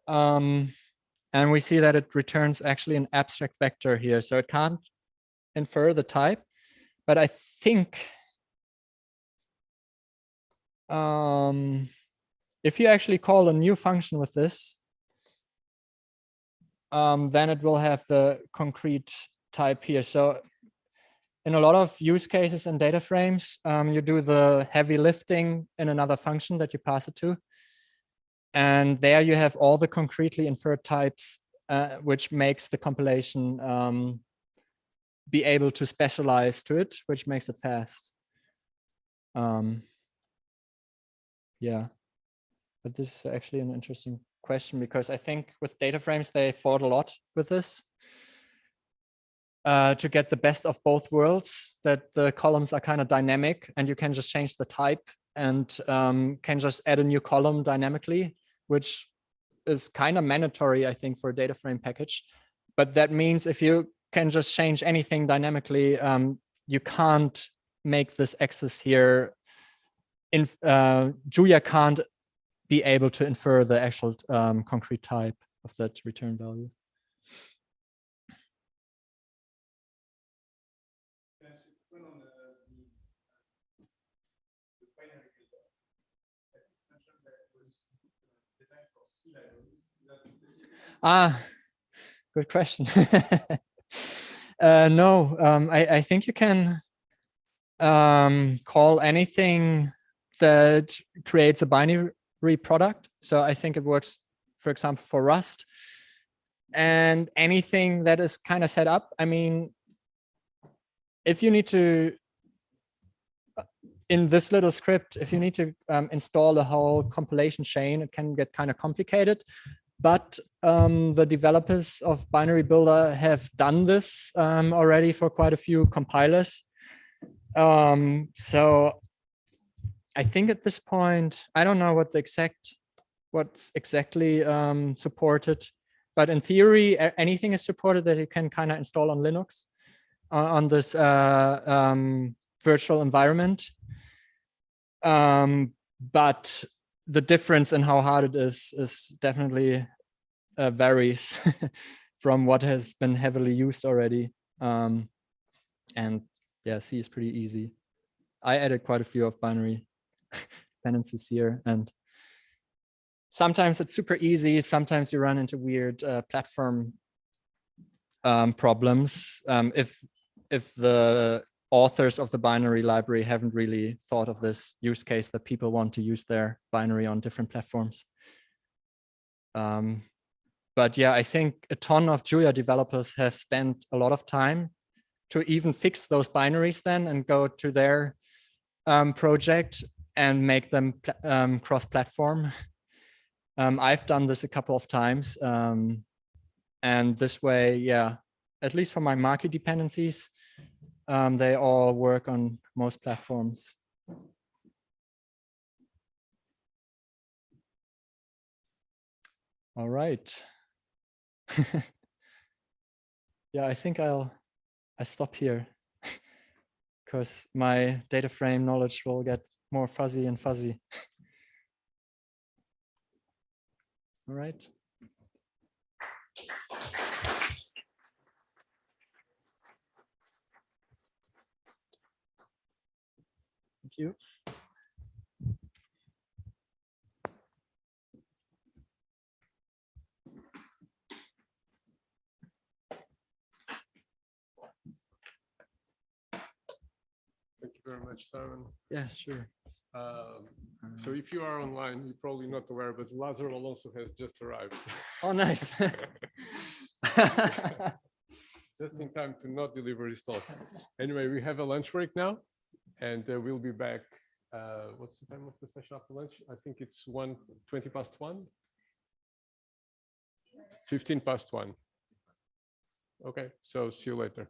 And we see that it returns actually an abstract vector here. So it can't infer the type, but I think if you actually call a new function with this, then it will have the concrete type here. So in a lot of use cases in data frames, you do the heavy lifting in another function that you pass it to. And there you have all the concretely inferred types, which makes the compilation be able to specialize to it, which makes it fast. Yeah, but this is actually an interesting question because I think with data frames, they fought a lot with this. To get the best of both worlds, that the columns are kind of dynamic and you can just change the type and can just add a new column dynamically, which is kind of mandatory, I think, for a data frame package. But that means if you can just change anything dynamically, you can't make this access here. Julia can't be able to infer the actual concrete type. of that return value. Ah, good question. No, I think you can call anything that creates a binary product. So I think it works, for example, for Rust. And anything that is kind of set up. I mean, if you need to, in this little script, if you need to install a whole compilation chain, it can get kind of complicated. But the developers of Binary Builder have done this already for quite a few compilers. So I think at this point, I don't know what's exactly supported, but in theory, anything is supported that you can kind of install on Linux on this virtual environment. But the difference in how hard it is definitely varies from what has been heavily used already. And yeah, C is pretty easy. I added quite a few of binary dependencies here, and sometimes it's super easy. Sometimes you run into weird platform problems if the authors of the binary library haven't really thought of this use case that people want to use their binary on different platforms. But yeah, I think a ton of Julia developers have spent a lot of time to even fix those binaries then and go to their project and make them cross-platform. I've done this a couple of times. And this way, yeah, at least for my market dependencies, they all work on most platforms. All right. Yeah, I think I stop here because my data frame knowledge will get more fuzzy and fuzzy. All right. Thank you. Thank you very much, Simon. Yeah, sure. So if you are online, you're probably not aware, but Lazaro Alonso has just arrived. Oh, nice. Just in time to not deliver his talk. Anyway, we have a lunch break now, and we'll be back. What's the time of the session after lunch? I think it's 20 past 1. 15 past 1. Okay, so see you later.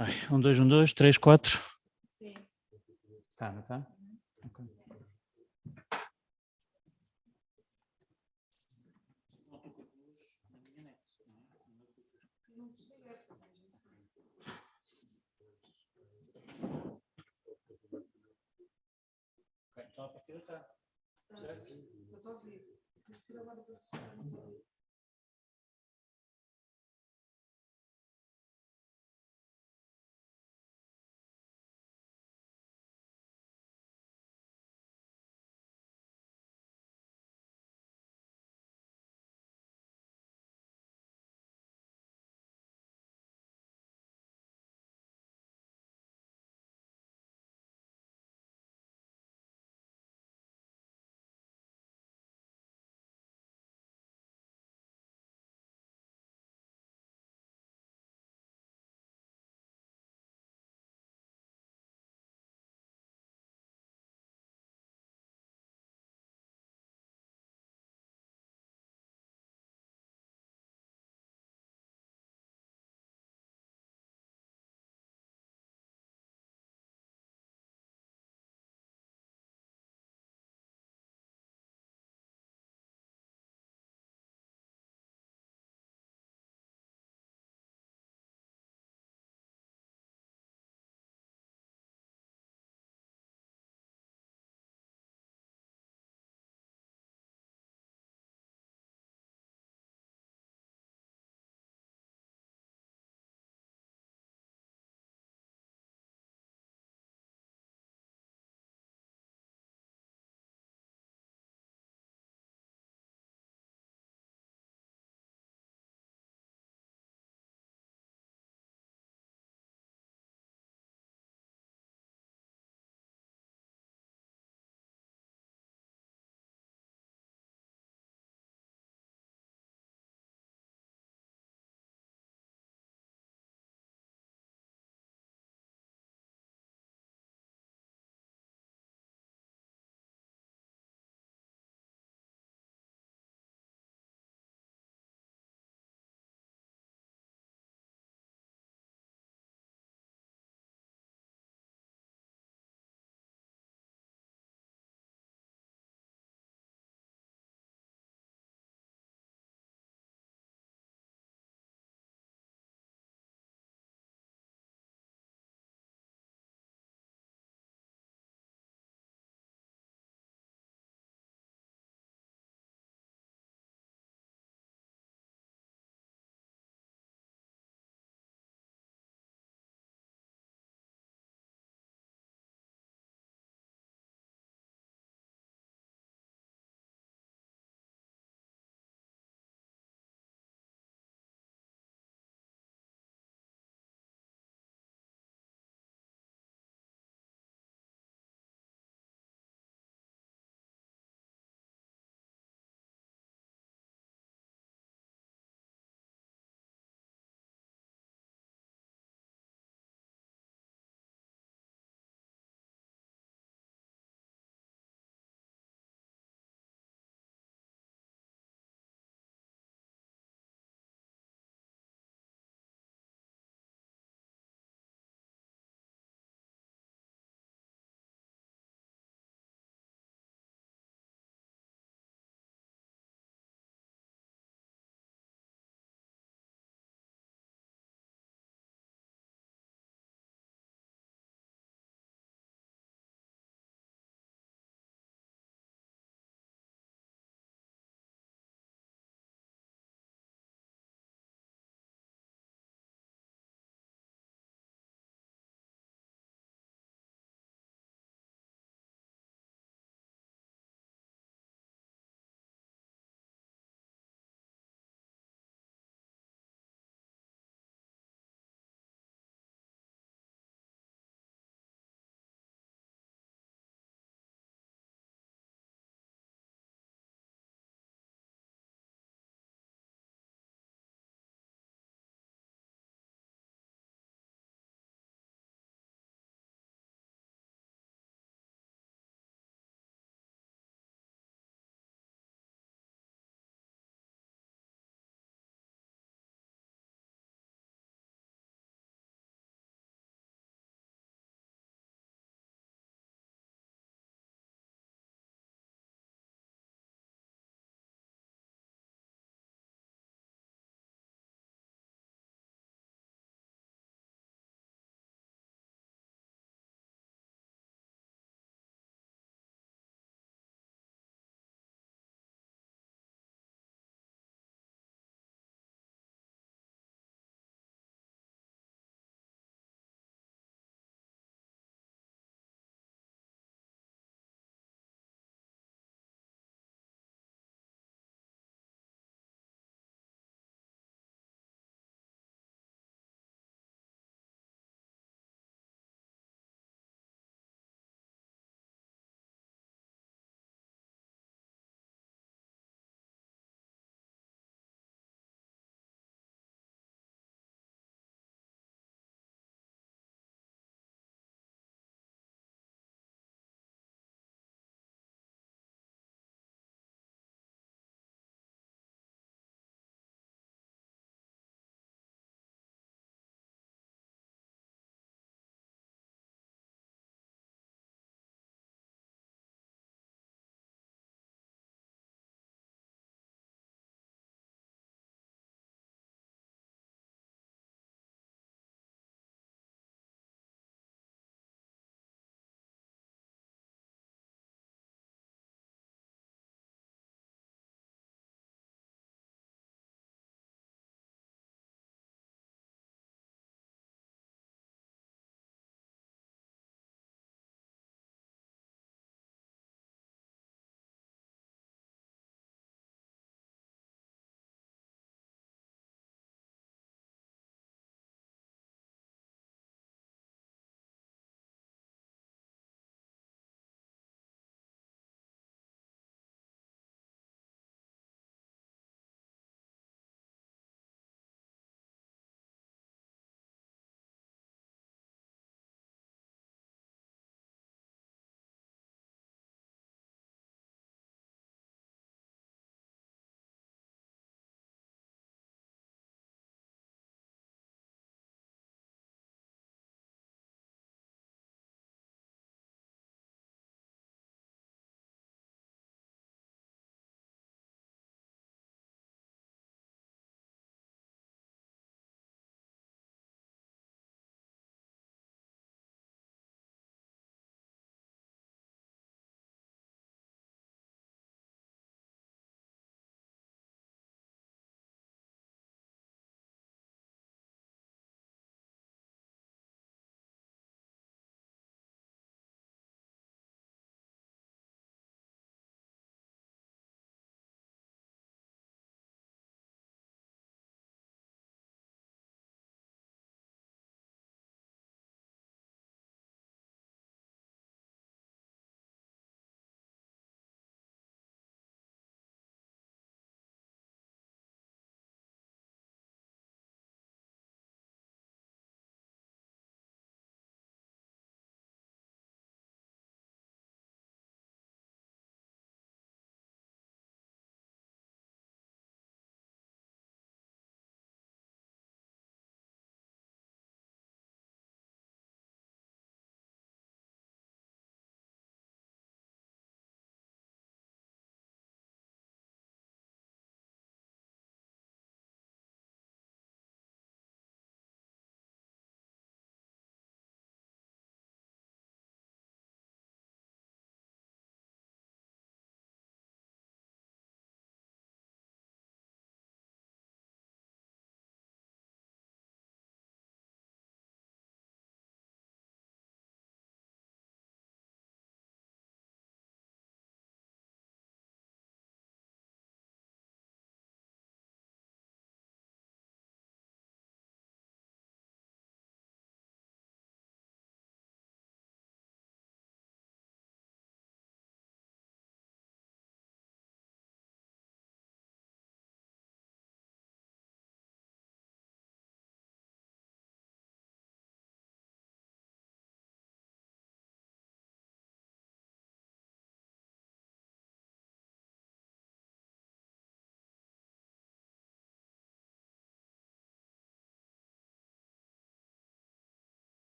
Ai, 1, 2, 1, 2, 3, 4. Sim. Tá, não tá? Ok. Então a partida está. Certo? Eu estou a ouvir. Tira agora para o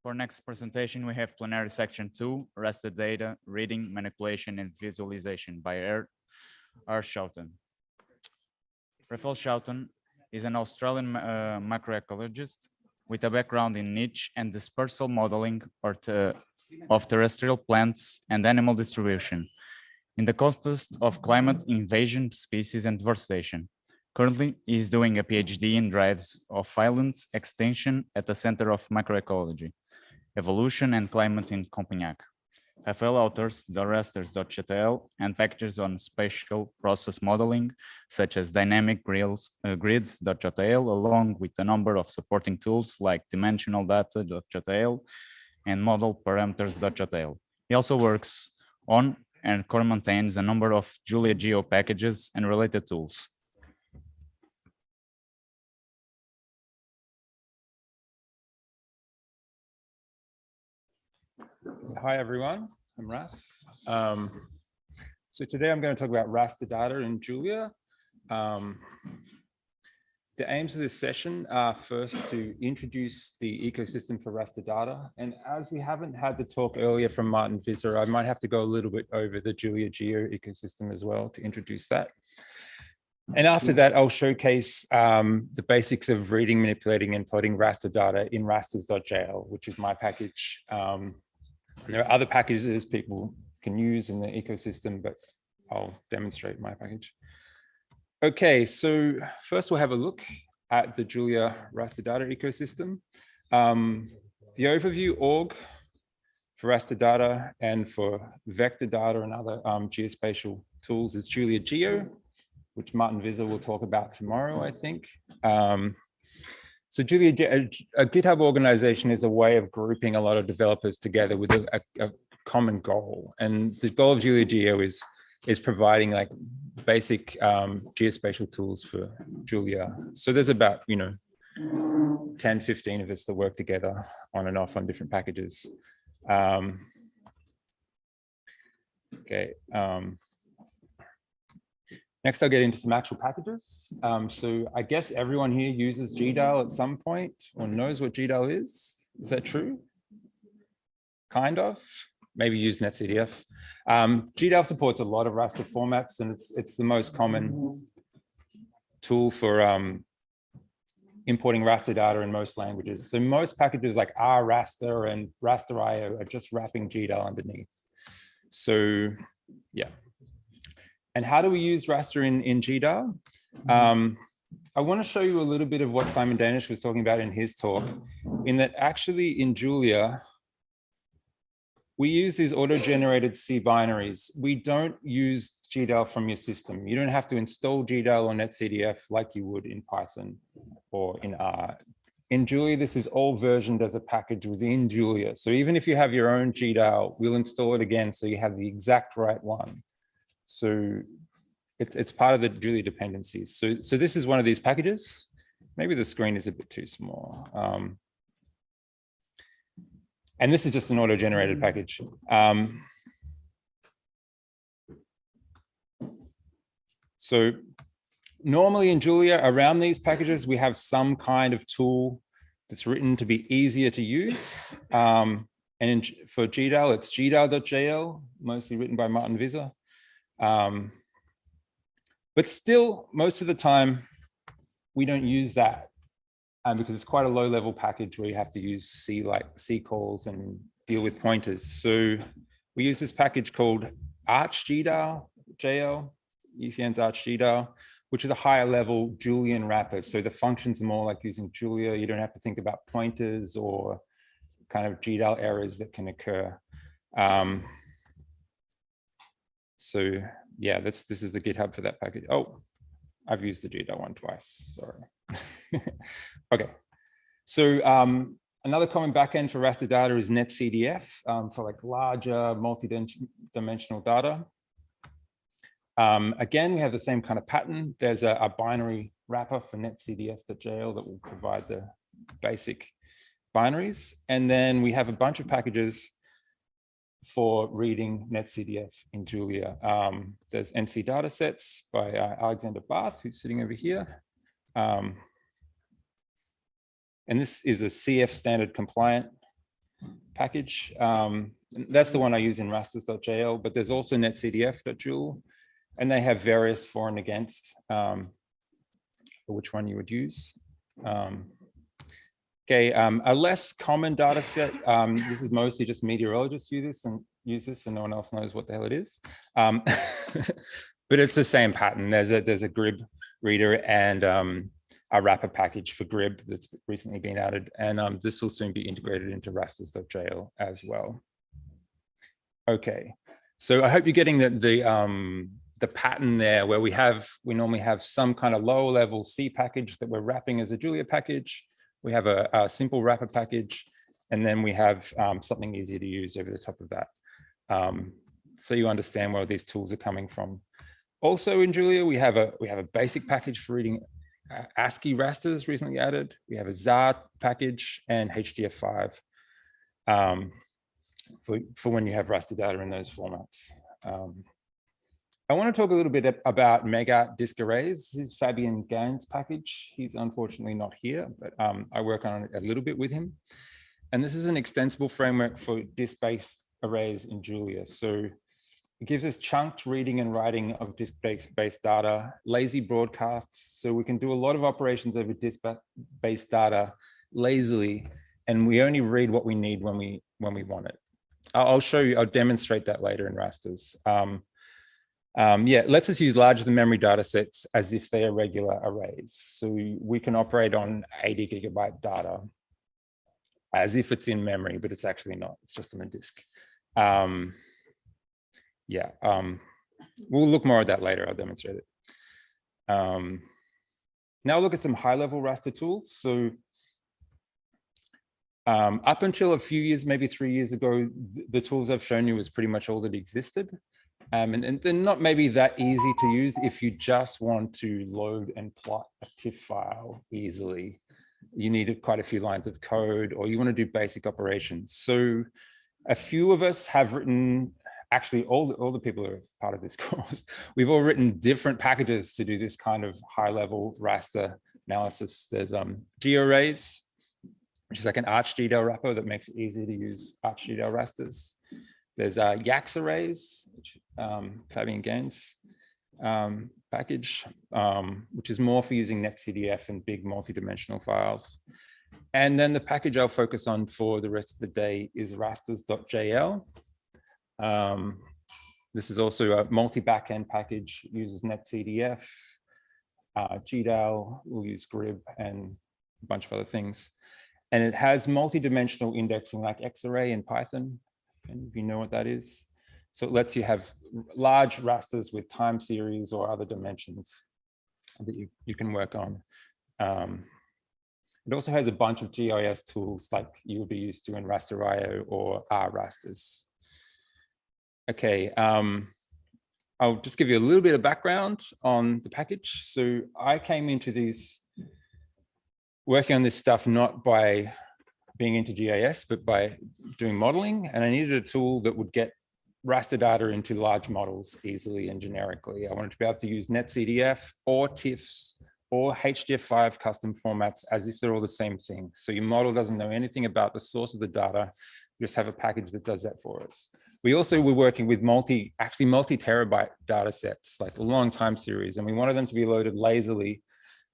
For next presentation, we have Plenary Section 2, Raster Data, Reading, Manipulation, and Visualization by R. Schouten. Raphael Schouten is an Australian macroecologist with a background in niche and dispersal modeling of terrestrial plants and animal distribution in the context of climate invasion, species, and deforestation. Currently, he is doing a PhD in drives of islands extension at the Center of Macroecology, Evolution and Climate in Copenhagen. Raphael authors the Rasters.htl and packages on spatial process modeling, such as dynamic grids.htl, along with a number of supporting tools like dimensional data.htl and model parameters.htl. He also works on and core maintains a number of JuliaGeo packages and related tools. Hi, everyone. I'm Raf. So today I'm going to talk about raster data in Julia. The aims of this session are first to introduce the ecosystem for raster data. And as we haven't had the talk earlier from Martin Visser, I might have to go a little bit over the JuliaGeo ecosystem as well to introduce that. And after that, I'll showcase the basics of reading, manipulating, and plotting raster data in rasters.jl, which is my package. There are other packages people can use in the ecosystem, but I'll demonstrate my package. Okay, so first we'll have a look at the Julia raster data ecosystem. The overview org for raster data and for vector data and other geospatial tools is JuliaGeo, which Martin Visser will talk about tomorrow, I think. So JuliaGeo, a GitHub organization is a way of grouping a lot of developers together with a common goal. And the goal of JuliaGeo is providing like basic geospatial tools for Julia. So there's about, 10, 15 of us that work together on and off on different packages. Okay. Next, I'll get into some actual packages. So I guess everyone here uses GDAL at some point or knows what GDAL is. Is that true? Kind of. Maybe use NetCDF. GDAL supports a lot of raster formats, and it's the most common tool for importing raster data in most languages. So most packages like Raster and Raster.io are just wrapping GDAL underneath. So yeah. And how do we use raster in GDAL? I want to show you a little bit of what Simon Danish was talking about in his talk, in that actually in Julia, we use these auto-generated C binaries. We don't use GDAL from your system. You don't have to install GDAL or NetCDF like you would in Python or in R. In Julia, this is all versioned as a package within Julia. So even if you have your own GDAL, we'll install it again so you have the exact right one. So it's part of the Julia dependencies. So this is one of these packages. Maybe the screen is a bit too small. And this is just an auto-generated package. So normally in Julia, around these packages, we have some kind of tool that's written to be easier to use. And for GDAL, it's GDAL.jl, mostly written by Martin Visser. But still, most of the time, we don't use that because it's quite a low-level package where you have to use C calls and deal with pointers. So we use this package called ArchGDAL.jl, ECN's ArchGDAL, which is a higher-level Julian wrapper. So the functions are more like using Julia. You don't have to think about pointers or kind of GDAL errors that can occur. So yeah, this is the GitHub for that package. Oh, I've used the GDAL one twice, sorry. Okay, so another common backend for raster data is NetCDF for like larger multi-dimensional data. Again, we have the same kind of pattern. There's a binary wrapper for NetCDF.jl that will provide the basic binaries. And then we have a bunch of packages for reading NetCDF in Julia. There's NC datasets by Alexander Barth, who's sitting over here. And this is a CF standard compliant package. That's the one I use in rasters.jl, but there's also netcdf.jul, and they have various for and against for which one you would use. Okay, a less common data set. This is mostly just meteorologists use this and no one else knows what the hell it is. But it's the same pattern. There's a GRIB reader and a wrapper package for GRIB that's recently been added. And this will soon be integrated into rasters.jl as well. Okay, so I hope you're getting the pattern there where we normally have some kind of lower level C package that we're wrapping as a Julia package. We have a simple wrapper package, and then we have something easier to use over the top of that. So you understand where these tools are coming from. Also in Julia, we have a basic package for reading ASCII rasters recently added. We have a ZAR package and HDF5 for when you have raster data in those formats. I want to talk a little bit about mega disk arrays. This is Fabian Gain's package. He's unfortunately not here, but I work on it a little bit with him. And this is an extensible framework for disk-based arrays in Julia. So it gives us chunked reading and writing of disk-based data, lazy broadcasts. So we can do a lot of operations over disk-based data lazily, and we only read what we need when we want it. I'll show you, I'll demonstrate that later in rasters. Yeah, let's just use larger than memory data sets as if they are regular arrays. So we can operate on 80 gigabyte data as if it's in memory, but it's actually not, it's just on a disk. Yeah, we'll look more at that later, I'll demonstrate it. Now look at some high level raster tools. So up until a few years, maybe 3 years ago, the tools I've shown you was pretty much all that existed. And they're not maybe that easy to use if you just want to load and plot a TIFF file easily. You need quite a few lines of code, or you want to do basic operations. So a few of us have written, actually all the people who are part of this course, we've all written different packages to do this kind of high level raster analysis. There's GeoArrays, which is like an ArchGDAL wrapper that makes it easy to use ArchGDAL rasters. There's YAX arrays, which Fabian Gain's package, which is more for using NetCDF and big multi-dimensional files. And then the package I'll focus on for the rest of the day is rasters.jl. This is also a multi-backend package, uses NetCDF, GDAL, we'll use GRIB and a bunch of other things. And it has multi-dimensional indexing like XArray in Python, if you know what that is. So it lets you have large rasters with time series or other dimensions that you can work on. It also has a bunch of GIS tools like you would be used to in Raster.io or R rasters. Okay, I'll just give you a little bit of background on the package. So I came into working on this stuff not by being into GIS, but by doing modeling. And I needed a tool that would get raster data into large models easily and generically. I wanted to be able to use NetCDF or TIFFs or HDF5 custom formats as if they're all the same thing. So your model doesn't know anything about the source of the data. You just have a package that does that for us. We also were working with multi-terabyte data sets, like a long time series, and we wanted them to be loaded lazily,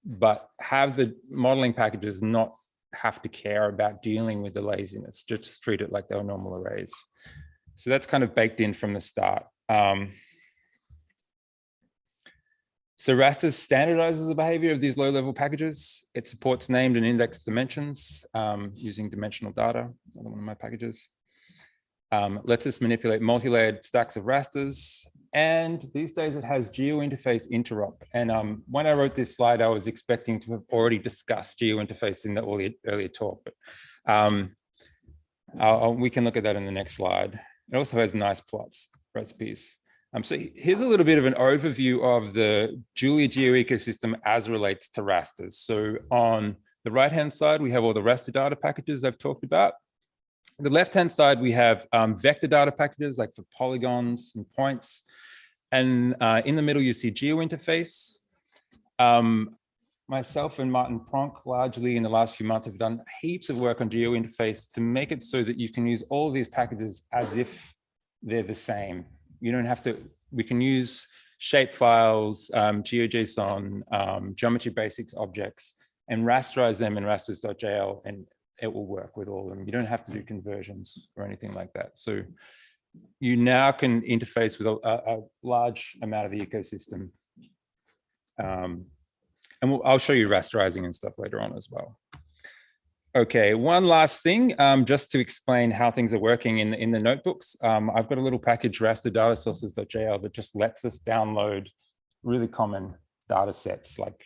but have the modeling packages not have to care about dealing with the laziness, just treat it like they were normal arrays. So that's kind of baked in from the start. So Raster standardizes the behavior of these low-level packages. It supports named and indexed dimensions using dimensional data, another one of my packages. Lets us manipulate multi-layered stacks of rasters. And these days it has geo interface interop. And when I wrote this slide, I was expecting to have already discussed geo interface in the earlier talk, but we can look at that in the next slide. It also has nice plots, recipes. So here's a little bit of an overview of the JuliaGeo ecosystem as relates to rasters. So on the right-hand side, we have all the raster data packages I've talked about. The left-hand side, we have vector data packages like for polygons and points. And in the middle, you see GeoInterface. Myself and Martin Pronk, largely in the last few months, have done heaps of work on GeoInterface to make it so that you can use all of these packages as if they're the same. You don't have to, we can use shape files, GeoJSON, geometry basics objects, and rasterize them in rasters.jl, and it will work with all of them. You don't have to do conversions or anything like that. So you now can interface with a large amount of the ecosystem. And I'll show you rasterizing and stuff later on as well. Okay, one last thing, just to explain how things are working in the notebooks. I've got a little package, raster data sources.jl, that just lets us download really common data sets like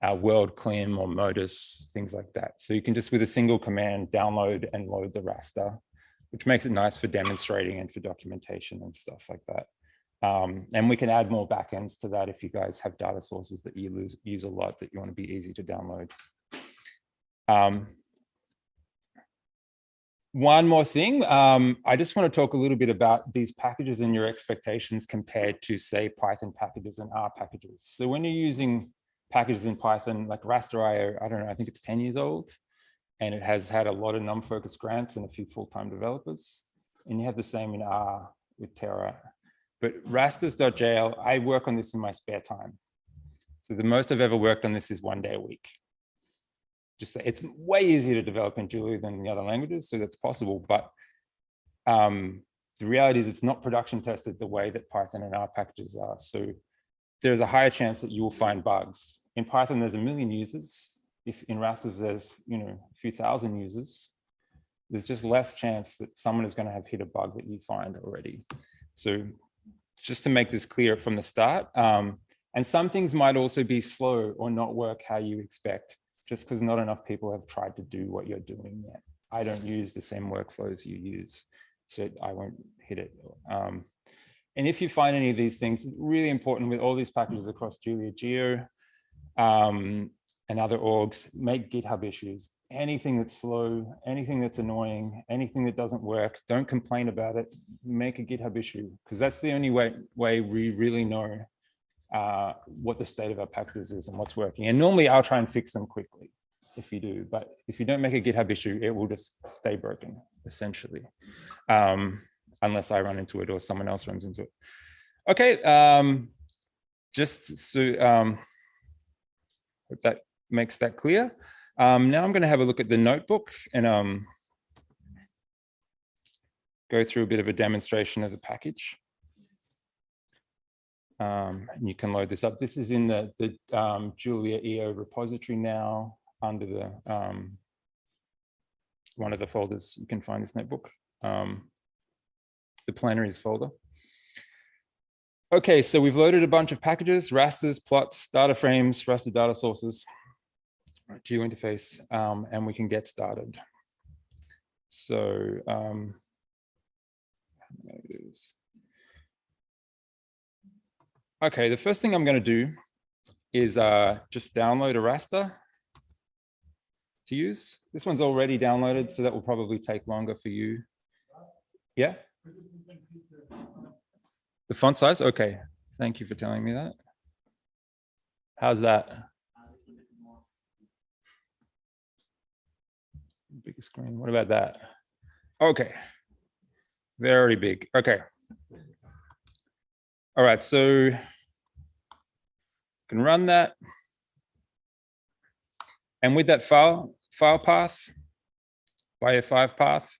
our world CLIM or modus, things like that. So you can just with a single command download and load the raster, which makes it nice for demonstrating and for documentation and stuff like that. And we can add more backends to that if you guys have data sources that you use a lot that you want to be easy to download. One more thing, I just want to talk a little bit about these packages and your expectations compared to, say, Python packages and R packages. So when you're using packages in Python, like Raster.io, I don't know, I think it's 10 years old, and it has had a lot of non-focused grants and a few full-time developers. And you have the same in R with Terra. But rasters.jl, I work on this in my spare time. So the most I've ever worked on this is 1 day a week. Just say it's way easier to develop in Julia than the other languages, so that's possible. But the reality is it's not production tested the way that Python and R packages are. So there's a higher chance that you will find bugs. In Python, there's 1 million users. If in Rasters, there's a few thousand users, there's just less chance that someone is going to have hit a bug that you find already. So just to make this clear from the start, and some things might also be slow or not work how you expect, just because not enough people have tried to do what you're doing yet. I don't use the same workflows you use, so I won't hit it. And if you find any of these things, it's really important with all these packages across JuliaGeo and other orgs, make GitHub issues. Anything that's slow, anything that's annoying, anything that doesn't work, don't complain about it, make a GitHub issue, because that's the only way we really know what the state of our packages is and what's working. And normally I'll try and fix them quickly if you do, but if you don't make a GitHub issue, it will just stay broken, essentially. Unless I run into it or someone else runs into it. Okay, just so hope that makes that clear. Now I'm going to have a look at the notebook and go through a bit of a demonstration of the package. And you can load this up. This is in the JuliaEO repository now under the one of the folders. You can find this notebook. The Plenaries folder. Okay, so we've loaded a bunch of packages, rasters, plots, data frames, raster data sources, GeoInterface, and we can get started. So, okay, the first thing I'm going to do is just download a raster to use. This one's already downloaded, so that will probably take longer for you. Yeah? The font size? Okay. Thank you for telling me that. How's that? Big screen. What about that? Okay. Very big. Okay. All right. So you can run that. And with that file path, bio5 path.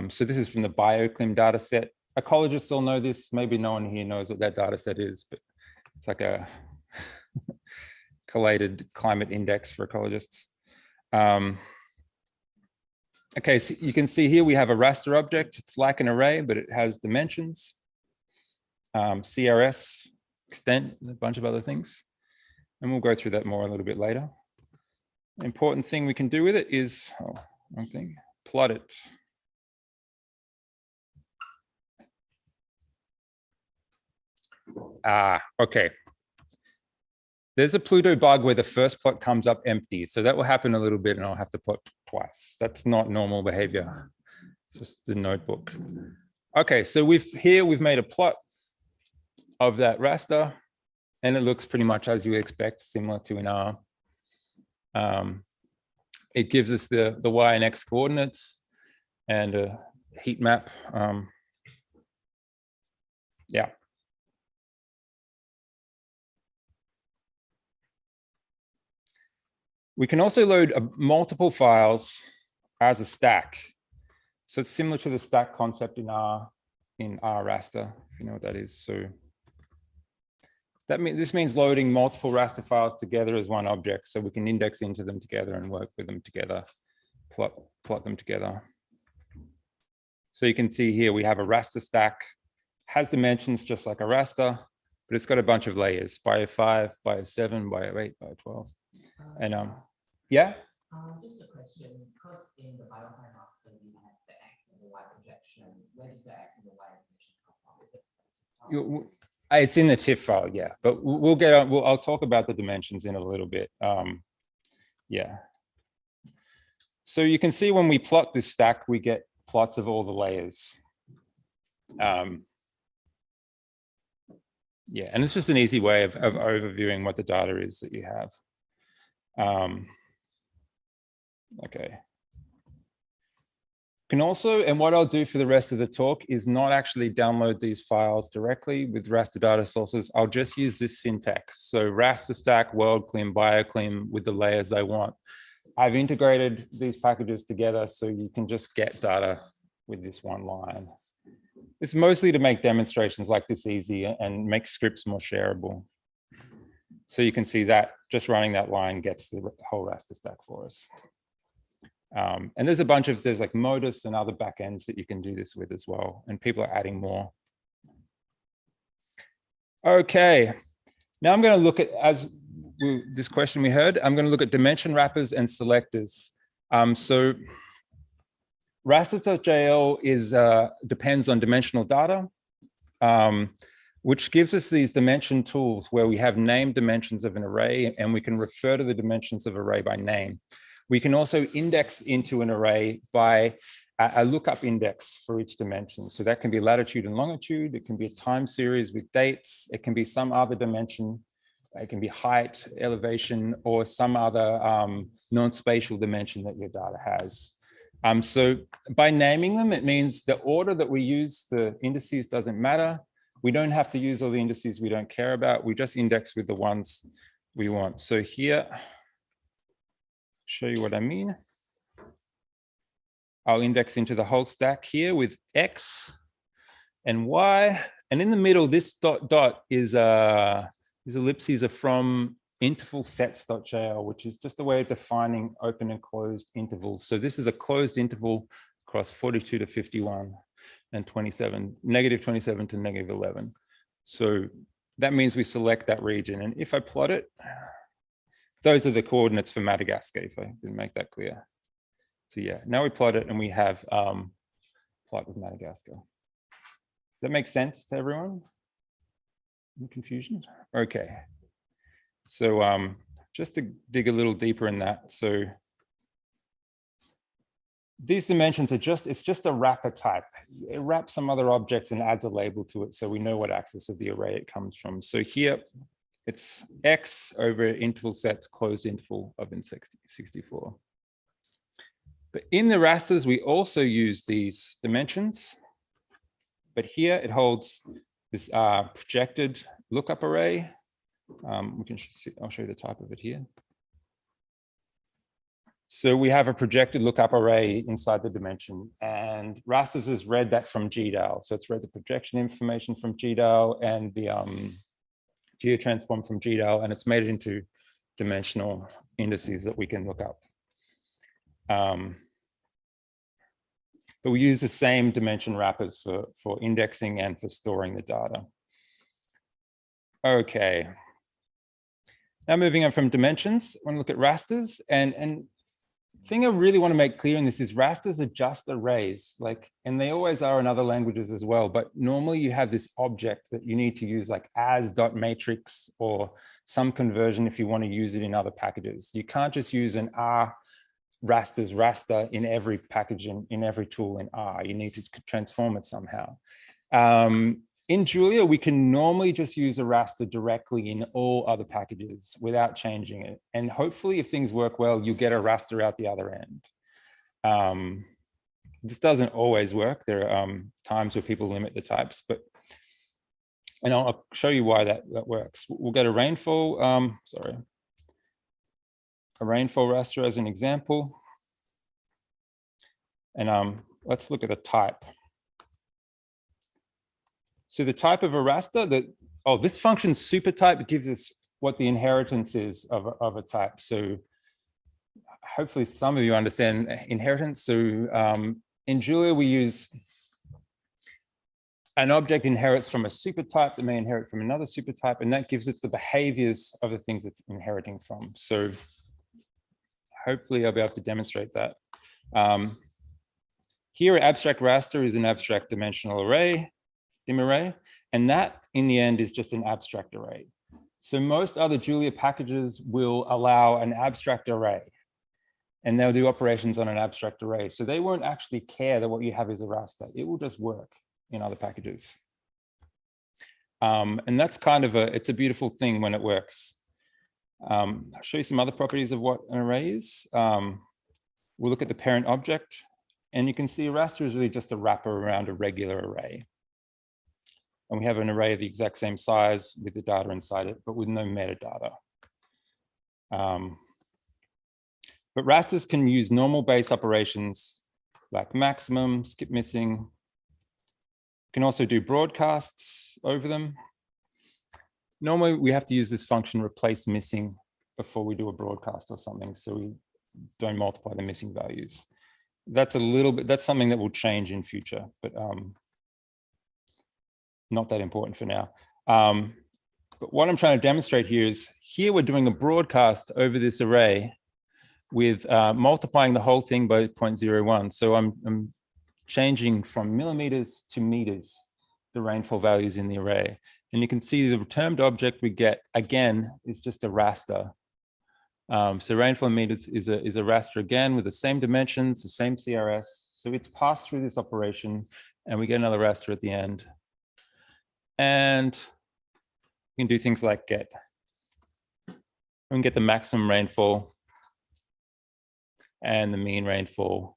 So this is from the BioClim data set. Ecologists all know this. Maybe no one here knows what that data set is, but it's like a collated climate index for ecologists. Okay, so you can see here we have a raster object. It's like an array, but it has dimensions, CRS, extent, and a bunch of other things. And we'll go through that more a little bit later. The important thing we can do with it is, one thing, plot it. Okay. There's a Pluto bug where the first plot comes up empty. So that will happen a little bit and I'll have to plot twice. That's not normal behavior. It's just the notebook. Okay, so we've made a plot of that raster and it looks pretty much as you expect, similar to in R. It gives us the Y and X coordinates and a heat map. Yeah. We can also load multiple files as a stack. So it's similar to the stack concept in R raster, if you know what that is. So this means loading multiple raster files together as one object, so we can index into them together and work with them together, plot them together. So you can see here we have a raster stack, has dimensions just like a raster, but it's got a bunch of layers, bio 5, bio 7, bio 8, bio 12. And yeah? Just a question, because in the bio 5 raster we have the X and the Y projection, where does the X and the Y projection come from? Is it it's in the TIFF file, yeah, but we'll get on. I'll talk about the dimensions in a little bit. Yeah. So you can see when we plot this stack, we get plots of all the layers. Yeah, and it's just an easy way of overviewing what the data is that you have. Okay. Can also, and what I'll do for the rest of the talk is not actually download these files directly with raster data sources. I'll just use this syntax. So raster stack, worldclim, bioclim with the layers I want. I've integrated these packages together so you can just get data with this one line. It's mostly to make demonstrations like this easy and make scripts more shareable. So you can see that just running that line gets the whole raster stack for us. And there's like Modus and other backends that you can do this with as well. And people are adding more. Okay, now I'm going to look at, this question we heard, I'm going to look at dimension wrappers and selectors. So Raster.jl depends on dimensional data, which gives us these dimension tools where we have named dimensions of an array and we can refer to the dimensions of array by name. We can also index into an array by a lookup index for each dimension. So that can be latitude and longitude. It can be a time series with dates. It can be some other dimension. It can be height, elevation, or some other non-spatial dimension that your data has. So by naming them, it means the order that we use the indices doesn't matter. We don't have to use all the indices we don't care about. We just index with the ones we want. So here, show you what I mean. I'll index into the whole stack here with X and Y. And in the middle, this dot is these ellipses are from interval sets.jl, which is just a way of defining open and closed intervals. So this is a closed interval across 42 to 51 and 27, negative 27 to negative 11. So that means we select that region. And if I plot it, those are the coordinates for Madagascar, if I didn't make that clear. So yeah, now we plot it and we have plot with Madagascar. Does that make sense to everyone? Any confusion? Okay. So just to dig a little deeper in that. So these dimensions are it's just a wrapper type. It wraps some other objects and adds a label to it so we know what axis of the array it comes from. So here it's X over interval sets closed interval of in64. But in the rasters, we also use these dimensions. But here it holds this projected lookup array. We can see, I'll show you the type of it here. So we have a projected lookup array inside the dimension, and Rasters has read that from GDAL. So it's read the projection information from GDAL and the geotransform from GDAL, and it's made it into dimensional indices that we can look up. But we use the same dimension wrappers for indexing and for storing the data. Okay. Now moving on from dimensions, I want to look at rasters. And the thing I really want to make clear in this is rasters are just arrays, and they always are in other languages as well. But normally you have this object that you need to use like as.matrix or some conversion if you want to use it in other packages. You can't just use an R Raster's raster in every package in every tool in R. You need to transform it somehow. In Julia, we can normally just use a raster directly in all other packages without changing it. And hopefully, if things work well, you'll get a raster out the other end. This doesn't always work. There are times where people limit the types, and I'll show you why that works. We'll get a rainfall, a rainfall raster as an example. And let's look at the type. So the type of a raster, this function super type gives us what the inheritance is of a type. So hopefully some of you understand inheritance. So in Julia, we use an object inherits from a super type that may inherit from another super type, and that gives it the behaviors of the things it's inheriting from. So hopefully I'll be able to demonstrate that. Here, abstract raster is an abstract dimensional array, dim array, and that in the end is just an abstract array. So most other Julia packages will allow an abstract array, and they'll do operations on an abstract array. So they won't actually care that what you have is a raster. It will just work in other packages. And that's kind of it's a beautiful thing when it works. I'll show you some other properties of what an array is. We'll look at the parent object, and you can see a raster is really just a wrapper around a regular array. And we have an array of the exact same size with the data inside it, but with no metadata. But rasters can use normal base operations like maximum, skip missing. Can also do broadcasts over them. Normally we have to use this function replace missing before we do a broadcast or something, so we don't multiply the missing values. That's something that will change in future, but not that important for now. But what I'm trying to demonstrate here we're doing a broadcast over this array with multiplying the whole thing by 0.01. So I'm changing from millimeters to meters, the rainfall values in the array. And you can see the returned object we get, again, is just a raster. So rainfall in meters is a raster again with the same dimensions, the same CRS. So it's passed through this operation and we get another raster at the end. And we can do things like get. We can get the maximum rainfall and the mean rainfall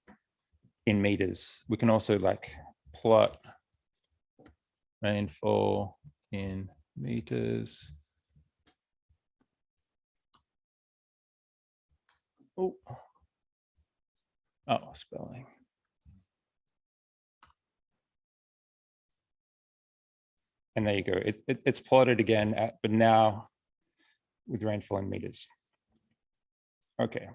in meters. We can also like plot rainfall in meters. Oh, spelling. And there you go. It's plotted again, but now with rainfall in meters. Okay.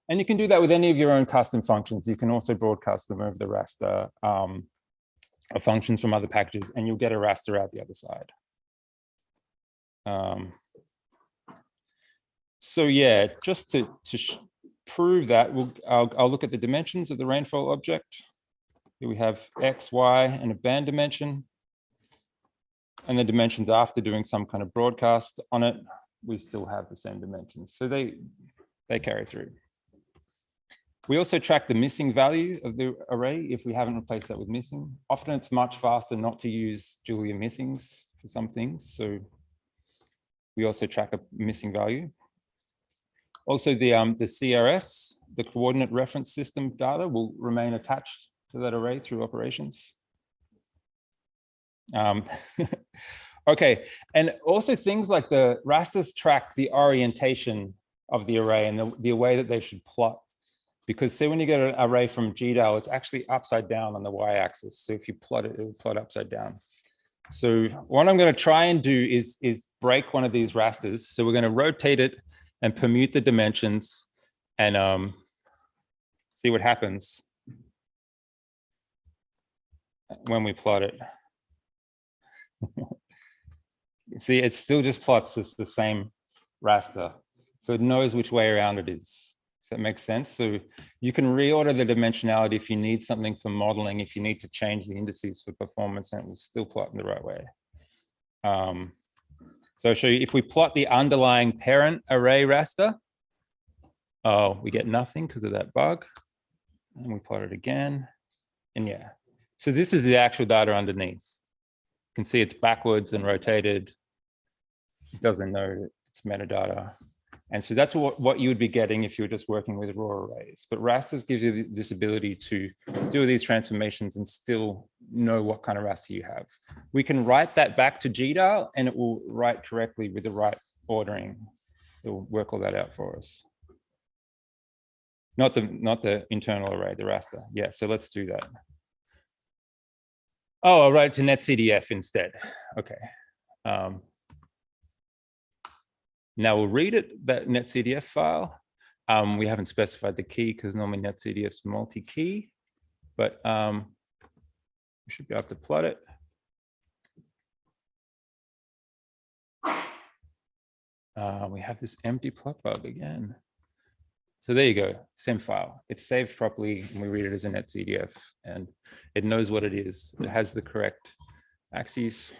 And you can do that with any of your own custom functions. You can also broadcast them over the raster of functions from other packages, and you'll get a raster out the other side. So yeah, just to prove that, I'll look at the dimensions of the rainfall object. Here we have X, Y, and a band dimension. And the dimensions after doing some kind of broadcast on it, we still have the same dimensions. So they carry through. We also track the missing value of the array if we haven't replaced that with missing. Often it's much faster not to use Julia missings for some things. So we also track a missing value. Also the CRS, the coordinate reference system data, will remain attached to that array through operations. Okay, and also things like the rasters track the orientation of the array and the way that they should plot. Because say when you get an array from GDAL, it's actually upside down on the y-axis. So if you plot it, it will plot upside down. So what I'm going to try and do is break one of these rasters. So we're going to rotate it and permute the dimensions and see what happens when we plot it. See, it still just plots the same raster. So it knows which way around it is. If that makes sense. So you can reorder the dimensionality if you need something for modeling, if you need to change the indices for performance, and it will still plot in the right way. So I'll show you, if we plot the underlying parent array raster, oh, we get nothing because of that bug. And we plot it again. And yeah, so this is the actual data underneath. You can see it's backwards and rotated. It doesn't know it's metadata. And so that's what you would be getting if you were just working with raw arrays. But rasters gives you this ability to do these transformations and still know what kind of raster you have. We can write that back to GDAL and it will write correctly with the right ordering. It will work all that out for us. Not the internal array, the raster. Yeah, so let's do that. Oh, I'll write it to netcdf instead. Okay. Now we'll read it, that netcdf file. We haven't specified the key because normally netcdf is multi-key, but we should be able to plot it. We have this empty plot bug again. So there you go, same file. It's saved properly and we read it as a netcdf and it knows what it is. It has the correct axes.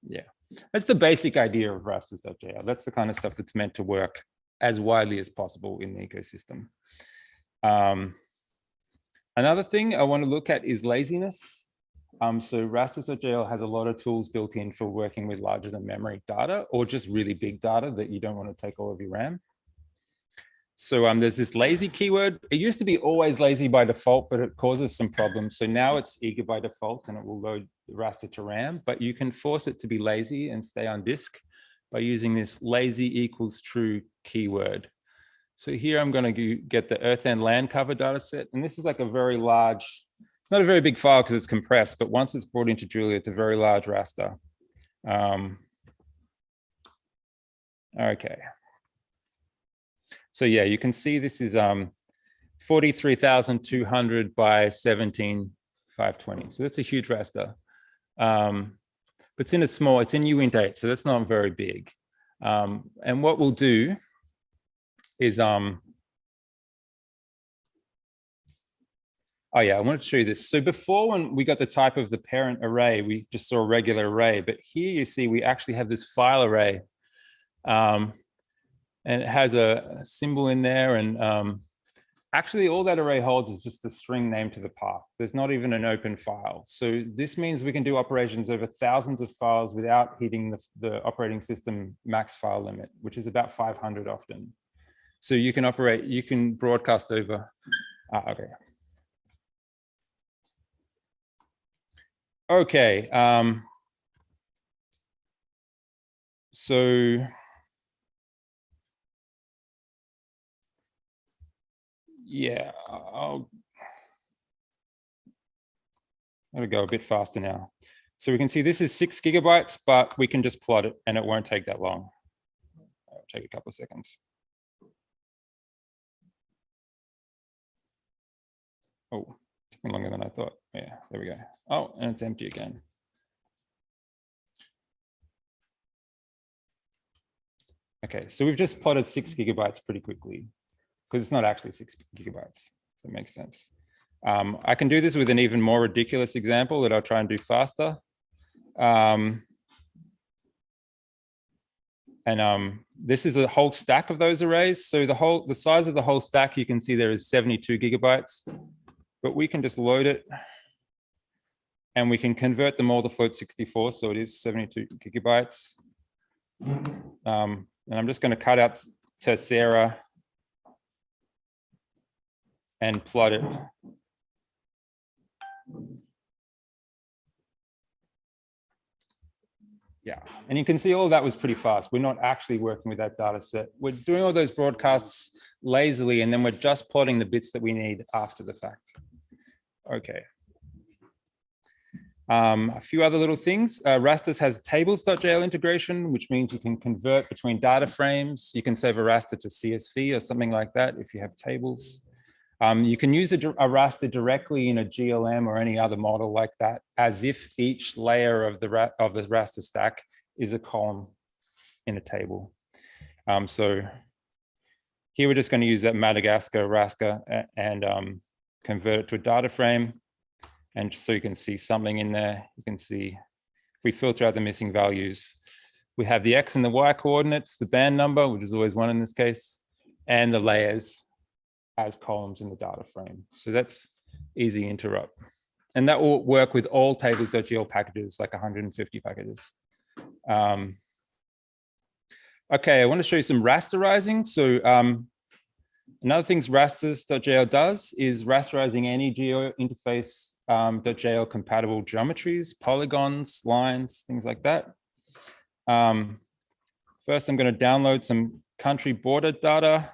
Yeah, that's the basic idea of rasters.jl. That's the kind of stuff that's meant to work as widely as possible in the ecosystem. Another thing I want to look at is laziness. So rasters.jl has a lot of tools built in for working with larger than memory data or just really big data that you don't want to take all of your RAM. So there's this lazy keyword. It used to be always lazy by default, but it causes some problems. So now it's eager by default and it will load the raster to RAM, but you can force it to be lazy and stay on disk by using this lazy equals true keyword. So here I'm going to get the earth and land cover data set. And this is like a very large, it's not a very big file because it's compressed, but once it's brought into Julia, it's a very large raster. Okay. So yeah, you can see this is 43,200 by 17,520. So that's a huge raster. But it's in a small, it's in uint 8, so that's not very big. And what we'll do is, oh yeah, I wanted to show you this. So before when we got the type of the parent array, we just saw a regular array, but here you see we actually have this file array. And it has a symbol in there. And actually all that array holds is just the string name to the path. There's not even an open file. So this means we can do operations over thousands of files without hitting the operating system max file limit, which is about 500 often. So you can operate, you can broadcast over, okay. Okay, so, yeah, I'm gonna go a bit faster now. So we can see this is 6 gigabytes, but we can just plot it and it won't take that long. It'll take a couple of seconds. Oh, it took me longer than I thought. Yeah, there we go. Oh, and it's empty again. Okay, so we've just plotted 6 gigabytes pretty quickly because it's not actually 6 gigabytes. If that makes sense. I can do this with an even more ridiculous example that I'll try and do faster. This is a whole stack of those arrays. So the size of the whole stack, you can see there is 72 gigabytes, but we can just load it and we can convert them all to float 64. So it is 72 gigabytes. And I'm just going to cut out Tercera and plot it. Yeah, and you can see all of that was pretty fast. We're not actually working with that data set. We're doing all those broadcasts lazily, and then we're just plotting the bits that we need after the fact. Okay. A few other little things. Rasters has tables.jl integration, which means you can convert between data frames. You can save a raster to CSV or something like that if you have tables. You can use a raster directly in a GLM or any other model like that, as if each layer of the raster stack is a column in a table. So here we're just going to use that Madagascar raster and convert it to a data frame. And so you can see something in there. You can see if we filter out the missing values, we have the X and the Y coordinates, the band number, which is always 1 in this case, and the layers as columns in the data frame. So that's easy interrupt. And that will work with all tables.gl packages, like 150 packages. Okay, I want to show you some rasterizing. So another thing rasters.jl does is rasterizing any geo interface .jl compatible geometries, polygons, lines, things like that. First, I'm going to download some country border data.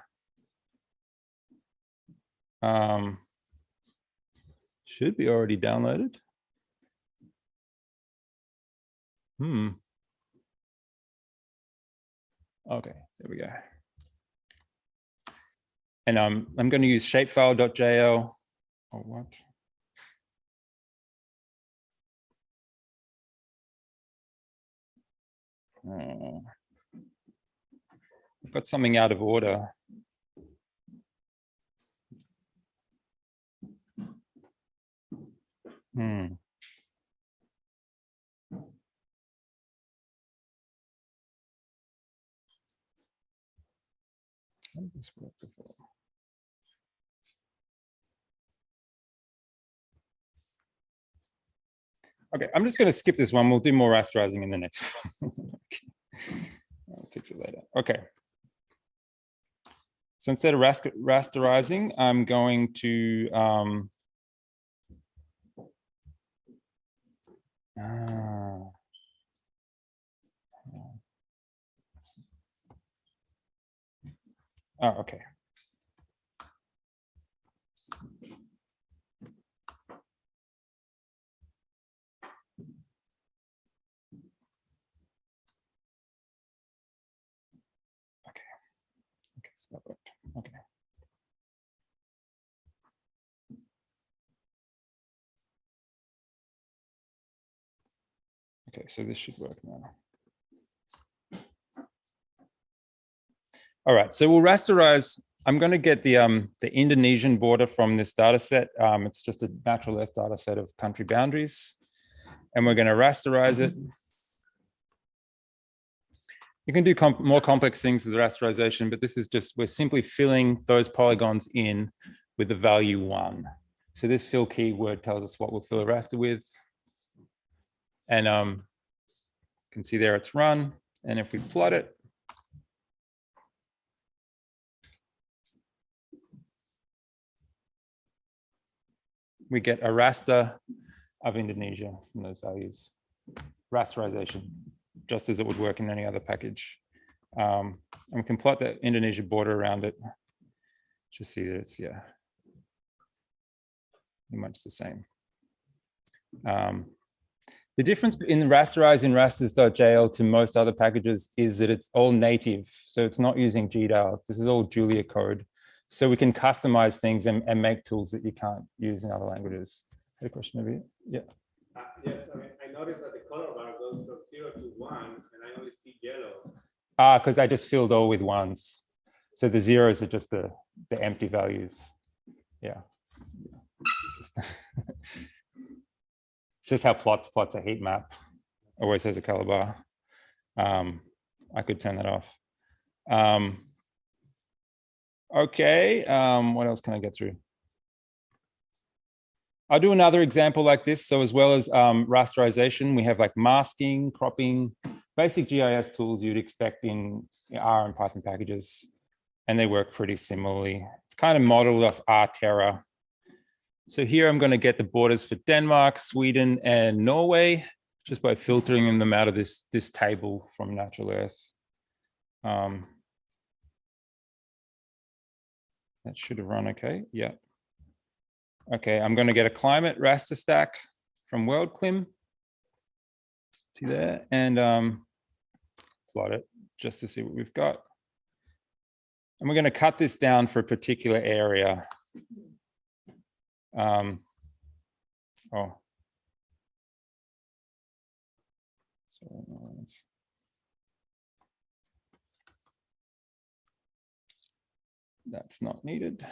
Should be already downloaded. Okay, there we go. And I'm going to use shapefile.jl. Oh, what? I've got something out of order. How did this work before? Okay, I'm just going to skip this one. We'll do more rasterizing in the next one. I'll fix it later. Okay. So instead of rasterizing, I'm going to okay. Okay, so that worked. Okay. Okay, so this should work now. All right, so we'll rasterize. I'm going to get the Indonesian border from this data set. It's just a natural left data set of country boundaries. And we're going to rasterize it. You can do more complex things with rasterization, but this is just, we're simply filling those polygons in with the value 1. So this fill keyword tells us what we'll fill a raster with. And you can see there it's run. And if we plot it, we get a raster of Indonesia from those values. Rasterization, just as it would work in any other package. And we can plot the Indonesia border around it. Just see that it's, pretty much the same. The difference in rasterize in rasters.jl to most other packages is that it's all native. So it's not using GDAL. This is all Julia code. So we can customize things and make tools that you can't use in other languages. I had a question over here. Yeah. Yes, I noticed that the color bar goes from 0 to 1, and I only see yellow. Because I just filled all with 1s. So the 0s are just the empty values. Yeah. It's just how plots a heat map. Always has a color bar. I could turn that off. Okay, what else can I get through? I'll do another example like this. So as well as rasterization, we have like masking, cropping, basic GIS tools you'd expect in R and Python packages. And they work pretty similarly. It's kind of modeled off RTerra. So here I'm going to get the borders for Denmark, Sweden, and Norway, just by filtering them out of this table from Natural Earth. That should have run okay. Yeah. Okay, I'm going to get a climate raster stack from WorldClim. See there, and plot it just to see what we've got. And we're going to cut this down for a particular area. That's not needed.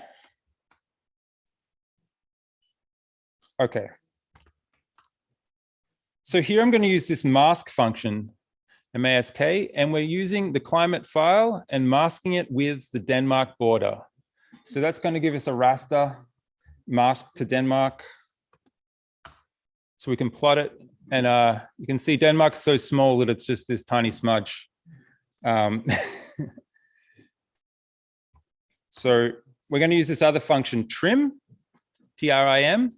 Okay. So here I'm going to use this mask function. mask, and we're using the climate file and masking it with the Denmark border. So that's going to give us a raster mask to Denmark. So we can plot it, and you can see Denmark's so small that it's just this tiny smudge. So we're going to use this other function, trim, T-R-I-M, and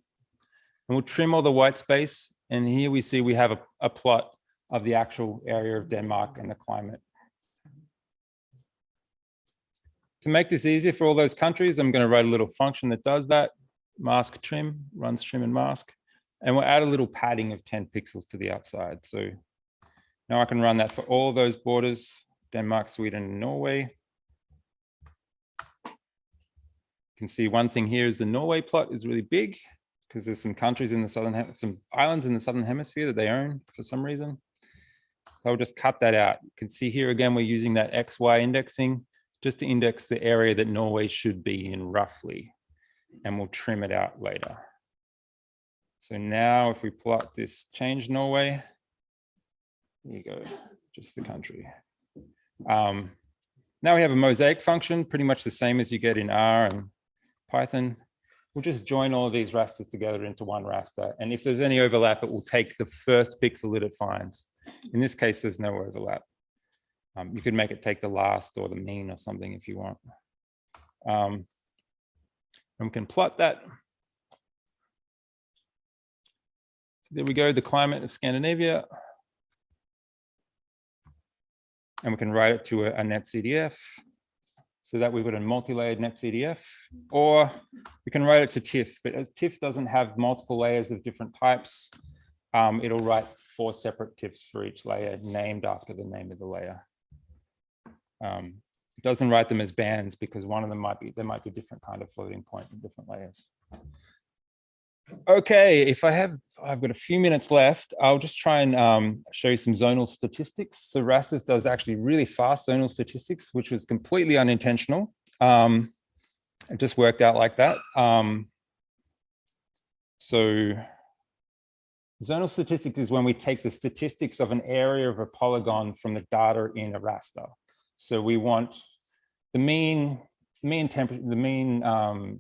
we'll trim all the white space. And here we see we have a plot of the actual area of Denmark and the climate. To make this easier for all those countries, I'm going to write a little function that does that. Mask trim, runs trim and mask. And we'll add a little padding of 10 pixels to the outside. So now I can run that for all those borders, Denmark, Sweden, and Norway. You can see one thing here is the Norway plot is really big because there's some countries in the southern, some islands in the southern hemisphere that they own for some reason. I'll just cut that out. You can see here again, we're using that XY indexing just to index the area that Norway should be in roughly, and we'll trim it out later. So now if we plot this change Norway, there you go, just the country. Now we have a mosaic function, pretty much the same as you get in R and Python. We'll just join all of these rasters together into one raster. And if there's any overlap, it will take the first pixel that it finds. In this case, there's no overlap. You could make it take the last or the mean or something if you want. And we can plot that. So there we go, the climate of Scandinavia. And we can write it to a net CDF. So that we've got a multi-layered net CDF, or we can write it to TIFF, but as TIFF doesn't have multiple layers of different types, it'll write 4 separate TIFFs for each layer named after the name of the layer. It doesn't write them as bands because one of them there might be a different kind of floating point in different layers. Okay, if I've got a few minutes left, I'll just try and show you some zonal statistics. So Raster does actually really fast zonal statistics, which was completely unintentional. It just worked out like that. So zonal statistics is when we take the statistics of an area of a polygon from the data in a raster. So we want the mean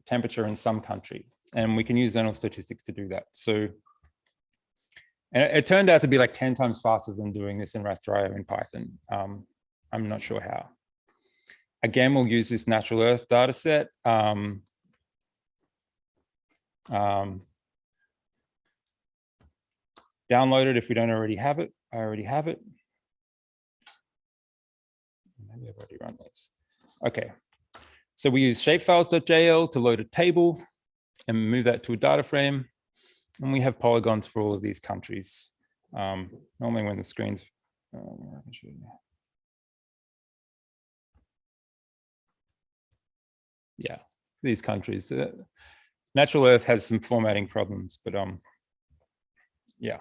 temperature in some country. And we can use zonal statistics to do that. So, and it turned out to be like 10 times faster than doing this in Raster.io in Python. I'm not sure how. Again, we'll use this natural earth data set. Download it if we don't already have it. I already have it. Maybe I've already run this. Okay. So we use shapefiles.jl to load a table and move that to a data frame. And we have polygons for all of these countries. Normally when the screen's, yeah, these countries. Natural Earth has some formatting problems, but yeah.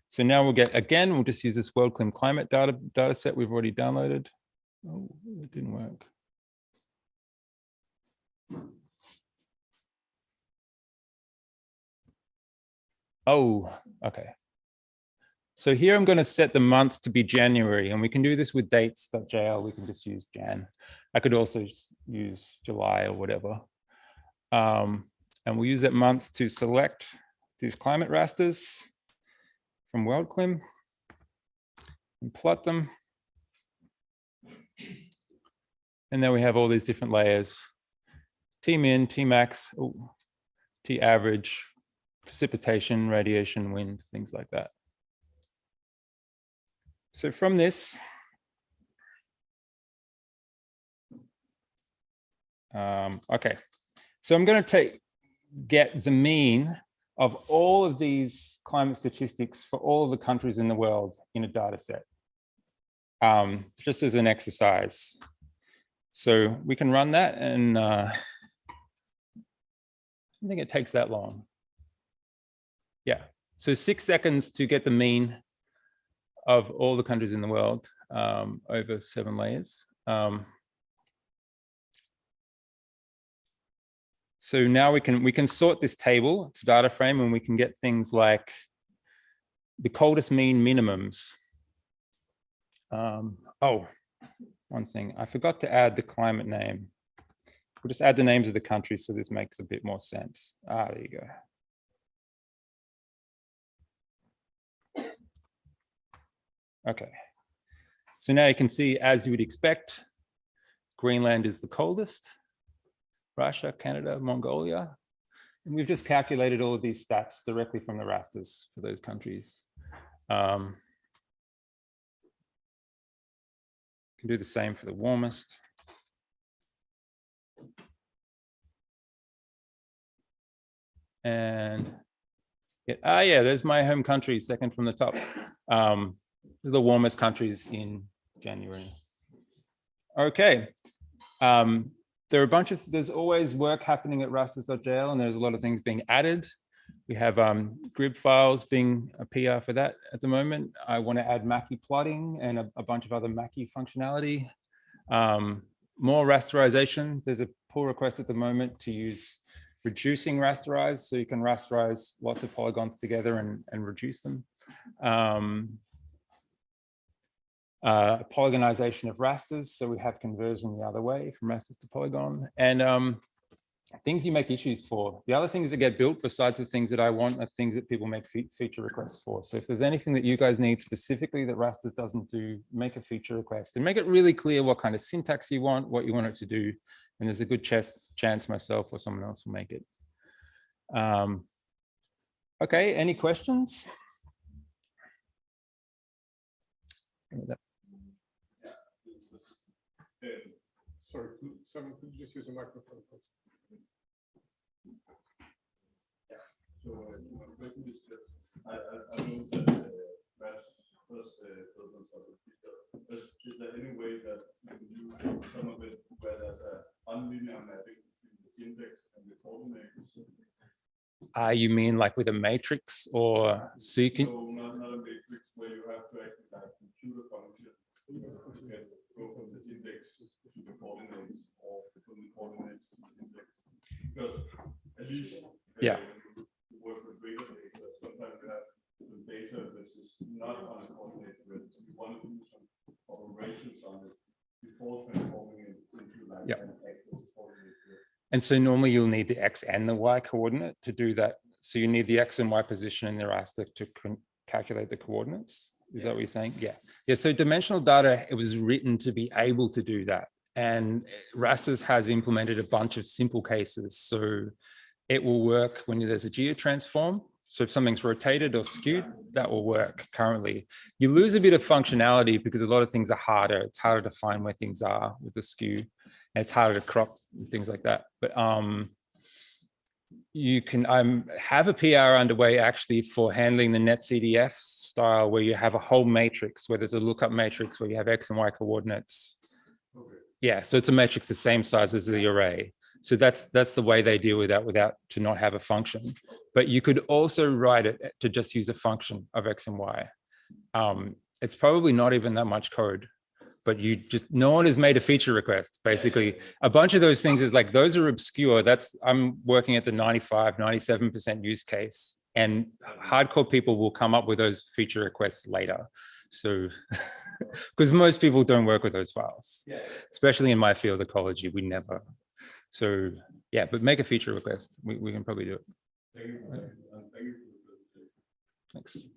So now we'll we'll just use this WorldClim climate data set we've already downloaded. Oh, it didn't work. Oh, okay. So here I'm going to set the month to be January, and we can do this with dates.jl. We can just use Jan. I could also use July or whatever. And we'll use that month to select these climate rasters from WorldClim and plot them. And then we have all these different layers: T-min, T-max, T-average, precipitation, radiation, wind, things like that. So from this, okay, so I'm going to get the mean of all of these climate statistics for all of the countries in the world in a data set, just as an exercise. So we can run that, and I don't think it takes that long. Yeah, so 6 seconds to get the mean of all the countries in the world over 7 layers. So now we can sort this table to data frame, and we can get things like the coldest mean minimums. Oh, one thing, I forgot to add the climate name. We'll just add the names of the countries so this makes a bit more sense. Ah, there you go. Okay. So now you can see, as you would expect, Greenland is the coldest, Russia, Canada, Mongolia. And we've just calculated all of these stats directly from the rasters for those countries. Can do the same for the warmest. And yeah, there's my home country, second from the top. The warmest countries in January. Okay. There's always work happening at rasters.jl, and there's a lot of things being added. We have grid files being a PR for that at the moment. I want to add Mackie plotting and a bunch of other Mackie functionality. More rasterization. There's a pull request at the moment to use reducing rasterize, so you can rasterize lots of polygons together and reduce them. Polygonization of rasters, so we have conversion the other way from rasters to polygon, and things you make issues for. The other things that get built besides the things that I want are things that people make feature requests for. So if there's anything that you guys need specifically that rasters doesn't do, make a feature request and make it really clear what kind of syntax you want, what you want it to do, and there's a good chance myself or someone else will make it. Okay, any questions? Sorry, someone could you just use a microphone? Yes. So my question is that I know that first programs are the feature, but is there any way that you can use some of it where there's a unlinear mapping between the index and the coordinates? You mean like with a matrix, or so you can? No, not a matrix where you have to actually like compute a function. Go from the index to the coordinates, or from the coordinates to the index. Because at least yeah, you work with data data. Sometimes you have the data which is not on a coordinate grid. You want to do some operations on it before transforming it into like an actual coordinate grid. And so normally you'll need the X and the Y coordinate to do that. So you need the X and Y position in the raster to calculate the coordinates. Is that what you're saying? Yeah. Yeah. So dimensional data, it was written to be able to do that. And rasters has implemented a bunch of simple cases. So it will work when there's a geotransform. So if something's rotated or skewed, that will work currently. You lose a bit of functionality because a lot of things are harder. It's harder to find where things are with the skew. And it's harder to crop and things like that. But you can have a PR underway actually for handling the netCDF style, where you have a whole matrix, where there's a lookup matrix where you have X and Y coordinates. Okay. Yeah, so it's a matrix the same size as the array. So that's the way they deal with that without to not have a function. But you could also write it to just use a function of X and Y. It's probably not even that much code, but no one has made a feature request. Basically, a bunch of those things is like, those are obscure. I'm working at the 95, 97% use case, and hardcore people will come up with those feature requests later. So, because most people don't work with those files, especially in my field, ecology, we never. So yeah, but make a feature request. We can probably do it. Thank you. Thank you. Thanks.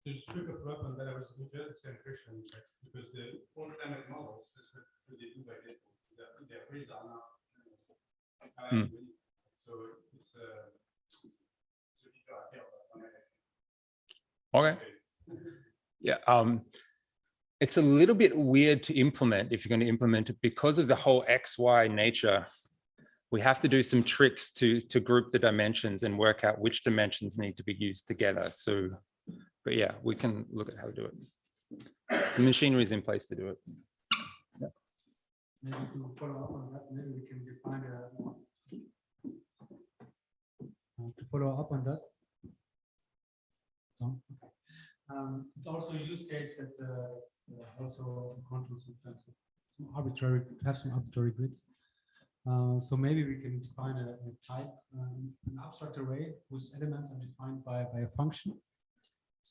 Just a quick follow-up on that, I was just the same question, because the full climate models is what they do by default. Their grids are not. So it's okay. Yeah. It's a little bit weird to implement if you're going to implement it because of the whole XY nature. We have to do some tricks to group the dimensions and work out which dimensions need to be used together. So. But yeah, we can look at how to do it. The machinery is in place to do it. Yeah. Maybe to follow up on that, maybe we can define to follow up on that. So, it's also a use case that also controls sometimes some arbitrary grids. So maybe we can define a type, an abstract array whose elements are defined by a function.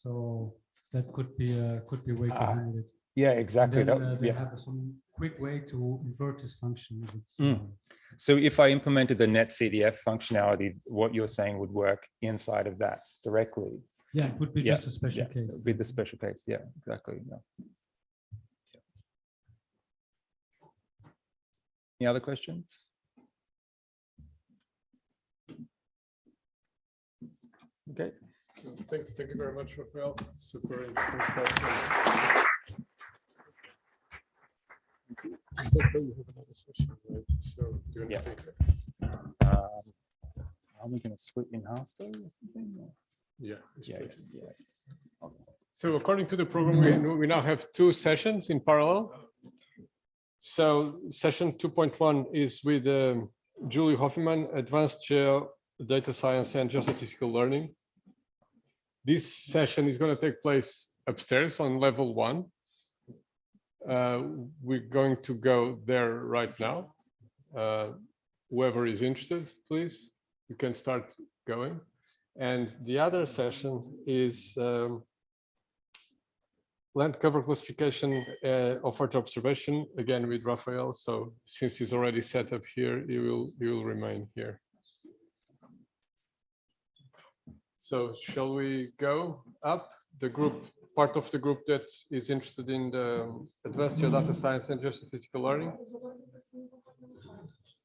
So that could be a way to handle it. Yeah, And exactly. then, they Yeah. have some quick way to invert this function. If it's, So if I implemented the netcdf functionality, what you're saying would work inside of that directly. yeah, it would be Yeah, just a special yeah, case. with the special case. Yeah, exactly. Yeah. Any other questions? Okay. Thank you very much, Rafael. Super interesting question. You have another session, right? So do you want to take it? Are we going to split in half though or something? Or? Yeah. Yeah. Okay. So according to the program, we now have 2 sessions in parallel. So session 2.1 is with Julie Hoffimann, Advanced Geo, Data Science and Geostatistical Learning. This session is going to take place upstairs on level 1. We're going to go there right now. Whoever is interested, please, you can start going. And the other session is land cover classification of Earth observation, again with Rafael. So since he's already set up here, he will remain here. So shall we go up? The group, part of the group that is interested in the advanced geodata science and geostatistical learning.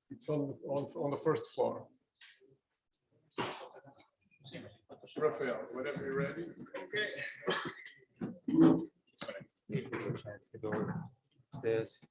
It's on the first floor. Rafael, whenever you're ready. Okay. Chance to go upstairs.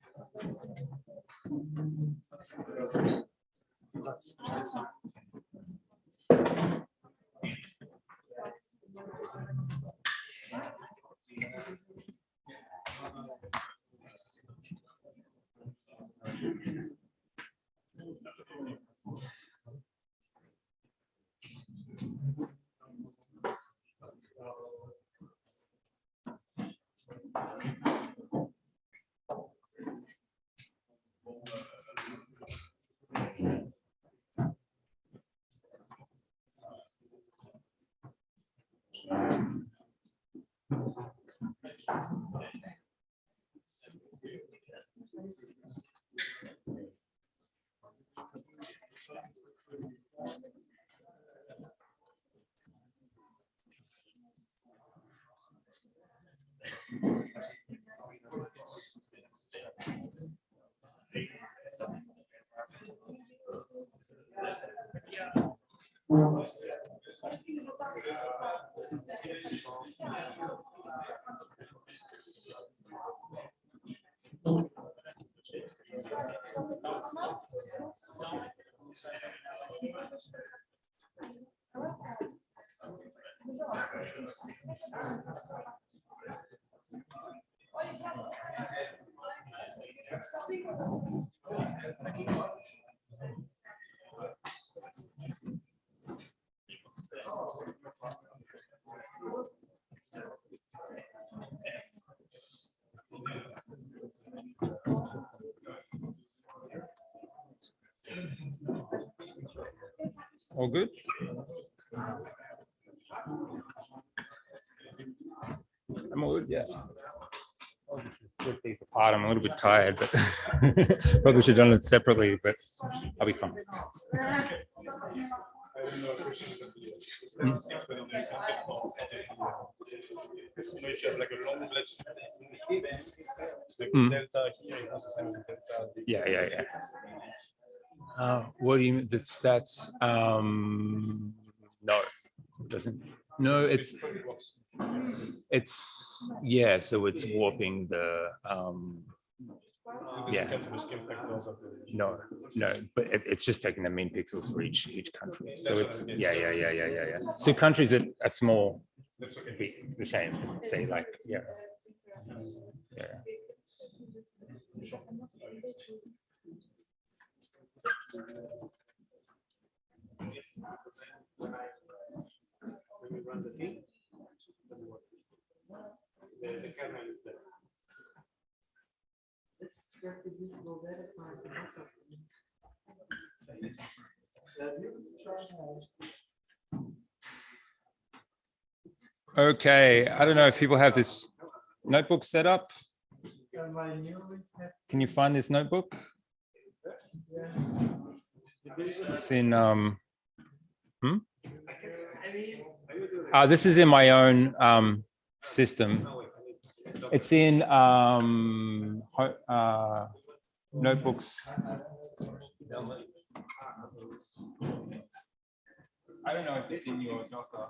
All good? I'm all good, yeah. I'll just split these apart. I'm a little bit tired, but probably should have done it separately, but I'll be fine. Yeah. What do you mean the stats? No, it doesn't. No, it's yeah. So it's warping the yeah. No, but it's just taking the mean pixels for each country. So it's yeah. So countries that are small, be the same. Say like yeah. When we run the thing, the kernel is there. This is reproducible data science and also. Okay, I don't know if people have this notebook set up. Can you find this notebook? It's in this is in my own system. It's in notebooks. I don't know if it's in your Docker.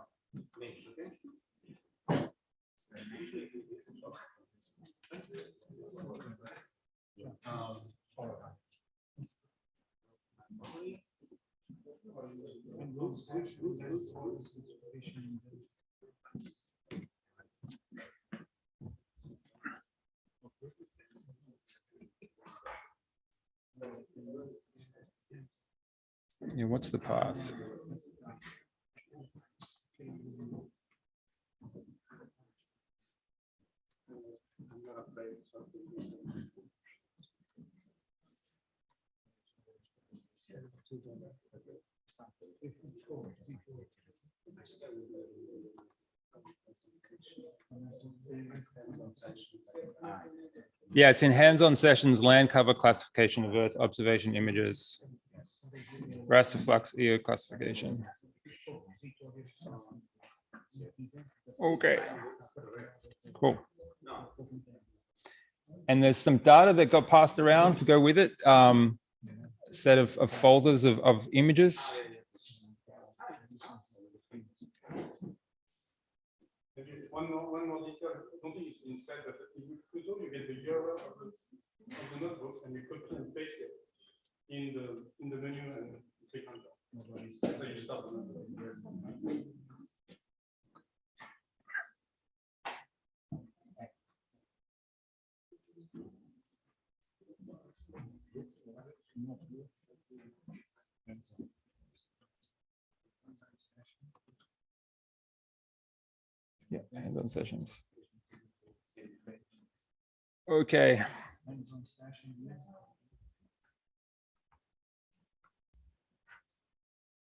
Yeah, what's the path? Yeah, it's in hands-on sessions, land cover classification of Earth observation images, raster flux EO classification. Okay, cool. And there's some data that got passed around to go with it, a set of folders of images. One more detail. I don't think it's been said, but if you could only get the URL of the notebook and you copy and paste it in the menu and click on that. So you start the notebook. Yeah, hands-on sessions. Okay.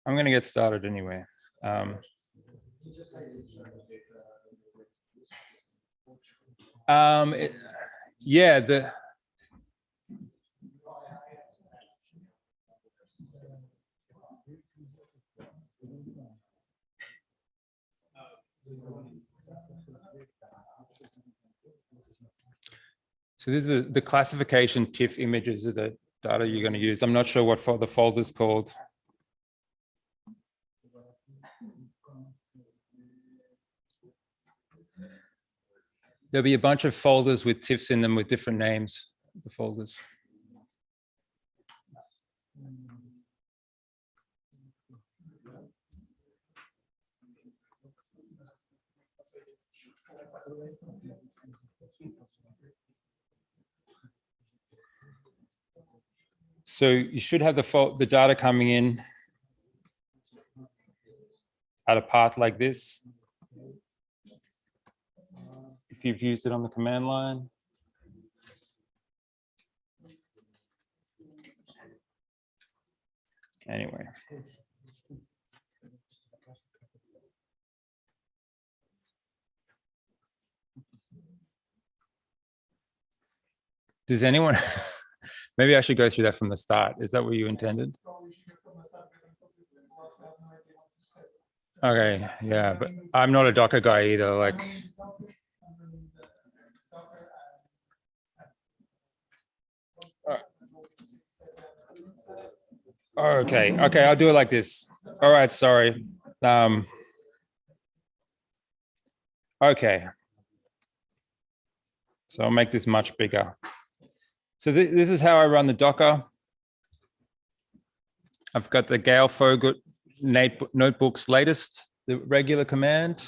I'm going to get started anyway. Yeah, so this is the classification TIFF images of the data you're going to use. I'm not sure what the folder's called. There'll be a bunch of folders with TIFFs in them with different names, the folders. So you should have the data coming in at a path like this. If you've used it on the command line. Anyway. Does anyone, maybe I should go through that from the start. Is that what you intended? Okay, yeah, but I'm not a Docker guy either. Like, okay, I'll do it like this. All right, sorry. Okay. So I'll make this much bigger. So this is how I run the Docker. I've got the Gale Fogut notebooks latest, the regular command.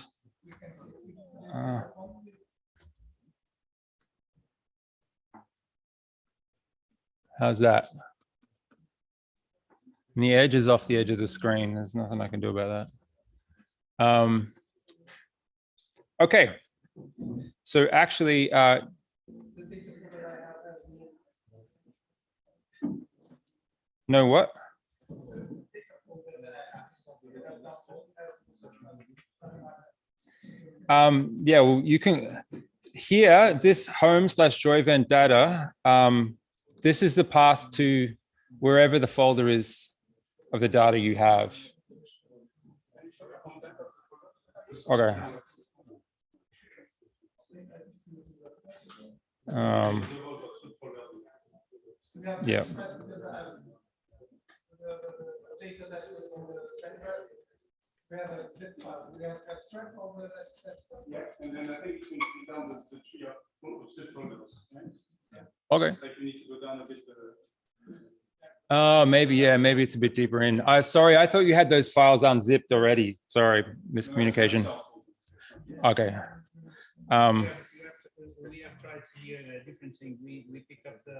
How's that? And the edge is off the edge of the screen. There's nothing I can do about that. Okay. So actually, no, what? Yeah, well, you can, here, this home/joy event data, this is the path to wherever the folder is of the data you have. Okay. Yeah. Data that was on the Federated, we have a zip file, we have extract all that stuff. Yeah, and then I think you can see down the tree of zip folders. Right? Yeah. Okay. It's like you need to go down a bit. Maybe, yeah, maybe it's a bit deeper in. Sorry, I thought you had those files unzipped already. Sorry, miscommunication. Okay. We have tried here a different thing. We pick up the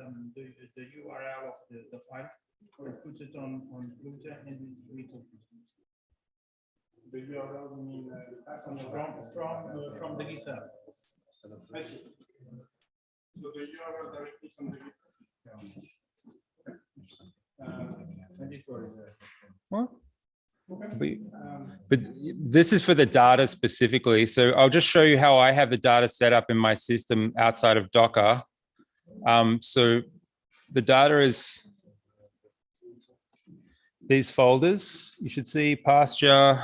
URL of the file, or put it on Pluto, and we took The URL mean from the GitHub. I see. So the URL directly from the GitHub. What? But this is for the data specifically. So I'll just show you how I have the data set up in my system outside of Docker. So the data is these folders. You should see pasture,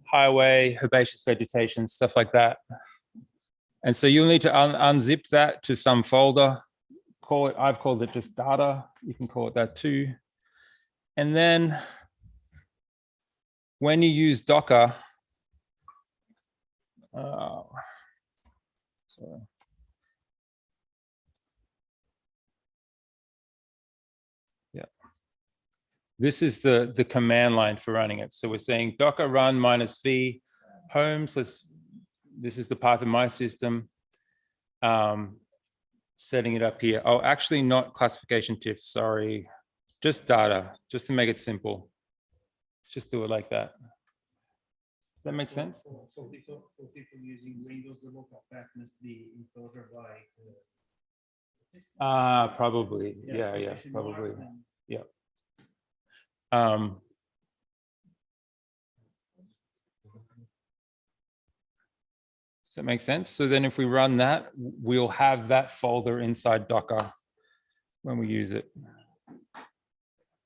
highway, herbaceous vegetation, stuff like that. And so you'll need to unzip that to some folder. I've called it just data. You can call it that too. And then when you use Docker, yeah, this is the command line for running it. So we're saying Docker run -v homes. This is the path of my system. Setting it up here. Oh, actually not classification TIFF, sorry. Just data, just to make it simple. Let's just do it like that. Does that make sense? For people using Windows, the local path must be enclosure by. Probably. Yeah, probably. Yeah. Does that make sense? So then if we run that, we'll have that folder inside Docker when we use it.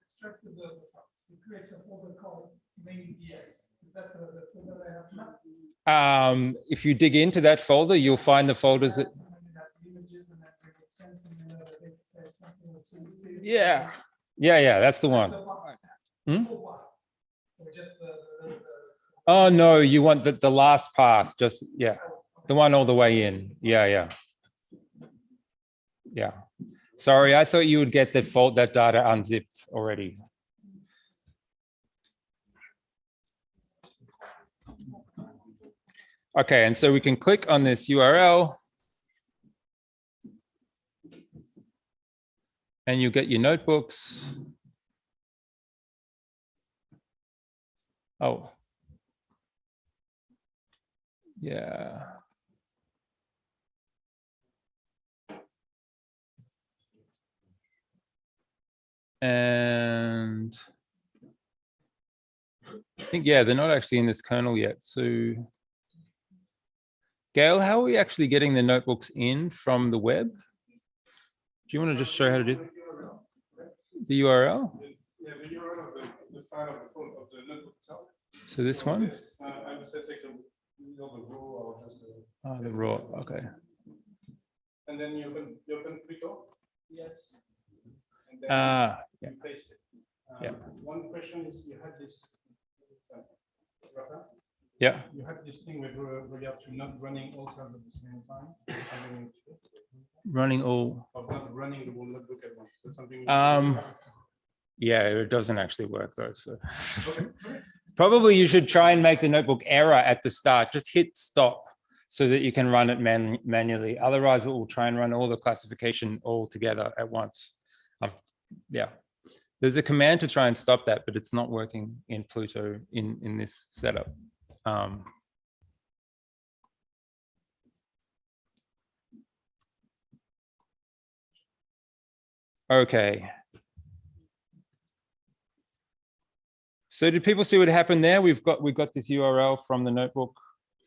Extract the files. It creates a folder called main.ds. Is that the folder I have now? If you dig into that folder, you'll find the folders that. Yeah, that's the one. Hmm? Oh no, you want the last path, just the one all the way in. Yeah. Sorry, I thought you would get that data unzipped already. Okay, and so we can click on this URL and you get your notebooks. Oh. Yeah. And I think, they're not actually in this kernel yet. So Gail, how are we actually getting the notebooks in from the web? Do you want to just show how to do the URL? Yeah, the URL of the file of the notebook itself. So this one? I would say take the raw or just the raw, okay. And then you open Pluto? Yes. And then you paste it. One question is you had this. Yeah. You had this thing with regard to not running all cells at the same time. Running all. Of not running the whole notebook at once. So something. Yeah, it doesn't actually work though. So probably you should try and make the notebook error at the start. Just hit stop so that you can run it manually. Otherwise, it will try and run all the classification all together at once. Yeah. There's a command to try and stop that, but it's not working in Pluto in this setup. Okay. So did people see what happened there? We've got this URL from the notebook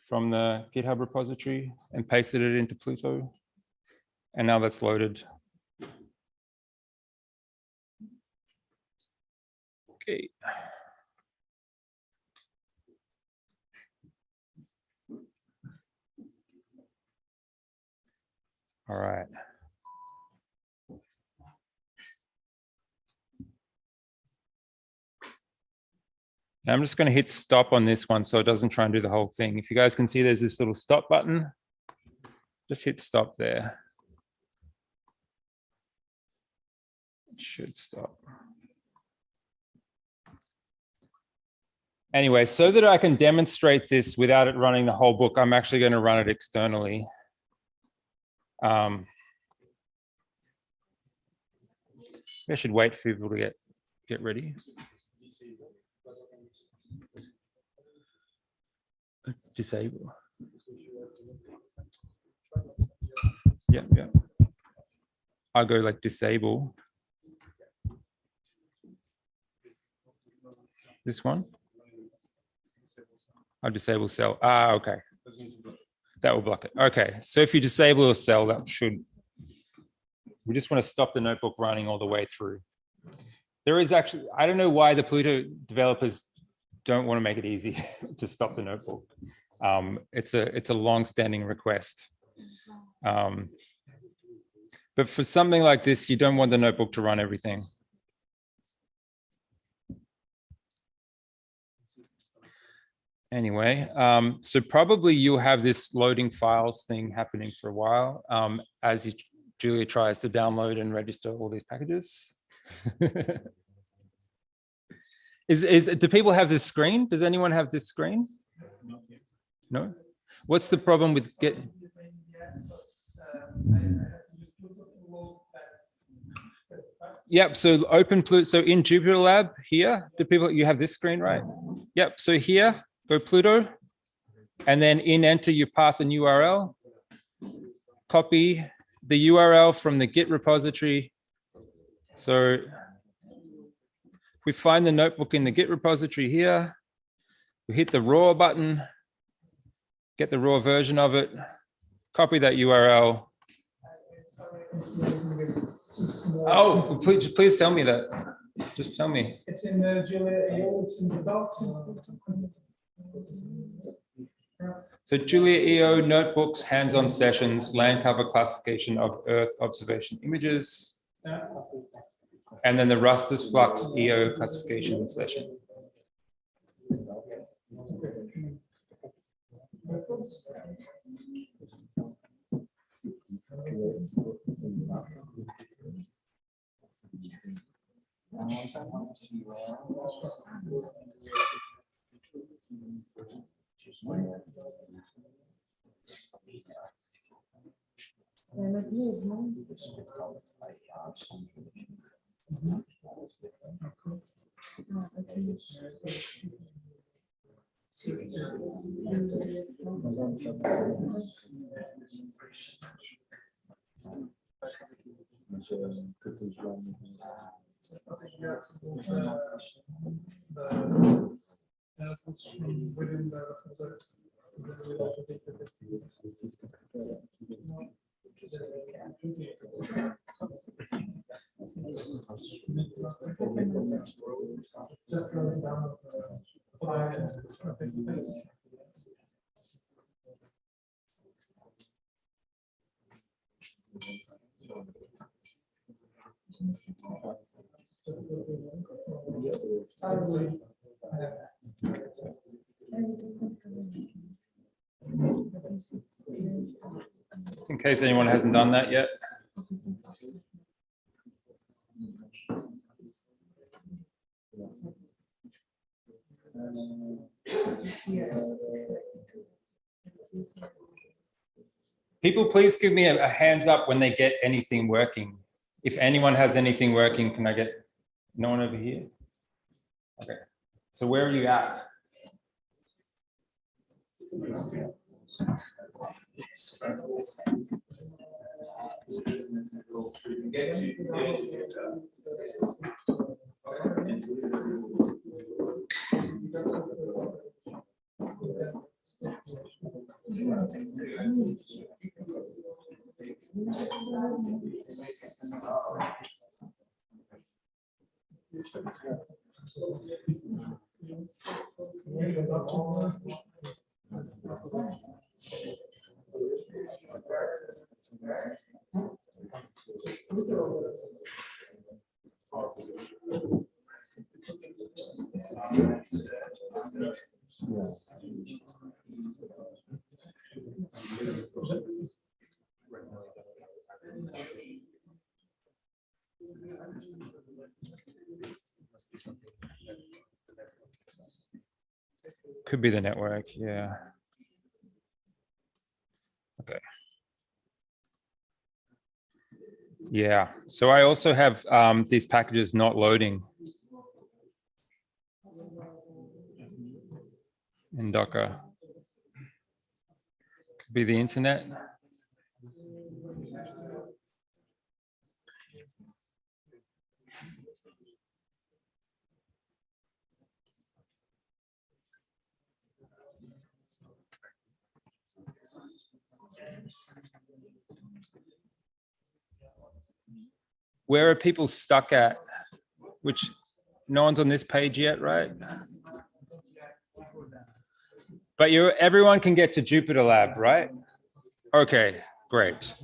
from the GitHub repository and pasted it into Pluto. And now that's loaded. Okay. All right. Now I'm just going to hit stop on this one so it doesn't try and do the whole thing. If you guys can see, there's this little stop button. Just hit stop there. It should stop. Anyway, so that I can demonstrate this without it running the whole book, I'm actually going to run it externally. I should wait for people to get ready. Disable. Yeah. I'll go like disable. This one. I'll disable cell. Ah, okay. That will block it. Okay. So if you disable a cell, that should. We just want to stop the notebook running all the way through. There is actually, I don't know why the Pluto developers don't want to make it easy to stop the notebook. It's a long-standing request. But for something like this, you don't want the notebook to run everything. Anyway, so probably you'll have this loading files thing happening for a while as Julia tries to download and register all these packages. Do people have this screen? Does anyone have this screen? No? What's the problem with Git? Yep, so open Pluto, so in Jupyter Lab here, you have this screen, right? Yep, so here, go Pluto, and then in enter your path and URL, copy the URL from the Git repository. So we find the notebook in the Git repository here, we hit the raw button, get the raw version of it, copy that URL. Oh, please tell me that. Just tell me. It's in the JuliaEO, it's in the docs. So JuliaEO notebooks, hands-on sessions, land cover classification of Earth observation images, and then the Raster's Flux EO classification session. Just in case anyone hasn't done that yet. People, please give me a hands up when they get anything working. If anyone has anything working, can I get no one over here? Okay. So where are you at? Could be the network, yeah. Okay. Yeah, so I also have these packages not loading in Docker. Could be the internet. Where are people stuck at? Which no one's on this page yet, right? But everyone can get to Jupyter Lab, right? Okay, great.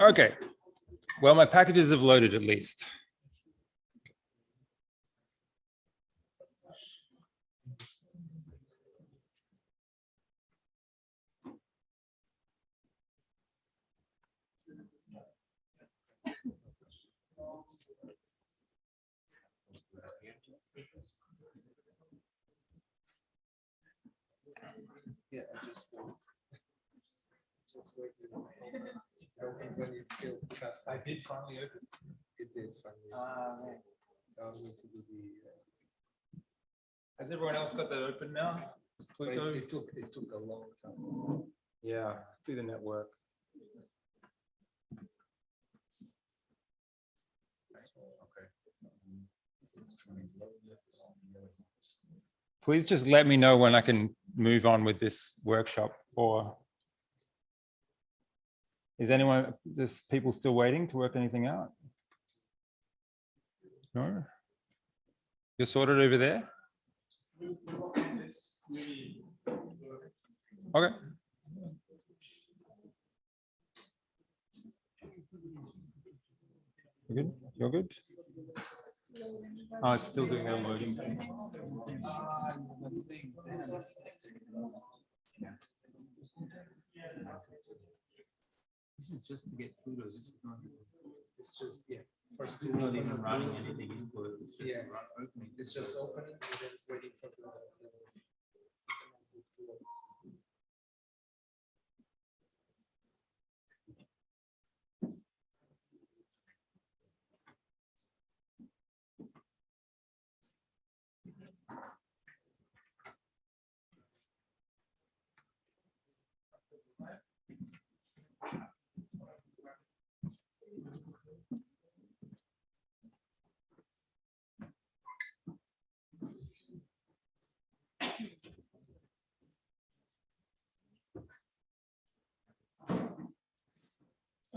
Okay, well, my packages have loaded at least. Yeah, I did finally open. It did finally. Has everyone else got that open now? It took a long time. Yeah, through the network. Please just let me know when I can move on with this workshop, or is people still waiting to work anything out? No? You're sorted over there? Okay. You good? You're good? Oh, it's still doing that loading thing. This is just to get Pluto. This is not. It's just First, it's not even running anything in Pluto. It's just opening. It's just opening and then it's waiting for the.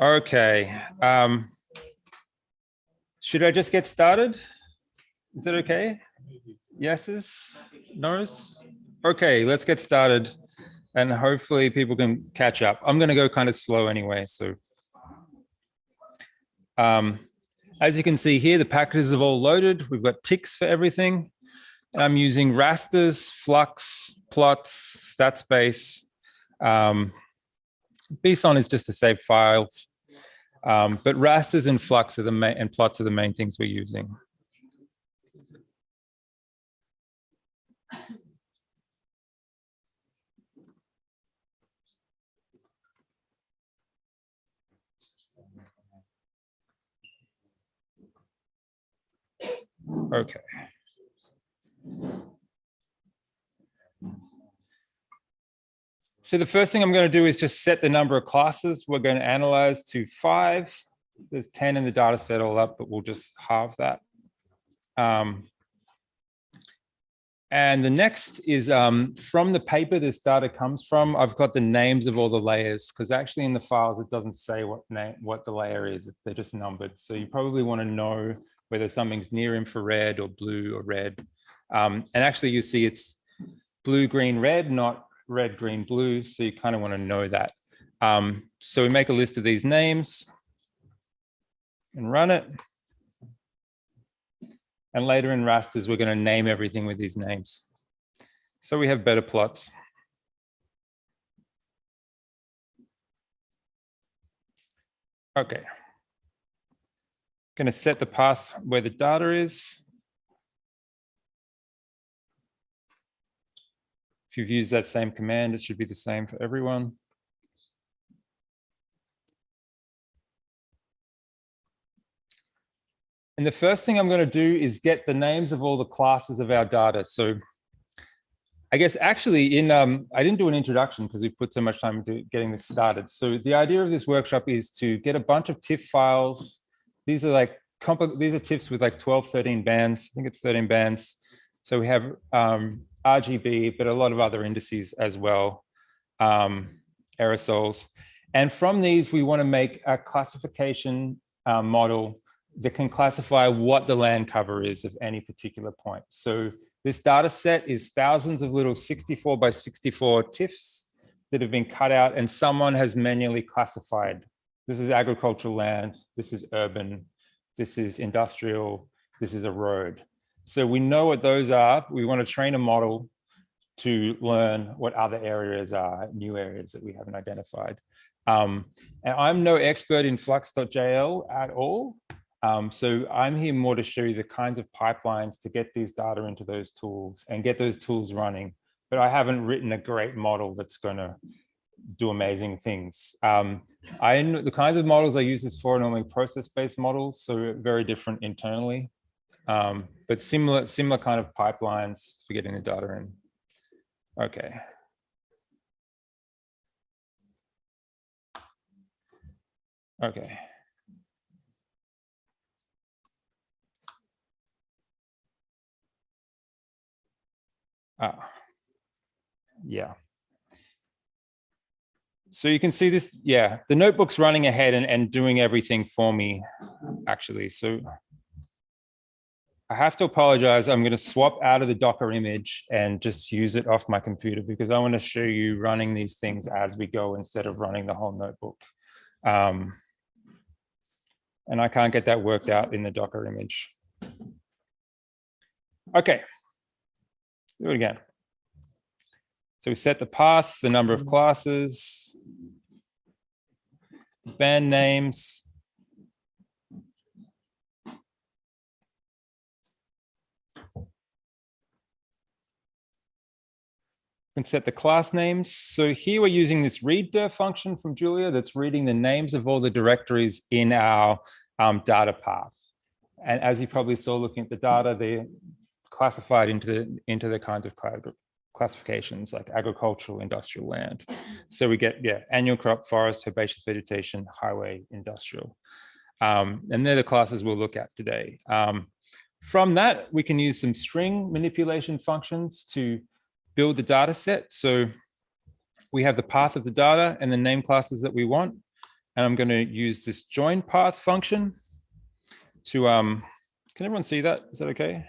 Okay. Should I just get started? Is that okay? Yeses? No's? Okay, let's get started. And hopefully people can catch up. I'm going to go kind of slow anyway. So as you can see here, the packages have all loaded. We've got ticks for everything. I'm using rasters, flux, plots, statspace. BSON is just to save files. But rasters and flux are the main, and plots are the main things we're using. Okay. So the first thing I'm going to do is just set the number of classes we're going to analyze to 5. There's 10 in the data set all up, but we'll just halve that. And the next is from the paper this data comes from, I've got the names of all the layers, because actually in the files, it doesn't say what the layer is. They're just numbered. So you probably want to know whether something's near infrared or blue or red. And actually you see it's blue, green, red, not red, green, blue. So you kind of want to know that. So we make a list of these names and run it. And later in Rasters, we're going to name everything with these names. So we have better plots. Okay. Going to set the path where the data is. If you've used that same command, it should be the same for everyone. And the first thing I'm going to do is get the names of all the classes of our data. So I guess actually I didn't do an introduction because we put so much time into getting this started. So the idea of this workshop is to get a bunch of TIFF files. These are TIFFs with like 12, 13 bands. I think it's 13 bands. So we have RGB, but a lot of other indices as well, aerosols. And from these, we want to make a classification model that can classify what the land cover is of any particular point. So this data set is thousands of little 64 by 64 TIFFs that have been cut out and someone has manually classified. This is agricultural land, this is urban, this is industrial, this is a road. So we know what those are. We want to train a model to learn what other areas are, new areas that we haven't identified. And I'm no expert in flux.jl at all. So I'm here more to show you the kinds of pipelines to get these data into those tools and get those tools running. But I haven't written a great model that's going to do amazing things. The kinds of models I use is for normally process-based models, so very different internally, but similar kind of pipelines for getting the data in. Okay. Okay. Yeah. So you can see this, yeah, the notebook's running ahead and doing everything for me, actually. So I have to apologize. I'm going to swap out of the Docker image and just use it off my computer because I want to show you running these things as we go instead of running the whole notebook. And I can't get that worked out in the Docker image. Okay. Do it again. So we set the path, the number of classes, band names. And set the class names. So here we're using this readdir function from Julia that's reading the names of all the directories in our data path. And as you probably saw looking at the data, they're classified into the kinds of classifications like agricultural, industrial land. So we get, yeah, annual crop, forest, herbaceous vegetation, highway, industrial. And they're the classes we'll look at today. From that, we can use some string manipulation functions to build the data set. So we have the path of the data and the name classes that we want. And I'm going to use this join path function to, can everyone see that? Is that okay?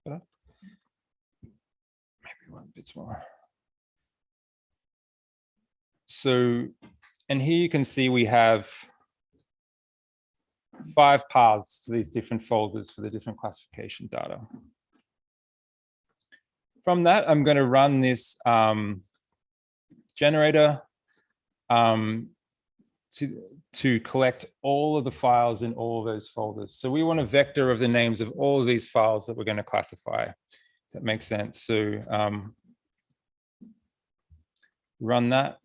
Maybe one bit more. So, and here you can see we have 5 paths to these different folders for the different classification data. From that, I'm going to run this generator to collect all of the files in all of those folders. So we want a vector of the names of all of these files that we're going to classify. That makes sense. So run that.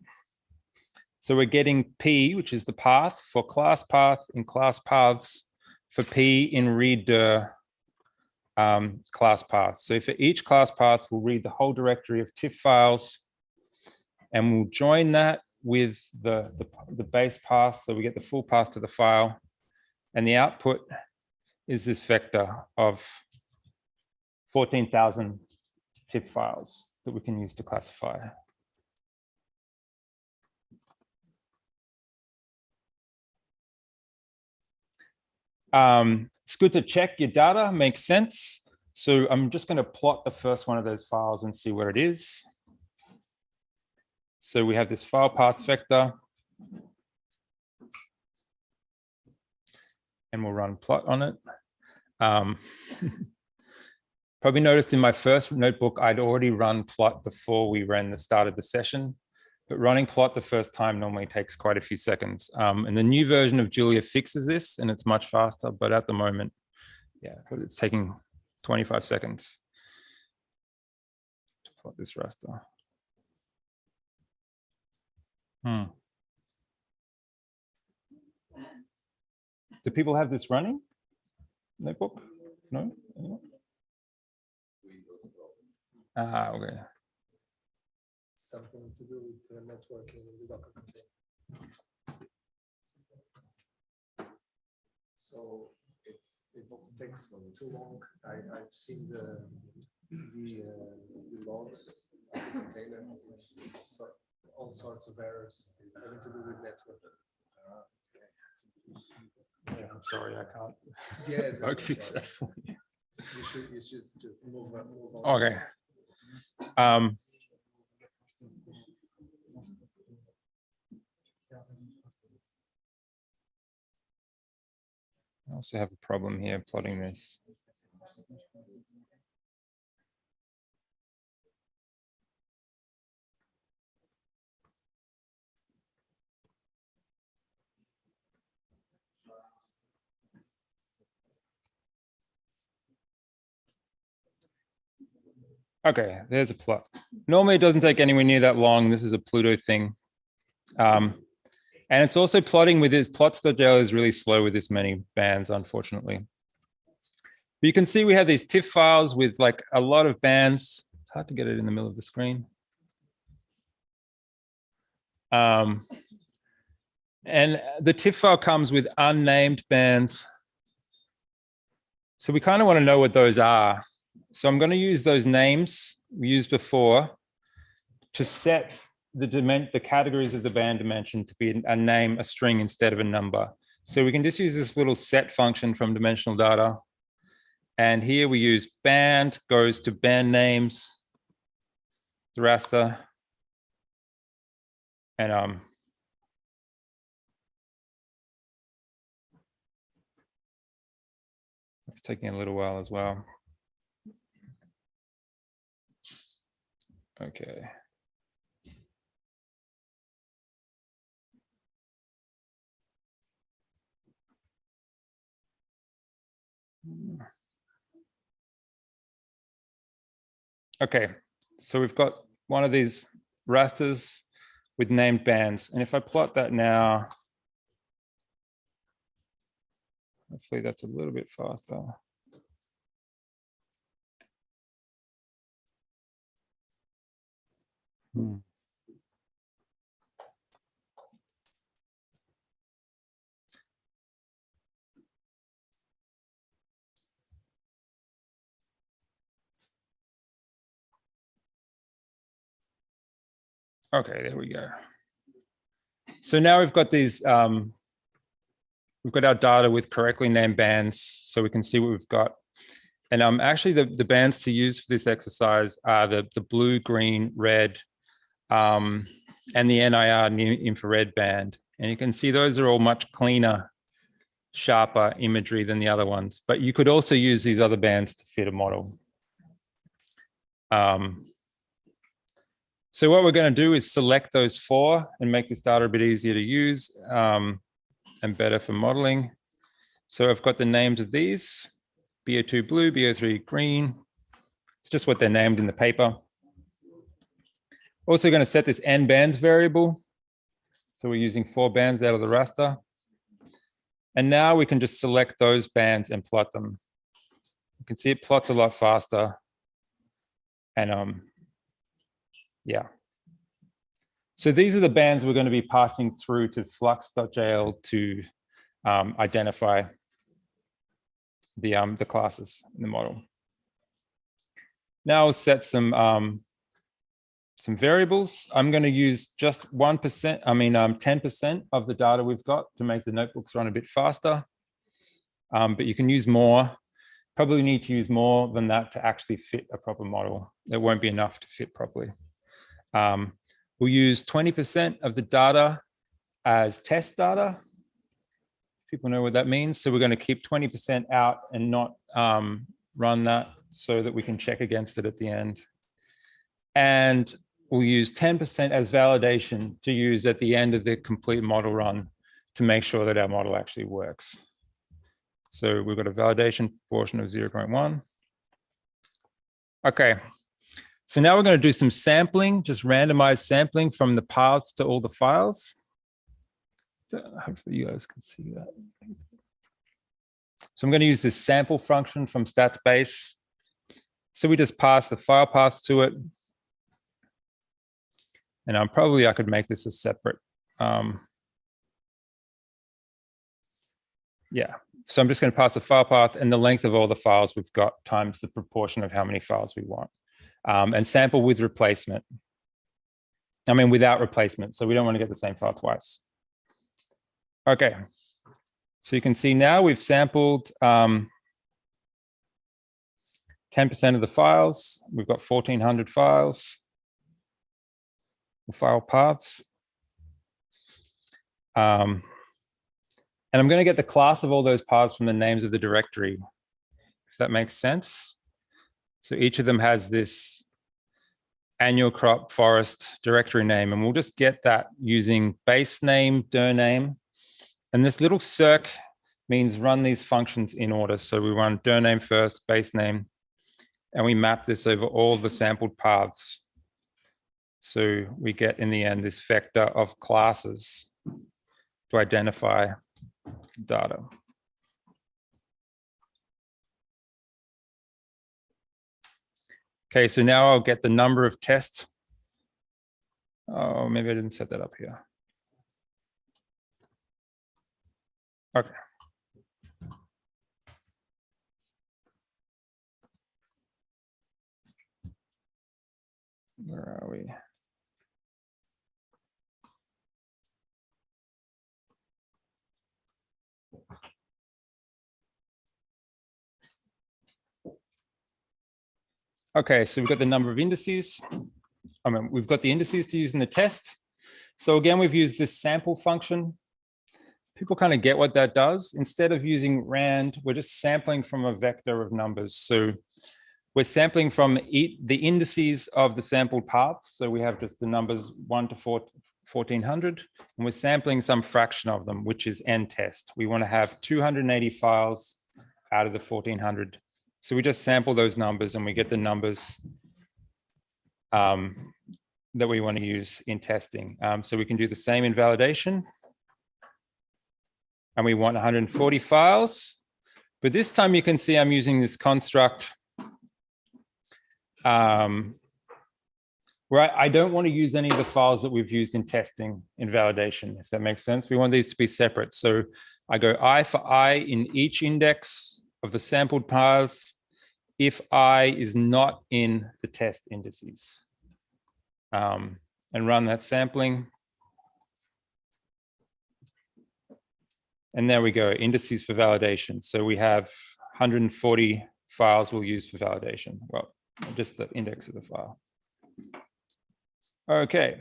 So we're getting P, which is the path for class path in class paths for P in readdir class path. So for each class path, we'll read the whole directory of TIFF files and we'll join that with the base path, so we get the full path to the file, and the output is this vector of 14,000 TIFF files that we can use to classify. It's good to check your data makes sense. So I'm just going to plot the first one of those files and see what it is. So we have this file path vector. And we'll run plot on it. Probably noticed in my first notebook, I'd already run plot before we ran the start of the session. But running plot the first time normally takes quite a few seconds. And the new version of Julia fixes this, and it's much faster. But at the moment, yeah, it's taking 25 seconds to plot this raster. Do people have this running? Notebook? No? Ah, okay. Something to do with networking in the Docker container. So it takes too long. I've seen the logs of the container. It's all sorts of errors having to do with network. Yeah, I'm sorry, I can't. Yeah, no, fix that for you. You should just move on. Okay. I also have a problem here plotting this. Okay, there's a plot. Normally it doesn't take anywhere near that long. This is a Pluto thing. And it's also plotting with this. Plots.jl is really slow with this many bands, unfortunately. But you can see we have these TIFF files with like a lot of bands. It's hard to get it in the middle of the screen. And the TIFF file comes with unnamed bands. So we kind of want to know what those are. So I'm going to use those names we used before to set the categories of the band dimension to be a name, a string instead of a number. So we can just use this little set function from dimensional data. And here we use band goes to band names, the raster. And it's taking a little while as well. Okay. Okay, so we've got one of these rasters with named bands. And if I plot that now, hopefully that's a little bit faster. Okay, there we go. So now we've got these, we've got our data with correctly named bands, so we can see what we've got. And actually the bands to use for this exercise are the blue, green, red, and the NIR near infrared band. And you can see those are all much cleaner, sharper imagery than the other ones. But you could also use these other bands to fit a model. So what we're going to do is select those four and make this data a bit easier to use and better for modeling. So I've got the names of these, BO2 blue, BO3 green. It's just what they're named in the paper. Also going to set this n bands variable. So we're using 4 bands out of the raster. And now we can just select those bands and plot them. You can see it plots a lot faster. And yeah. So these are the bands we're going to be passing through to flux.jl to identify the classes in the model. Now I'll set some variables. I'm going to use just 10% of the data we've got to make the notebooks run a bit faster. But you can use more. Probably need to use more than that to actually fit a proper model. It won't be enough to fit properly. We'll use 20% of the data as test data. People know what that means. So we're going to keep 20% out and not run that so that we can check against it at the end. And we'll use 10% as validation to use at the end of the complete model run to make sure that our model actually works. So we've got a validation portion of 0.1. Okay, so now we're going to do some sampling, just randomized sampling from the paths to all the files. So hopefully you guys can see that. So I'm going to use this sample function from statsbase. So we just pass the file paths to it. And I could make this a separate. Yeah, so I'm just going to pass the file path and the length of all the files we've got times the proportion of how many files we want. And sample with replacement. Without replacement. So we don't want to get the same file twice. Okay, so you can see now we've sampled 10% of the files. We've got 1,400 files, file paths. And I'm going to get the class of all those paths from the names of the directory, if that makes sense. So each of them has this annual crop forest directory name, and we'll just get that using base name, dir name. And this little circ means run these functions in order. So we run dir name first, base name, and we map this over all the sampled paths. So we get in the end this vector of classes to identify data. Okay, so now I'll get the number of tests. Oh, maybe I didn't set that up here. Okay. Where are we? Okay, so we've got the number of indices. We've got the indices to use in the test. So again, we've used this sample function. People kind of get what that does. Instead of using rand, we're just sampling from a vector of numbers. So we're sampling from the indices of the sampled paths. So we have just the numbers 1 to 1,400, and we're sampling some fraction of them, which is n test. We want to have 280 files out of the 1,400. So we just sample those numbers and we get the numbers that we want to use in testing. So we can do the same in validation. And we want 140 files. But this time you can see I'm using this construct where I don't want to use any of the files that we've used in testing in validation, if that makes sense. We want these to be separate. So I go I for I in each index of the sampled paths if I is not in the test indices. And run that sampling. And there we go, indices for validation. So we have 140 files we'll use for validation. Well, just the index of the file. Okay.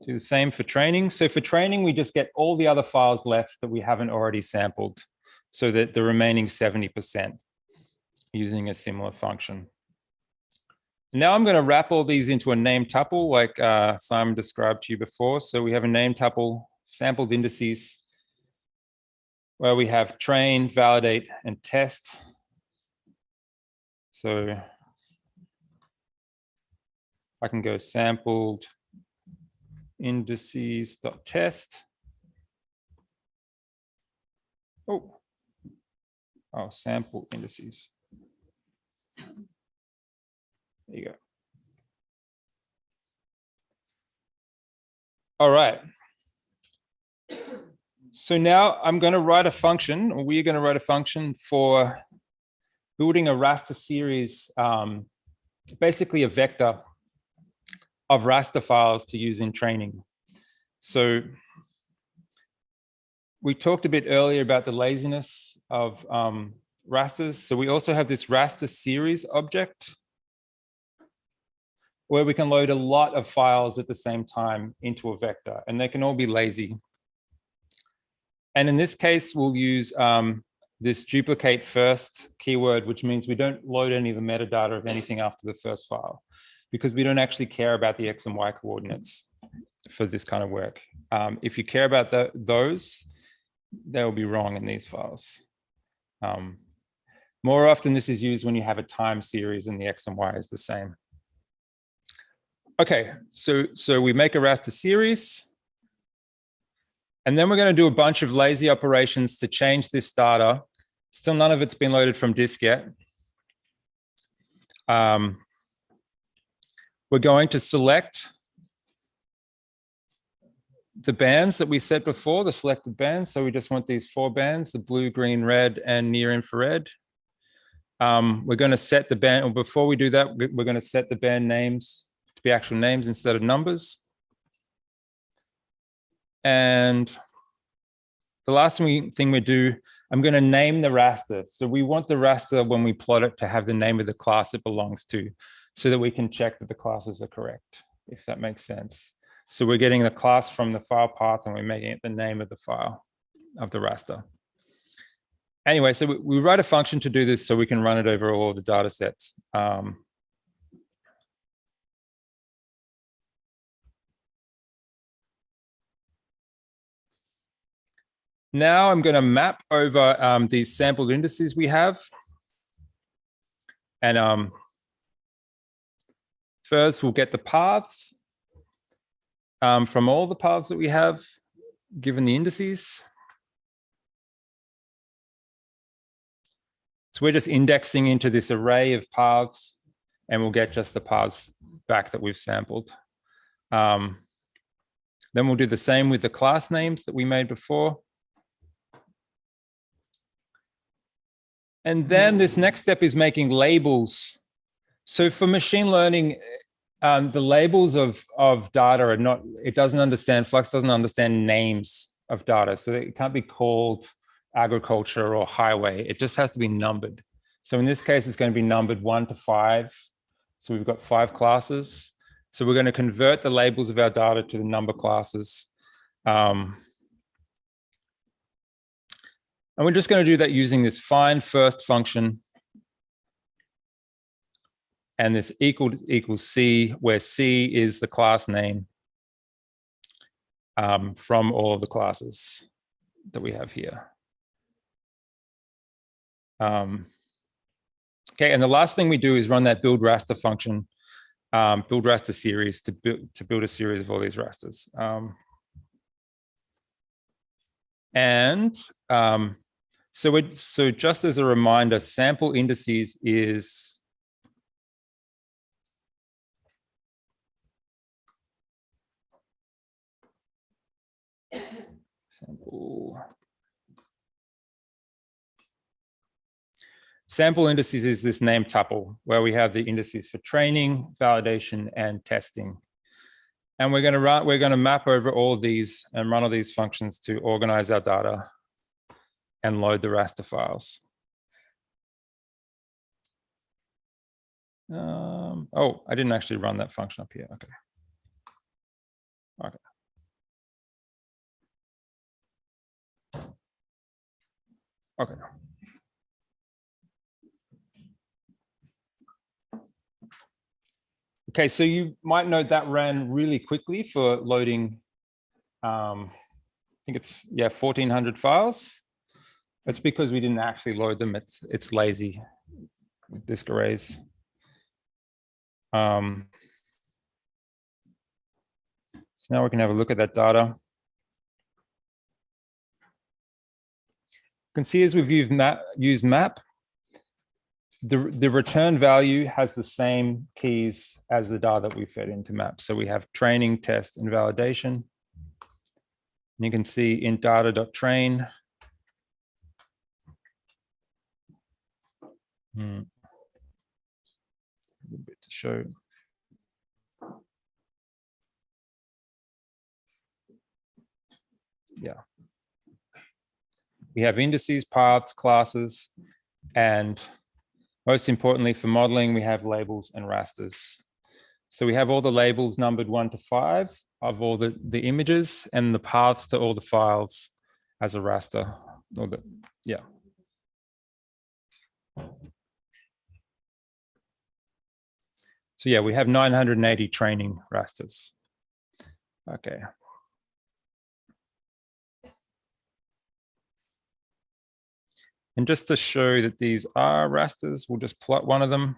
Do the same for training. So for training, we just get all the other files left that we haven't already sampled, so that the remaining 70% using a similar function. Now I'm going to wrap all these into a name tuple like Simon described to you before. So we have a name tuple, sampled indices, where we have train, validate, and test. So I can go sampled indices.test. Oh, sample indices. There you go. All right. So now I'm going to write a function, or we're going to write a function for building a raster series, basically a vector of raster files to use in training. So we talked a bit earlier about the laziness of rasters. So we also have this raster series object where we can load a lot of files at the same time into a vector, and they can all be lazy. And in this case, we'll use this duplicate first keyword, which means we don't load any of the metadata of anything after the first file, because we don't actually care about the X and Y coordinates for this kind of work. If you care about those, they'll be wrong in these files. More often, this is used when you have a time series and the X and Y is the same. Okay, so we make a raster series, and then we're going to do a bunch of lazy operations to change this data. Still, none of it's been loaded from disk yet. We're going to select the bands that we set before, the selected bands. So we just want these 4 bands, the blue, green, red, and near infrared. We're going to set the band, or before we do that, we're going to set the band names to be actual names instead of numbers. And the last thing we do, I'm going to name the raster. So we want the raster, when we plot it, to have the name of the class it belongs to, so that we can check that the classes are correct, if that makes sense. So we're getting the class from the file path, and we're making it the name of the file of the raster. Anyway, so we write a function to do this so we can run it over all of the data sets. Now I'm going to map over these sampled indices we have. And first, we'll get the paths from all the paths that we have, given the indices. So we're just indexing into this array of paths, and we'll get just the paths back that we've sampled. Then we'll do the same with the class names that we made before. And then this next step is making labels. So for machine learning, the labels of data are not, it doesn't understand, Flux doesn't understand names of data. So it can't be called agriculture or highway. It just has to be numbered. So in this case, it's going to be numbered 1 to 5. So we've got 5 classes. So we're going to convert the labels of our data to the number classes. And we're just going to do that using this find first function and this equals C, where C is the class name from all of the classes that we have here. Okay, and the last thing we do is run that build raster function, build raster series to build a series of all these rasters. So just as a reminder, sample indices is sample indices is this name tuple where we have the indices for training, validation, and testing. And we're going to map over all of these and run all these functions to organize our data and load the raster files. Oh, I didn't actually run that function up here. Okay. Okay. Okay, so you might note that ran really quickly for loading, I think it's, 1,400 files. That's because we didn't actually load them. It's lazy with disk arrays. So now we can have a look at that data. You can see as we've used map, the return value has the same keys as the data that we fed into map. So we have training, test, and validation. And you can see in data.train. A little bit to show. Yeah. We have indices, paths, classes, and most importantly for modeling, we have labels and rasters. So we have all the labels numbered 1 to 5 of all the images and the paths to all the files as a raster. Yeah. So yeah, we have 980 training rasters. Okay. And just to show that these are rasters, we'll just plot one of them,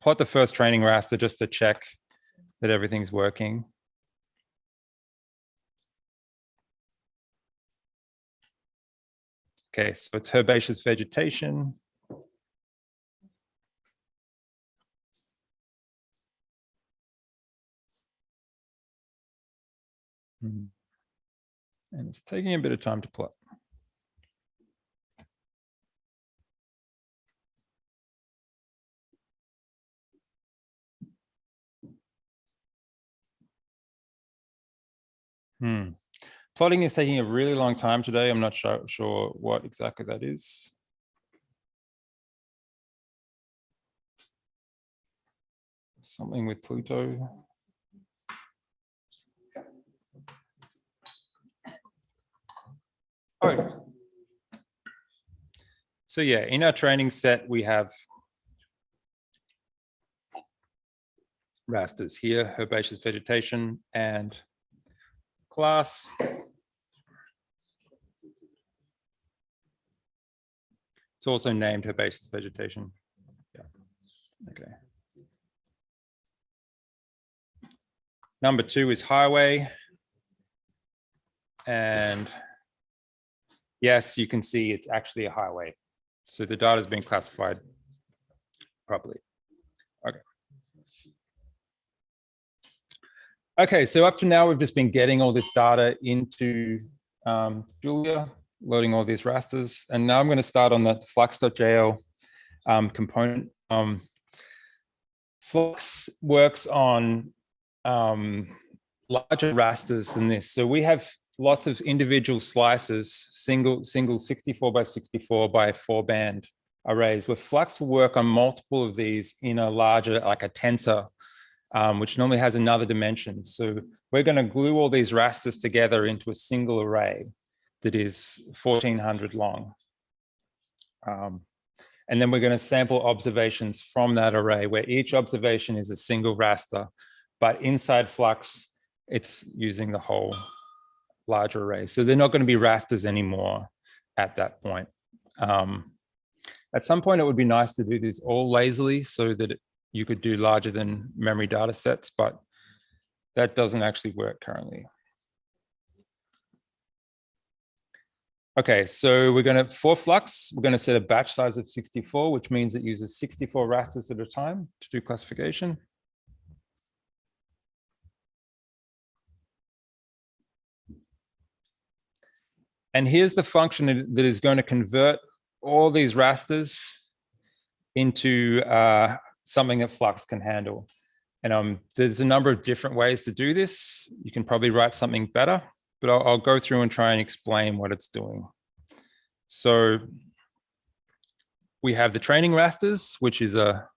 plot the first training raster just to check that everything's working. Okay, so it's herbaceous vegetation. And it's taking a bit of time to plot. Plotting is taking a really long time today. I'm not sure what exactly that is. Something with Pluto. All right. So yeah, in our training set, we have rasters here, herbaceous vegetation and class. It's also named herbaceous vegetation. Yeah. Okay. Number 2 is highway. And yes, you can see it's actually a highway. So the data has been classified properly. Okay. Okay, so up to now, we've just been getting all this data into Julia, loading all these rasters. And now I'm going to start on the flux.jl component. Flux works on larger rasters than this. So we have lots of individual slices, single 64 by 64 by 4 band arrays, where Flux will work on multiple of these in a larger, like a tensor, which normally has another dimension. So we're going to glue all these rasters together into a single array that is 1400 long. And then we're going to sample observations from that array, where each observation is a single raster, but inside Flux, it's using the whole larger array. So they're not going to be rasters anymore at that point. At some point, it would be nice to do this all lazily so that you could do larger than memory data sets, but that doesn't actually work currently. Okay, so we're going to, for Flux, we're going to set a batch size of 64, which means it uses 64 rasters at a time to do classification. And here's the function that is going to convert all these rasters into something that Flux can handle. And there's a number of different ways to do this. You can probably write something better, but I'll go through and try and explain what it's doing. So we have the training rasters, which is a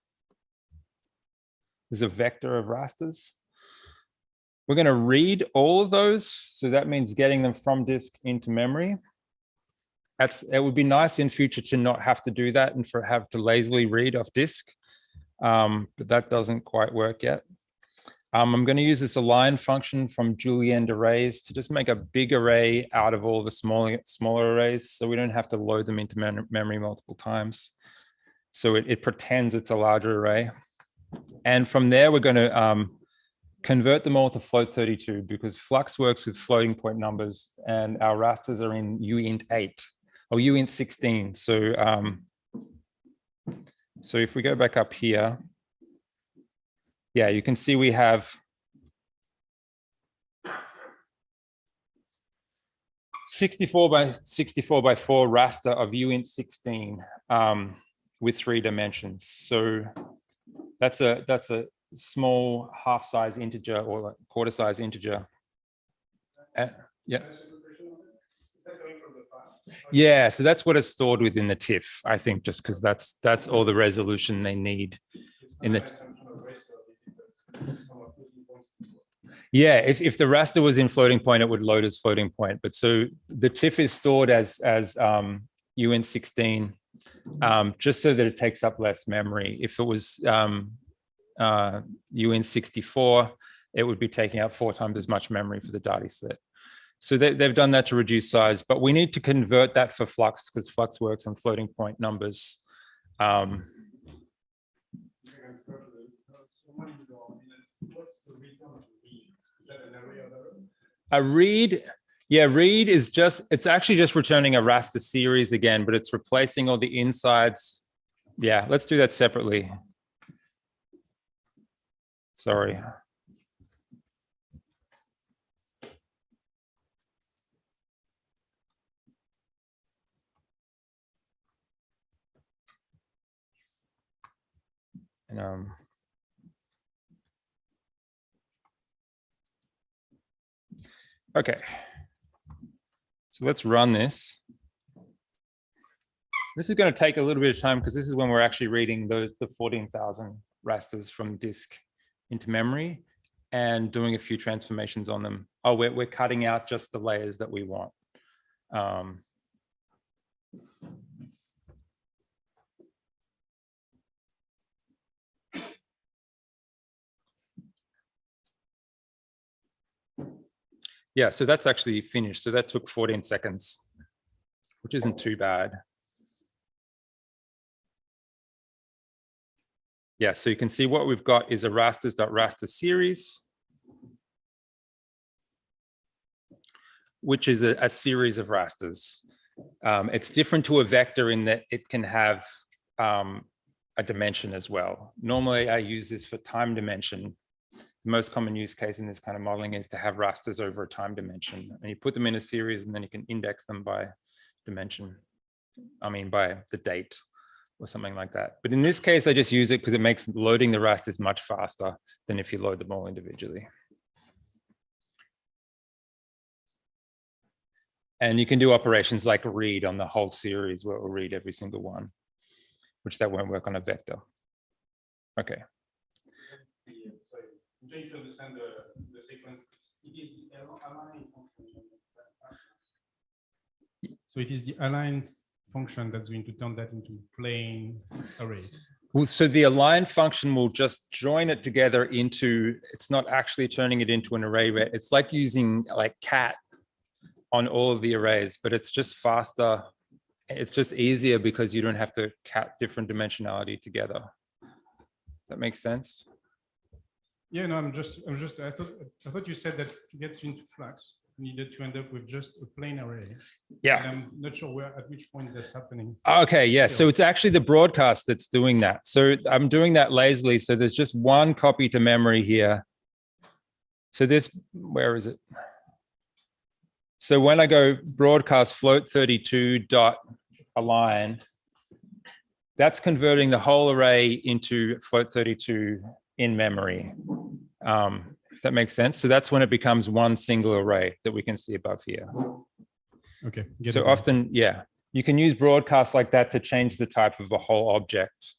vector of rasters. We're going to read all of those. So that means getting them from disk into memory. It would be nice in future to not have to do that and have to lazily read off disk. But that doesn't quite work yet. I'm going to use this align function from Juliend arrays to just make a big array out of all the smaller arrays, so we don't have to load them into memory multiple times. So it pretends it's a larger array. And from there, we're going to convert them all to float 32 because Flux works with floating point numbers and our rasters are in uint 8 or uint 16. So, so if we go back up here, yeah, you can see we have 64 by 64 by 4 raster of uint 16 with 3 dimensions. So that's a small half size integer or like quarter size integer. Yeah. Yeah, so that's what is stored within the TIFF, I think, just because that's all the resolution they need in the. Yeah, if the raster was in floating point, it would load as floating point. But so the TIFF is stored as uint 16, just so that it takes up less memory. If it was uint 64, it would be taking up 4 times as much memory for the data set. So they've done that to reduce size, but we need to convert that for Flux because Flux works on floating point numbers. A read, yeah, read is it's actually just returning a raster series again, but it's replacing all the insides. Yeah, let's do that separately. Sorry. And okay, so let's run this. This is going to take a little bit of time because this is when we're actually reading the 14,000 rasters from disk into memory and doing a few transformations on them. Oh, we're cutting out just the layers that we want. Yeah, so that's actually finished. So that took 14 seconds, which isn't too bad. Yeah, so you can see what we've got is a rasters.raster series, which is a series of rasters. It's different to a vector in that it can have a dimension as well. Normally I use this for time dimension. The most common use case in this kind of modeling is to have rasters over a time dimension, and you put them in a series and then you can index them by dimension. I mean, by the date or something like that. But in this case, I just use it because it makes loading the rasters much faster than if you load them all individually. And you can do operations like read on the whole series where it will read every single one, which that won't work on a vector. Okay. I'm trying to understand the sequence. It is the align function. So it is the aligned function that's going to turn that into plain arrays. Well, so the align function will just join it together into, it's not actually turning it into an array. It's like using like cat on all of the arrays, but it's just faster. It's just easier because you don't have to cat different dimensionality together. That makes sense? Yeah, no, I thought you said that to get into Flux, you needed to end up with just a plain array. Yeah. And I'm not sure at which point that's happening. Okay, yeah. So it's actually the broadcast that's doing that. So I'm doing that lazily. So there's just one copy to memory here. So this, where is it? So when I go broadcast float 32 dot align, that's converting the whole array into float 32 in memory, if that makes sense. So that's when it becomes one single array that we can see above here. Okay. So often, yeah, you can use broadcast like that to change the type of a whole object.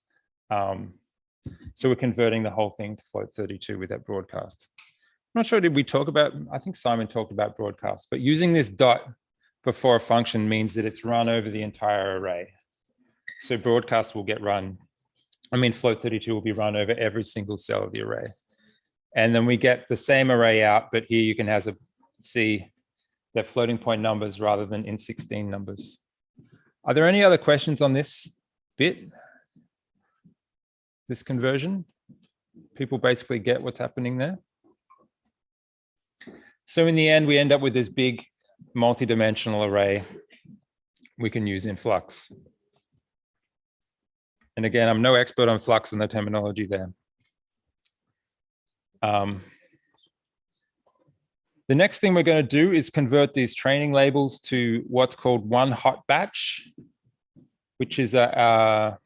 So we're converting the whole thing to float 32 with that broadcast. I'm not sure, did we talk about, I think Simon talked about broadcast, but using this dot before a function means that it's run over the entire array. So broadcast will get run. I mean, float 32 will be run over every single cell of the array. And then we get the same array out, but here you can see they're floating point numbers rather than in 16 numbers. Are there any other questions on this bit? This conversion? People basically get what's happening there. So in the end, we end up with this big multi-dimensional array we can use in Flux. And again, I'm no expert on Flux and the terminology there. The next thing we're going to do is convert these training labels to what's called one hot batch, which is it's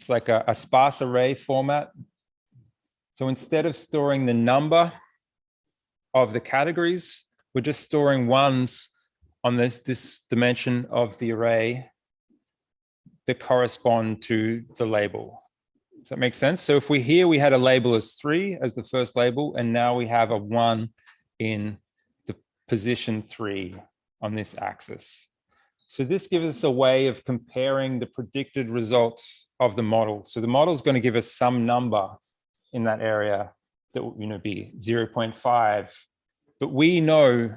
like a sparse array format. So instead of storing the number of the categories, we're just storing ones on this dimension of the array that correspond to the label. Does that make sense? So if we had a label as 3 as the first label, and now we have a 1 in the position 3 on this axis. So this gives us a way of comparing the predicted results of the model. So the model is going to give us some number in that area that will be 0.5, but we know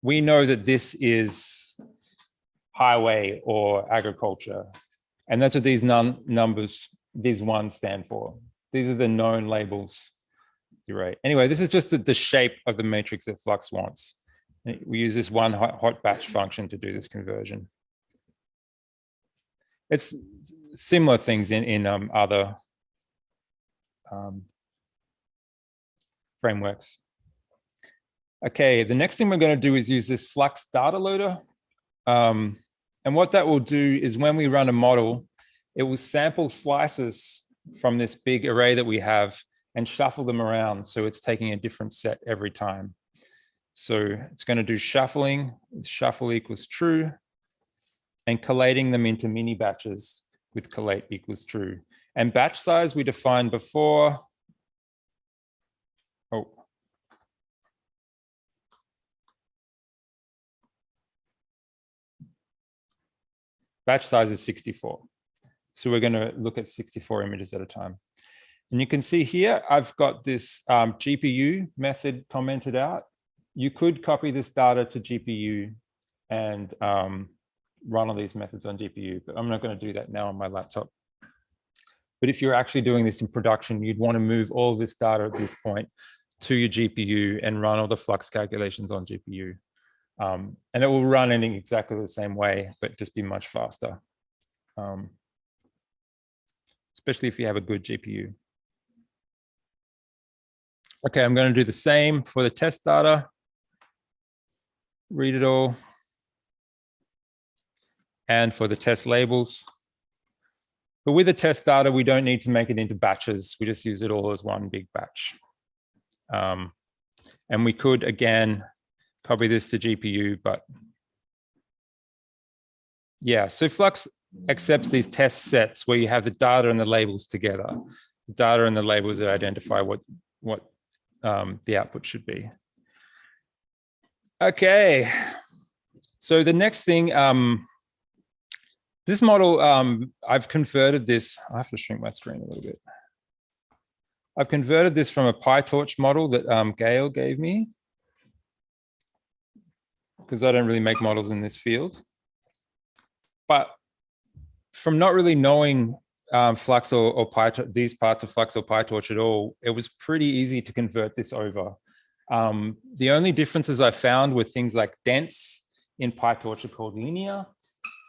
that this is highway or agriculture, and that's what these numbers, these ones stand for. These are the known labels. You're right. Anyway, this is just the shape of the matrix that Flux wants. We use this one hot batch function to do this conversion. It's similar things in other frameworks. Okay, the next thing we're going to do is use this Flux data loader. And what that will do is when we run a model, it will sample slices from this big array that we have and shuffle them around. So it's taking a different set every time. So it's going to do shuffling, shuffle equals true, and collating them into mini batches with collate equals true. And batch size we defined before. Oh. Batch size is 64. So we're going to look at 64 images at a time. And you can see here, I've got this GPU method commented out. You could copy this data to GPU and run all these methods on GPU, but I'm not going to do that now on my laptop. But if you're actually doing this in production, you'd want to move all this data at this point to your GPU and run all the Flux calculations on GPU. And it will run in exactly the same way, but just be much faster. Especially if you have a good GPU. Okay, I'm going to do the same for the test data. Read it all. And for the test labels. But with the test data, we don't need to make it into batches. We just use it all as one big batch. And we could, again, copy this to GPU, but yeah, so Flux accepts these test sets where you have the data and the labels together. The data and the labels that identify what the output should be. Okay, so the next thing, this model, I've converted this, I have to shrink my screen a little bit. I've converted this from a PyTorch model that Gail gave me, because I don't really make models in this field. But from not really knowing Flux or PyTorch, these parts of Flux or PyTorch at all, it was pretty easy to convert this over. The only differences I found were things like dense in PyTorch are called linear,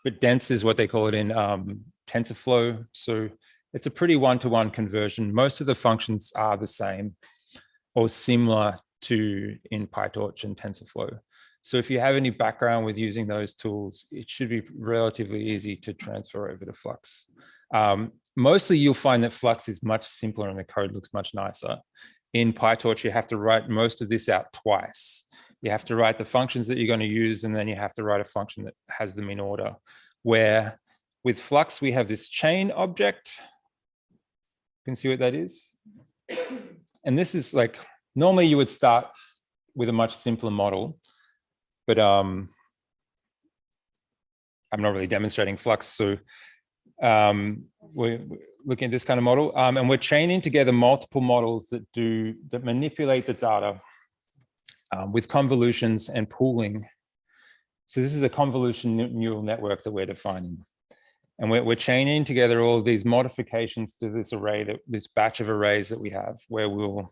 but dense is what they call it in TensorFlow. So it's a pretty one-to-one conversion. Most of the functions are the same or similar to in PyTorch and TensorFlow. So if you have any background with using those tools, it should be relatively easy to transfer over to Flux. Mostly you'll find that Flux is much simpler and the code looks much nicer. In PyTorch, you have to write most of this out twice. You have to write the functions that you're going to use, and then you have to write a function that has them in order. Where with Flux, we have this chain object. You can see what that is. And this is like, normally you would start with a much simpler model, but I'm not really demonstrating Flux. So we're looking at this kind of model, and we're chaining together multiple models that manipulate the data with convolutions and pooling. So this is a convolution neural network that we're defining. And we're chaining together all of these modifications to this array, this batch of arrays that we have, where we'll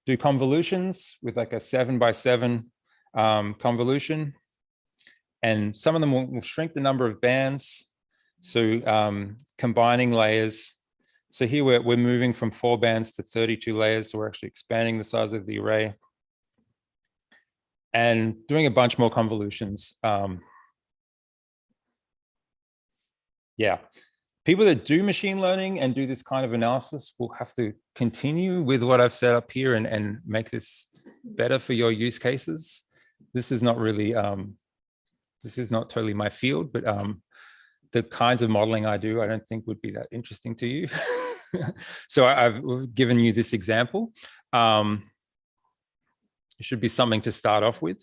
do convolutions with like a 7x7 convolution. And some of them will shrink the number of bands. So combining layers So here we're moving from 4 bands to 32 layers. So we're actually expanding the size of the array and doing a bunch more convolutions. Yeah, people that do machine learning and do this kind of analysis will have to continue with what I've set up here and make this better for your use cases. This is not really, this is not totally my field, but the kinds of modeling I do, I don't think would be that interesting to you. So I've given you this example. It should be something to start off with.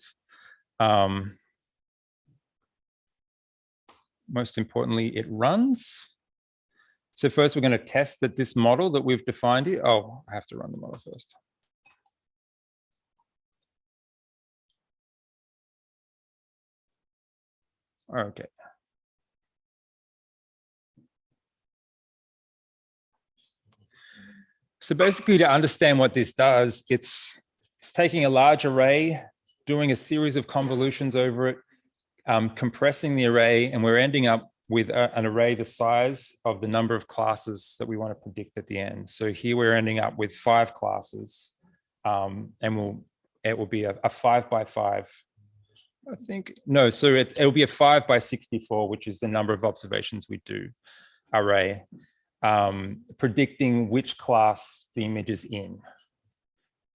Most importantly, it runs. So first we're going to test that this model that we've defined here. Oh, I have to run the model first. Okay. So basically, to understand what this does, it's taking a large array, doing a series of convolutions over it, compressing the array, and we're ending up with an array the size of the number of classes that we want to predict at the end. So here we're ending up with 5 classes, and it will be a 5 by 5. I think, no, so it'll be a 5 by 64, which is the number of observations we do array, predicting which class the image is in.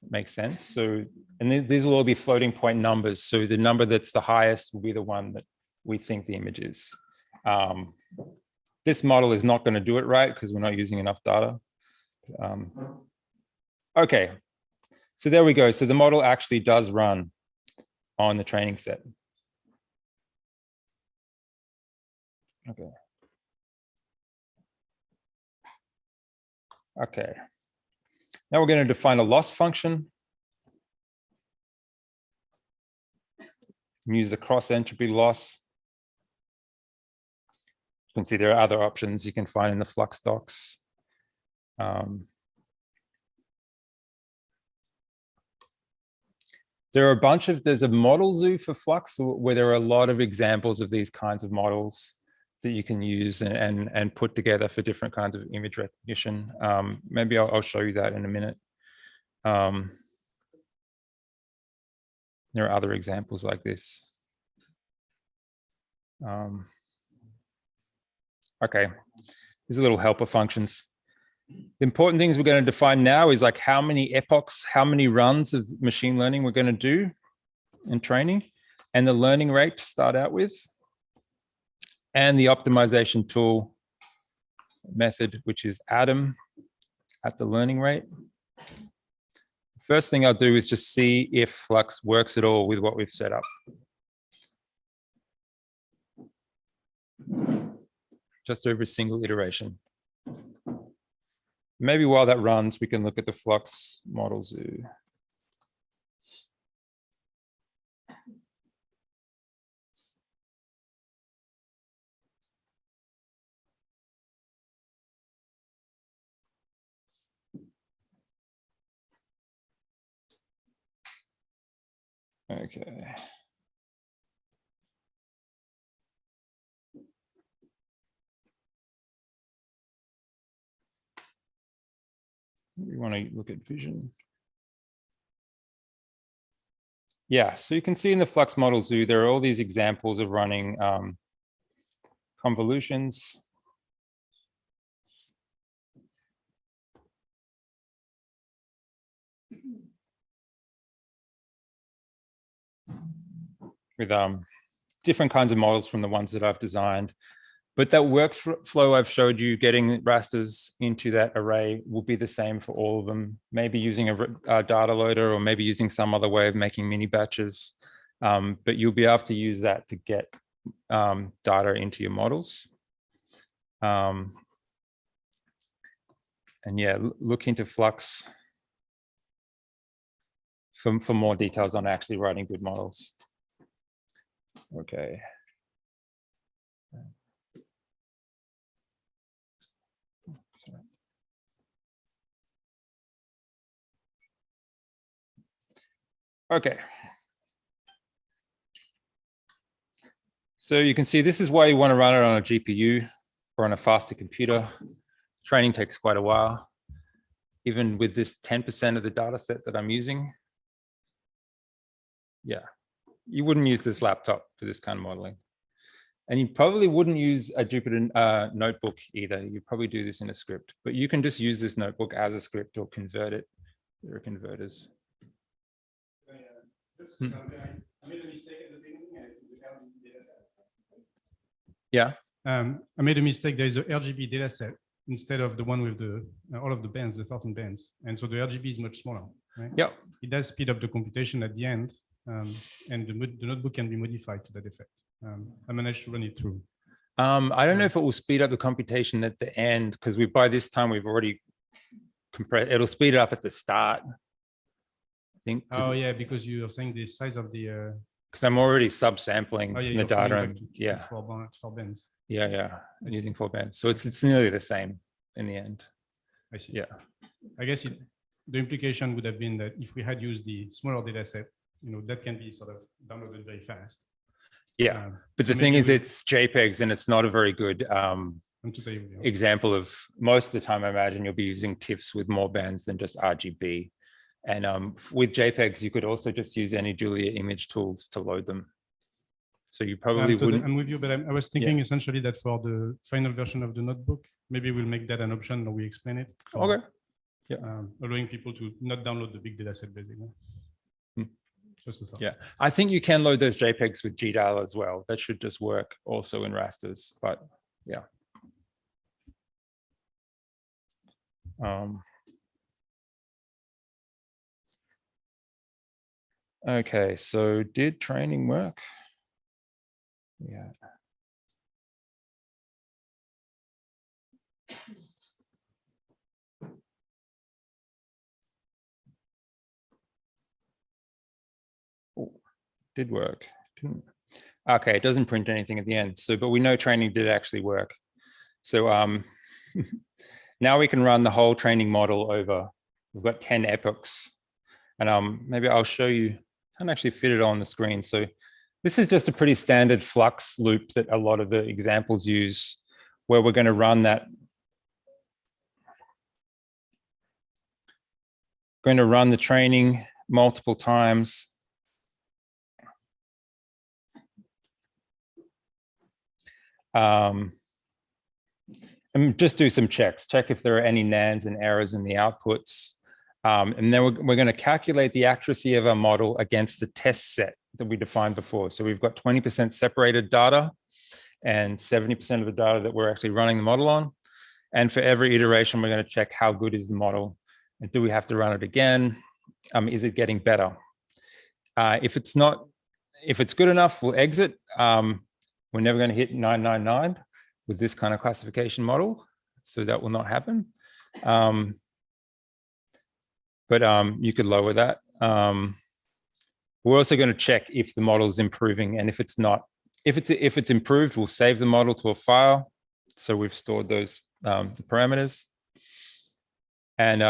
Makes sense. So, and these will all be floating point numbers. So the number that's the highest will be the one that we think the image is. This model is not going to do it right because we're not using enough data. Okay, so there we go. So the model actually does run on the training set. Okay. Okay. Now we're going to define a loss function. Use a cross entropy loss. You can see there are other options you can find in the Flux docs. There are a bunch of, there's a model zoo for Flux where there are a lot of examples of these kinds of models that you can use and put together for different kinds of image recognition. Maybe I'll show you that in a minute. There are other examples like this. Okay, these are little helper functions. The important things we're going to define now is like how many epochs, how many runs of machine learning we're going to do in training, and the learning rate to start out with, and the optimization tool method, which is Adam at the learning rate. First thing I'll do is just see if Flux works at all with what we've set up. Just over a single iteration. Maybe while that runs, we can look at the Flux model zoo. Okay. We want to look at vision. Yeah, so you can see in the Flux model zoo, there are all these examples of running convolutions. With different kinds of models from the ones that I've designed. But that workflow I've showed you, getting rasters into that array, will be the same for all of them. Maybe using a data loader, or maybe using some other way of making mini batches. But you'll be able to use that to get data into your models. And yeah, look into Flux for more details on actually writing good models. Okay. Sorry. Okay. So you can see this is why you want to run it on a GPU or on a faster computer. Training takes quite a while. Even with this 10% of the data set that I'm using. Yeah, you wouldn't use this laptop for this kind of modeling. And you probably wouldn't use a Jupyter notebook either. You probably do this in a script, but you can just use this notebook as a script or convert it. There are converters. Yeah. I made a mistake. There is a RGB data set instead of the one with the all of the bands, the 1,000 bands. And so the RGB is much smaller, right? Yeah. It does speed up the computation at the end, and the notebook can be modified to that effect. I managed to run it through. I don't know if it will speed up the computation at the end, because by this time we've already compressed. It'll speed it up at the start, I think. Oh yeah, because you're saying the size of the. Because I'm already subsampling the data, and yeah, four bands. Yeah, using 4 bands, so it's nearly the same in the end. I see. Yeah, I guess the implication would have been that if we had used the smaller data set, that can be sort of downloaded very fast. Yeah, but the thing is, it's JPEGs, and it's not a very good example of. Most of the time, I imagine you'll be using TIFFs with more bands than just RGB. And with JPEGs, you could also just use any Julia image tools to load them. So you probably wouldn't. I'm with you, but I was thinking essentially that for the final version of the notebook, maybe we'll make that an option, or we explain it. Okay. Yeah. Allowing people to not download the big data set, basically. Just a thought. Yeah, I think you can load those JPEGs with GDAL as well. That should just work also in rasters, but yeah. Okay, so did training work? Yeah. Oh, did work. Didn't. Okay, it doesn't print anything at the end. So, but we know training did actually work. So now we can run the whole training model over. We've got 10 epochs. And maybe I'll show you. I can actually fit it on the screen. So this is just a pretty standard flux loop that a lot of the examples use, where we're going to run that. Going to run the training multiple times. And just do some checks. Check if there are any nans and errors in the outputs. And then we're going to calculate the accuracy of our model against the test set that we defined before. So we've got 20% separated data and 70% of the data that we're actually running the model on. And for every iteration, we're going to check how good is the model, and do we have to run it again? Is it getting better? If it's good enough, we'll exit. We're never going to hit 999 with this kind of classification model, so that will not happen. But you could lower that. We're also going to check if the model is improving, and if it's not, if it's improved, we'll save the model to a file. So we've stored those the parameters, and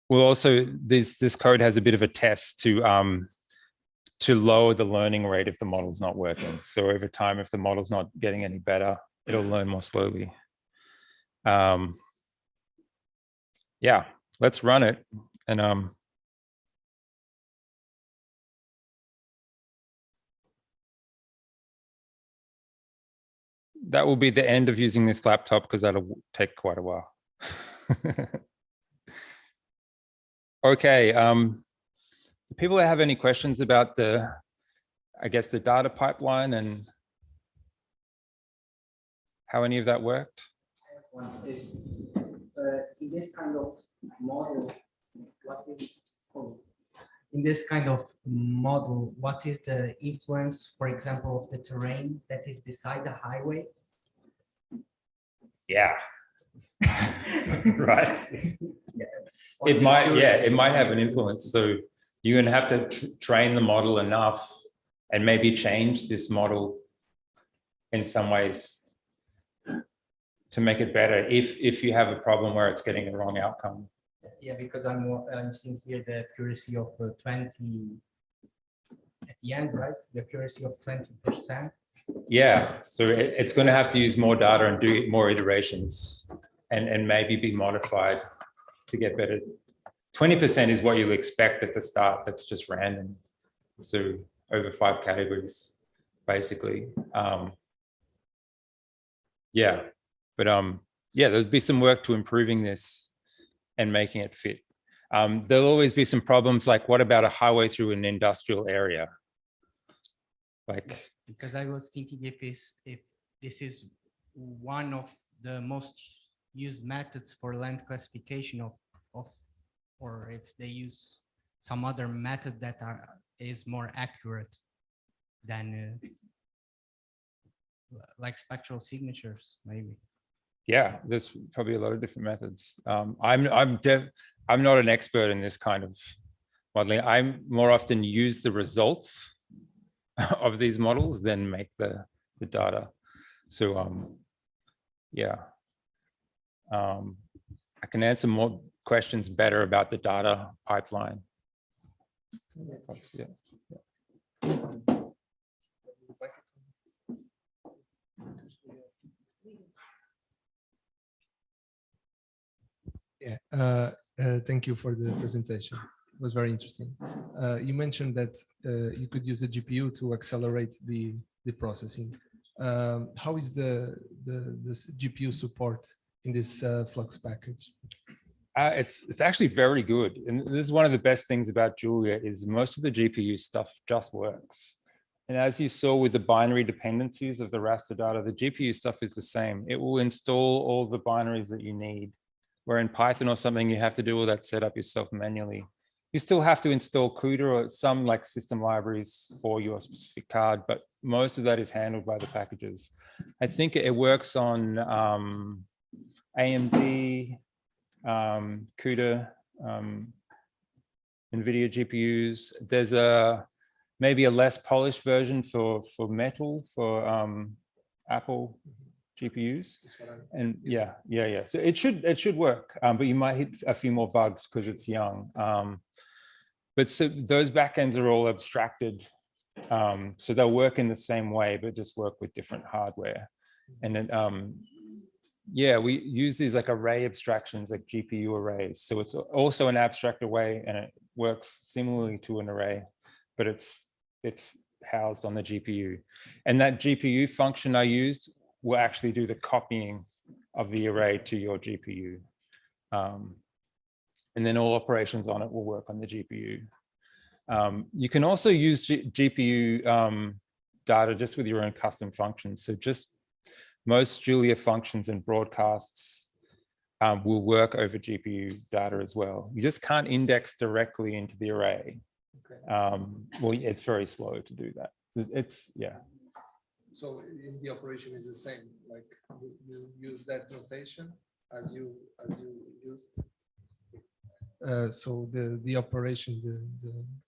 we'll also this code has a bit of a test to lower the learning rate if the model's not working. So over time, if the model's not getting any better, it'll learn more slowly. Yeah, let's run it. And that will be the end of using this laptop, because that'll take quite a while. Okay, do people have any questions about the data pipeline and how any of that worked? In this kind of model, what is the influence, for example, of the terrain that is beside the highway? Yeah. Right. It might have an influence. So you're going to have to train the model enough and maybe change this model in some ways to make it better if you have a problem where it's getting the wrong outcome. Yeah, because I'm seeing here the accuracy of 20 at the end, right? The accuracy of 20%. Yeah, so it's going to have to use more data and do more iterations and maybe be modified to get better. 20% is what you'll expect at the start. That's just random. So over 5 categories, basically. Yeah, but yeah, there'll be some work to improving this and making it fit. There'll always be some problems like, what about a highway through an industrial area? Like, because I was thinking if this is one of the most used methods for land classification or if they use some other method that is more accurate than like spectral signatures, maybe. yeah, there's probably a lot of different methods. I'm not an expert in this kind of modeling. I more often use the results of these models than make the data. So yeah, I can answer more questions better about the data pipeline. Yeah. Yeah, thank you for the presentation. It was very interesting. You mentioned that you could use the GPU to accelerate the processing. How is this GPU support in this Flux package? It's actually very good. And this is one of the best things about Julia is most of the GPU stuff just works. And as you saw with the binary dependencies of the raster data, the GPU stuff is the same. It will install all the binaries that you need. Where in Python or something, you have to do all that setup yourself manually. You still have to install CUDA or some like system libraries for your specific card, but most of that is handled by the packages. I think it works on AMD, CUDA, NVIDIA GPUs. There's maybe a less polished version for Metal, for Apple GPUs. And yeah. So it should work, but you might hit a few more bugs because it's young. But so those backends are all abstracted. So they'll work in the same way, but just work with different hardware. And then, yeah, we use these like array abstractions, like GPU arrays. So it's also an abstract array and it works similarly to an array, but it's housed on the GPU. And that GPU function I used will actually do the copying of the array to your GPU. And then all operations on it will work on the GPU. You can also use GPU data just with your own custom functions. So just most Julia functions and broadcasts will work over GPU data as well. You just can't index directly into the array. Okay. Well, it's very slow to do that. Yeah. So in the operation is the same, like you use that notation as you used. So the operation,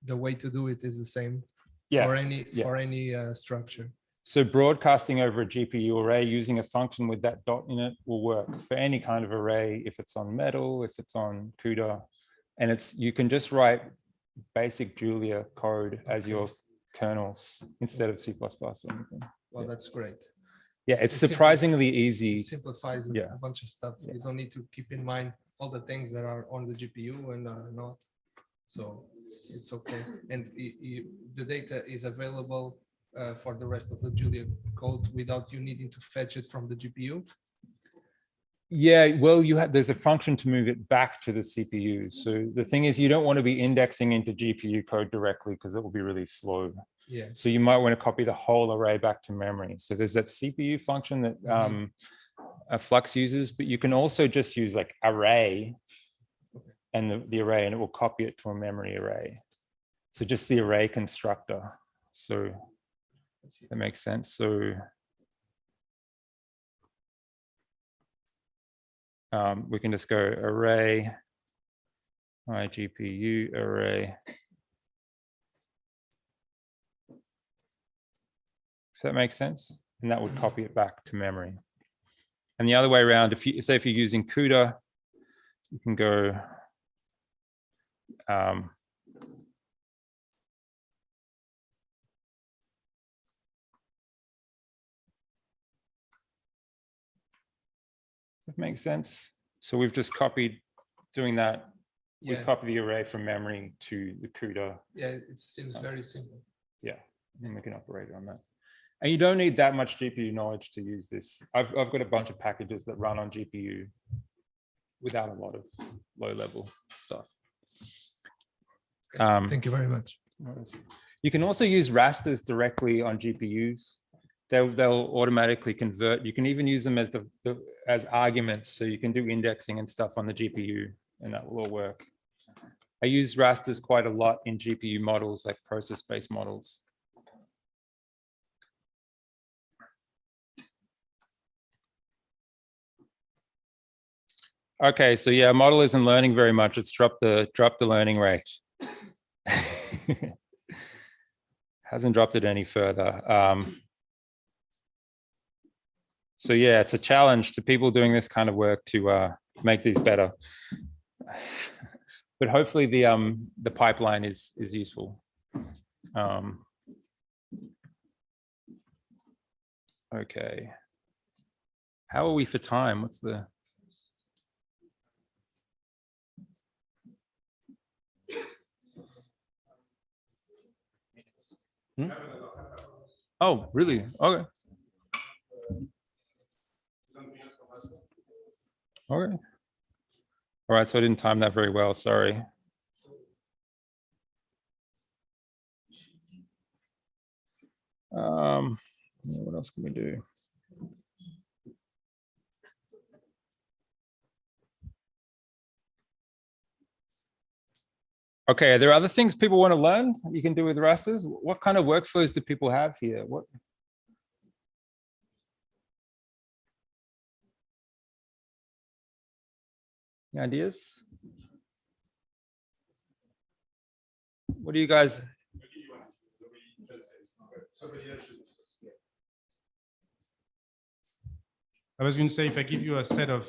the way to do it is the same. Yes. For any structure. So broadcasting over a GPU array using a function with that dot in it will work for any kind of array, if it's on Metal, if it's on CUDA, and you can just write basic Julia code as your kernels instead of C++ or anything. Well, that's great. Yeah, it's surprisingly easy. It simplifies a bunch of stuff. You don't need to keep in mind all the things that are on the GPU and are not. So it's okay. And the data is available for the rest of the Julia code without you needing to fetch it from the GPU. Yeah, well, there's a function to move it back to the CPU. So the thing is, you don't want to be indexing into GPU code directly because it will be really slow. Yeah. So you might want to copy the whole array back to memory. So there's that CPU function that Flux uses, but you can also just use like array and the array, and it will copy it to a memory array. So just the array constructor. So that makes sense. So we can just go array, my GPU array. If that makes sense, and that would copy it back to memory. And the other way around, if you're using CUDA, you can go That makes sense. So we've just copied doing that. We Yeah. copy the array from memory to the CUDA. Yeah, it seems very simple. Yeah, and we can operate on that. And you don't need that much GPU knowledge to use this. I've got a bunch of packages that run on GPU without a lot of low-level stuff. Thank you very much. You can also use rasters directly on GPUs. They'll automatically convert. You can even use them as arguments, so you can do indexing and stuff on the GPU, and that will all work. I use rasters quite a lot in GPU models, like process-based models. Okay, so yeah, model isn't learning very much. It's dropped the learning rate. Hasn't dropped it any further. So yeah, it's a challenge to people doing this kind of work to make these better. But hopefully the pipeline is useful. Okay. How are we for time? What's the? Hmm? Oh, really? Okay. Okay. All right, so I didn't time that very well, sorry. Yeah, what else can we do? Okay, are there other things people want to learn you can do with rasters? What kind of workflows do people have here? What? Any ideas? What do you guys? I was going to say, if I give you a set of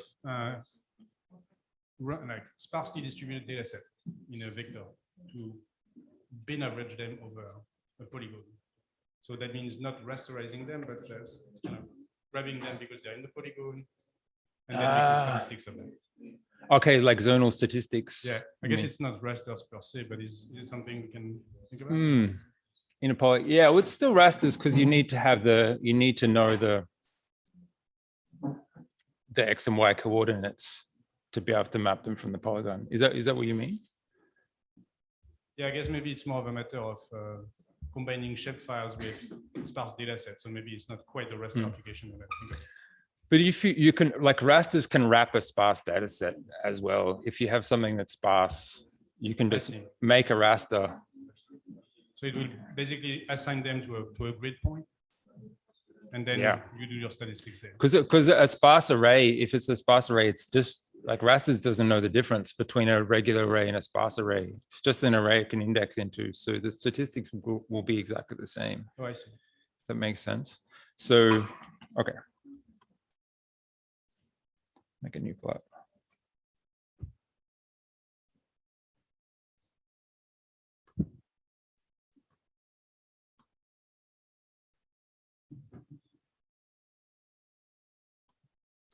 like sparsely distributed data set in a vector to bin average them over a polygon. So that means not rasterizing them, but just kind of grabbing them because they're in the polygon and then making statistics of them. Okay, like zonal statistics. Yeah, I guess it's not rasters per se, but is it something we can think about? In a poly, yeah, well, it's still rasters because you need to have you need to know the X and Y coordinates to be able to map them from the polygon. Is that what you mean? Yeah, I guess maybe it's more of a matter of combining shape files with sparse data sets. So maybe it's not quite a raster application that I think of. But if you can, like rasters can wrap a sparse data set as well. If you have something that's sparse, you can just make a raster. So it will basically assign them to a grid point, and then you do your statistics there. Because a sparse array, if it's a sparse array, it's just like rasters doesn't know the difference between a regular array and a sparse array. It's just an array it can index into. So the statistics will be exactly the same. Oh, I see. That makes sense. So, okay. Make a new plot.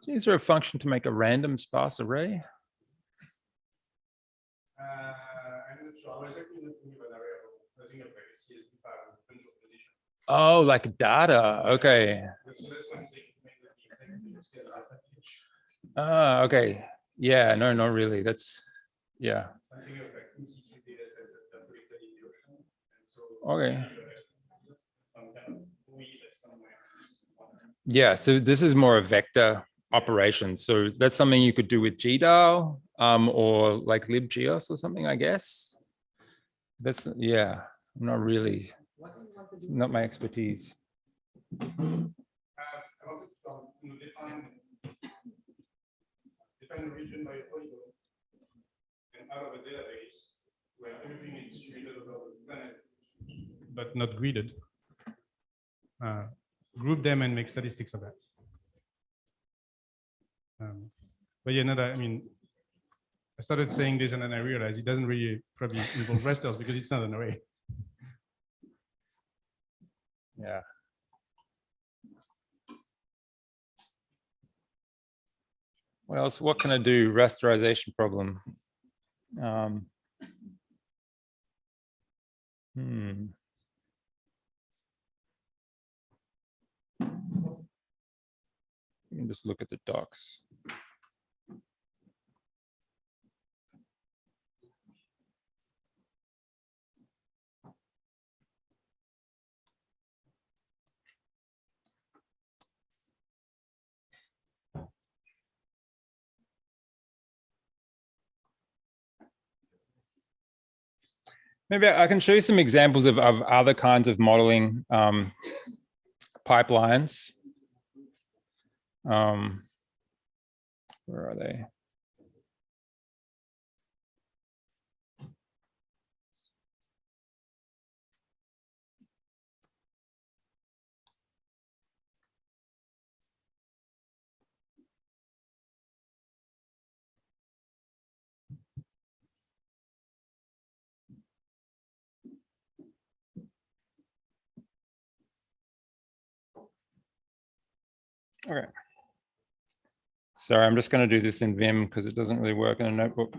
Is there a function to make a random sparse array? I'm not sure. I was actually not thinking about variable. I think of like a CSV file with potential position. Oh, like data. Okay. So that's what I'm saying. Okay. Yeah, no, not really. That's, yeah. I'm thinking of like in-situ data sets that are predicted in the ocean. And so Okay. some kind of wheel somewhere. Yeah, so this is more a vector operation. So that's something you could do with GDAL or like libgeos or something, I guess. That's, yeah, not really, not my expertise. Define a region by a polygon, and out of a database where everything is distributed over the planet, but not gridded, group them and make statistics of that. But yeah, no, I mean, I started saying this and then I realized it doesn't really probably involve rasters because it's not an array. Yeah. What else? What can I do? Rasterization problem. You can just look at the docs. Maybe I can show you some examples of other kinds of modeling pipelines. Where are they? Okay. Sorry, I'm just going to do this in Vim because it doesn't really work in a notebook.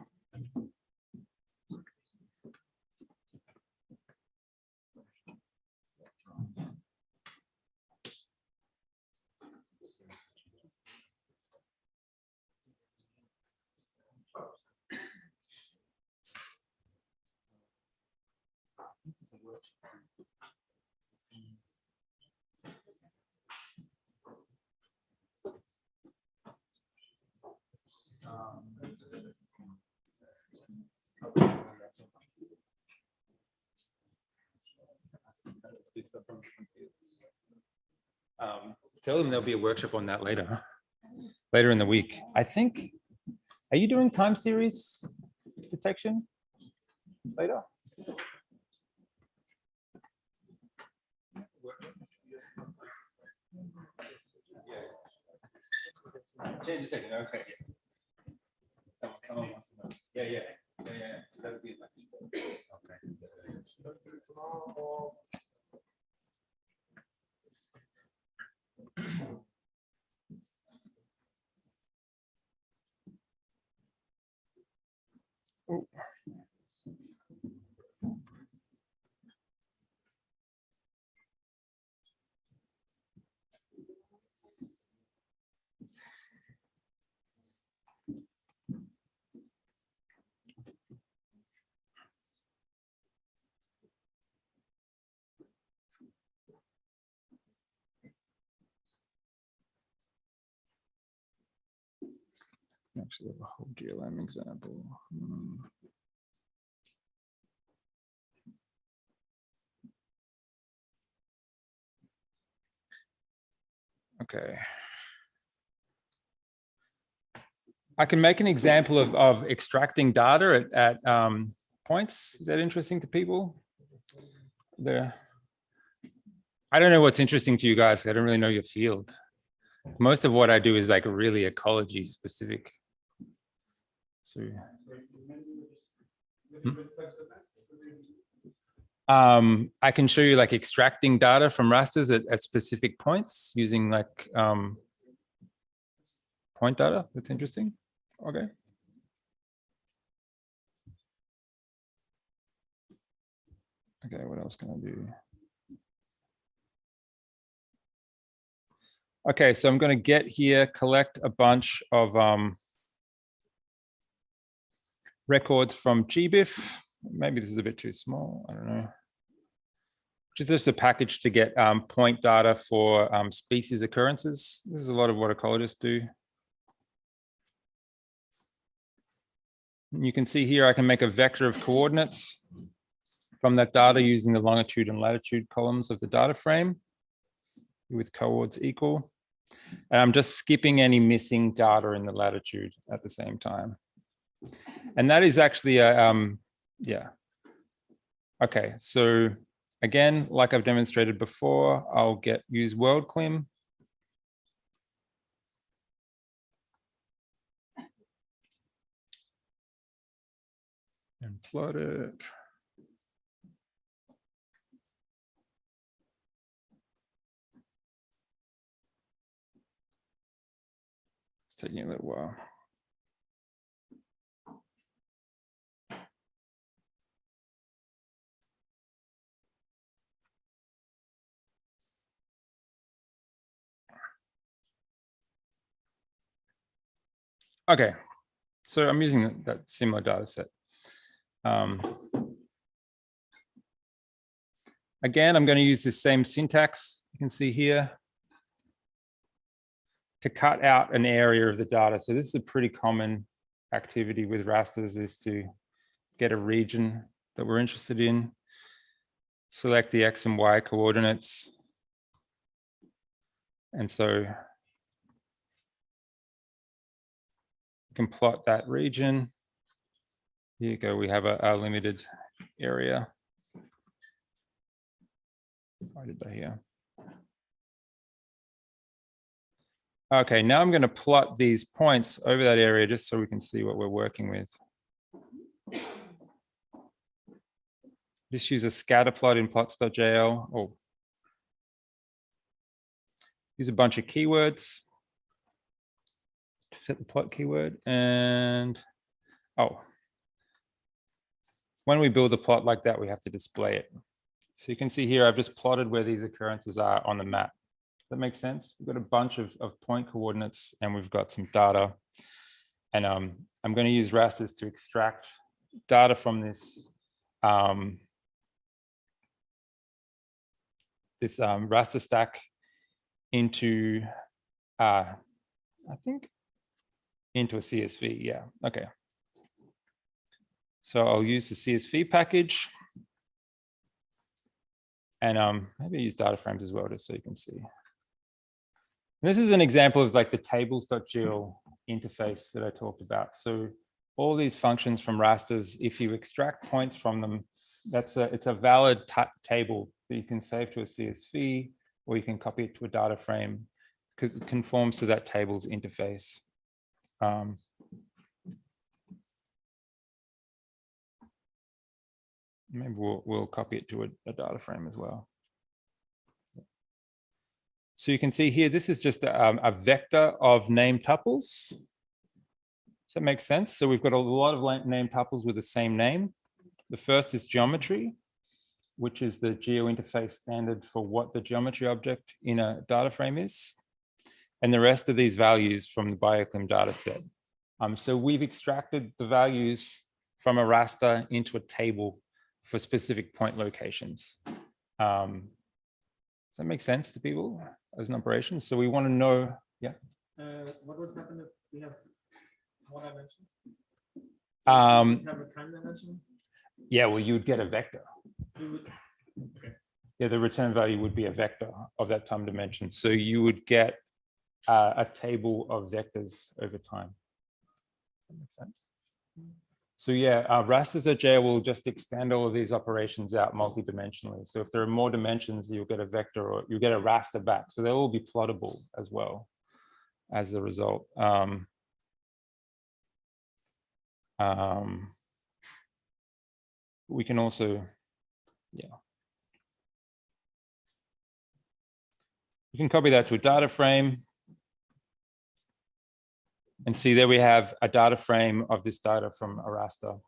Tell them there'll be a workshop on that later in the week. I think, are you doing time series detection later? Change a second, okay. Someone wants to know. Yeah. That would be oh. Actually have a whole GLM example. Okay. I can make an example of extracting data at points. Is that interesting to people? There. I don't know what's interesting to you guys. I don't really know your field. Most of what I do is like really ecology specific. So, I can show you like extracting data from rasters at specific points using like point data. That's interesting. Okay. Okay, what else can I do? Okay, so I'm going to get here, collect a bunch of records from GBIF. Maybe this is a bit too small. I don't know. Which is just a package to get point data for species occurrences. This is a lot of what ecologists do. And you can see here I can make a vector of coordinates from that data using the longitude and latitude columns of the data frame with coords equal. And I'm just skipping any missing data in the latitude at the same time. And that is actually a, yeah. Okay, so again, like I've demonstrated before, I'll use WorldClim. And plot it. It's taking a little while. Okay, so I'm using that similar data set. Again, I'm going to use the same syntax you can see here to cut out an area of the data. So this is a pretty common activity with rasters, is to get a region that we're interested in, select the X and Y coordinates. And so you can plot that region. Here you go, we have a limited area. Why did they here? Okay, now I'm going to plot these points over that area just so we can see what we're working with. Just use a scatter plot in plots.jl. Oh. Use a bunch of keywords to set the plot keyword. And oh, when we build a plot like that, we have to display it. So you can see here, I've just plotted where these occurrences are on the map. That makes sense. We've got a bunch of point coordinates and we've got some data. And I'm going to use rasters to extract data from this raster stack into, I think, into a CSV. Yeah, okay. So I'll use the CSV package. And maybe use data frames as well, just so you can see. And this is an example of like the tables.geo interface that I talked about. So all these functions from rasters, if you extract points from them, it's a valid table that you can save to a CSV, or you can copy it to a data frame because it conforms to that table's interface. Maybe we'll copy it to a data frame as well. So you can see here, this is just a vector of name tuples. Does that make sense? So we've got a lot of name tuples with the same name. The first is geometry, which is the geo interface standard for what the geometry object in a data frame is. And the rest of these values from the bioclim data set. So we've extracted the values from a raster into a table for specific point locations. Does that make sense to people as an operation? So we want to know, yeah. What would happen if we have more dimensions? Have a time dimension? Yeah, well, you would get a vector. Okay. Yeah, the return value would be a vector of that time dimension. So you would get a table of vectors over time. That makes sense. So yeah, rasters.jl will just extend all of these operations out multidimensionally. So if there are more dimensions, you'll get a vector or you'll get a raster back. So they'll all be plottable as well as the result. We can also, yeah. You can copy that to a data frame. And see there we have a data frame of this data from a raster.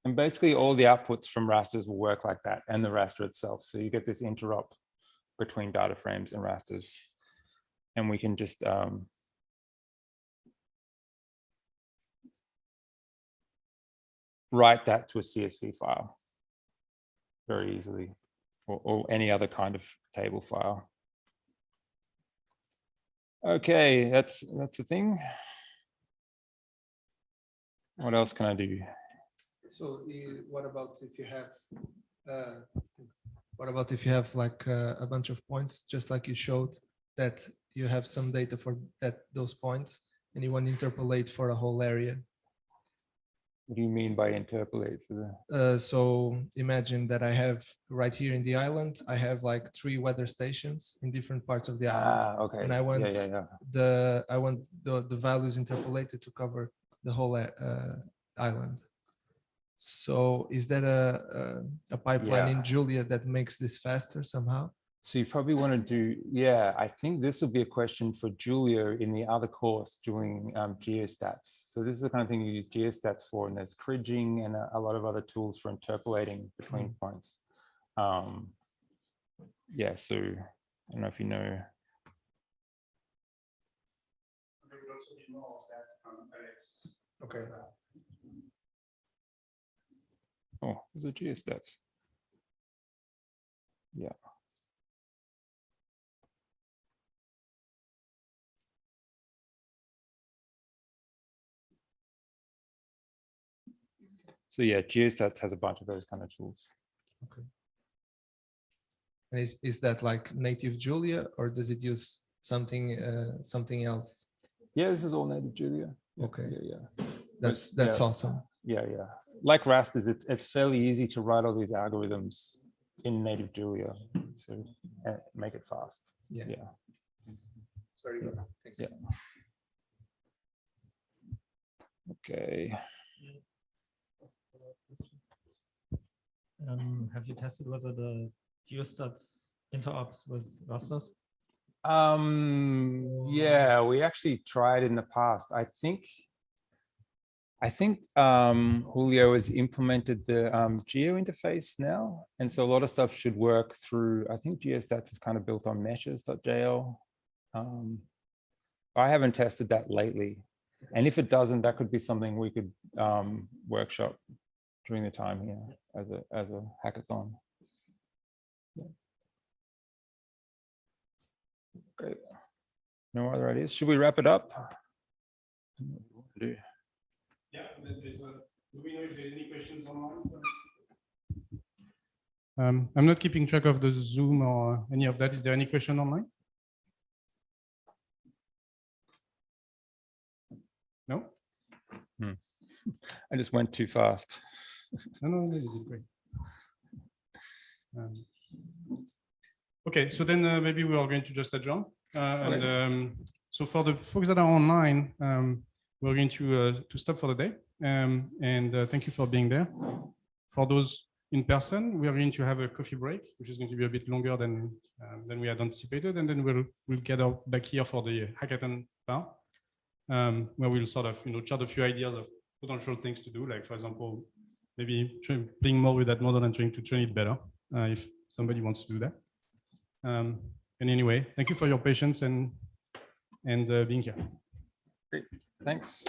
And basically all the outputs from rasters will work like that and the raster itself. So you get this interop between data frames and rasters. And we can just write that to a CSV file very easily, or any other kind of table file. Okay, that's the thing. What else can I do? So what about if you have like a bunch of points, just like you showed, that you have some data for those points and you want to interpolate for a whole area? What do you mean by interpolate? So imagine that I have right here in the island, I have like 3 weather stations in different parts of the island. Okay. And I want the values interpolated to cover the whole island. So is that a pipeline in Julia that makes this faster somehow? So you probably want to do, yeah, I think this will be a question for Julia in the other course doing geostats. So this is the kind of thing you use geostats for, and there's cridging and a lot of other tools for interpolating between points. Yeah, so I don't know if you know. There would also be more of that Okay. Oh, there's a geostats. Yeah. So yeah, Geostats has a bunch of those kind of tools. Okay. And is that like native Julia, or does it use something something else? Yeah, this is all native Julia. Yeah, Okay. Yeah. That's yeah, awesome. Yeah. Like Rasters, it's fairly easy to write all these algorithms in native Julia, so make it fast. Yeah. It's very good. Thanks. Yeah. Okay. Have you tested whether the geostats interops with rasters? Yeah, we actually tried in the past. I think Julio has implemented the Geo interface now, and so a lot of stuff should work through. I think Geostats is kind of built on meshes.jl. I haven't tested that lately, and if it doesn't, that could be something we could workshop during the time here as a hackathon. Yeah. Great. No other ideas. Should we wrap it up? Yeah, do we know if there's any questions online? I'm not keeping track of the Zoom or any of that. Is there any question online? No? I just went too fast. No, you did great. Okay, so then maybe we are going to just adjourn. So for the folks that are online, we're going to stop for the day. Thank you for being there. For those in person, we are going to have a coffee break, which is going to be a bit longer than we had anticipated, and then we'll get back here for the hackathon part, where we'll sort of chat a few ideas of potential things to do, like for example, maybe playing more with that model and trying to train it better, if somebody wants to do that. And anyway, thank you for your patience and being here. Great, thanks.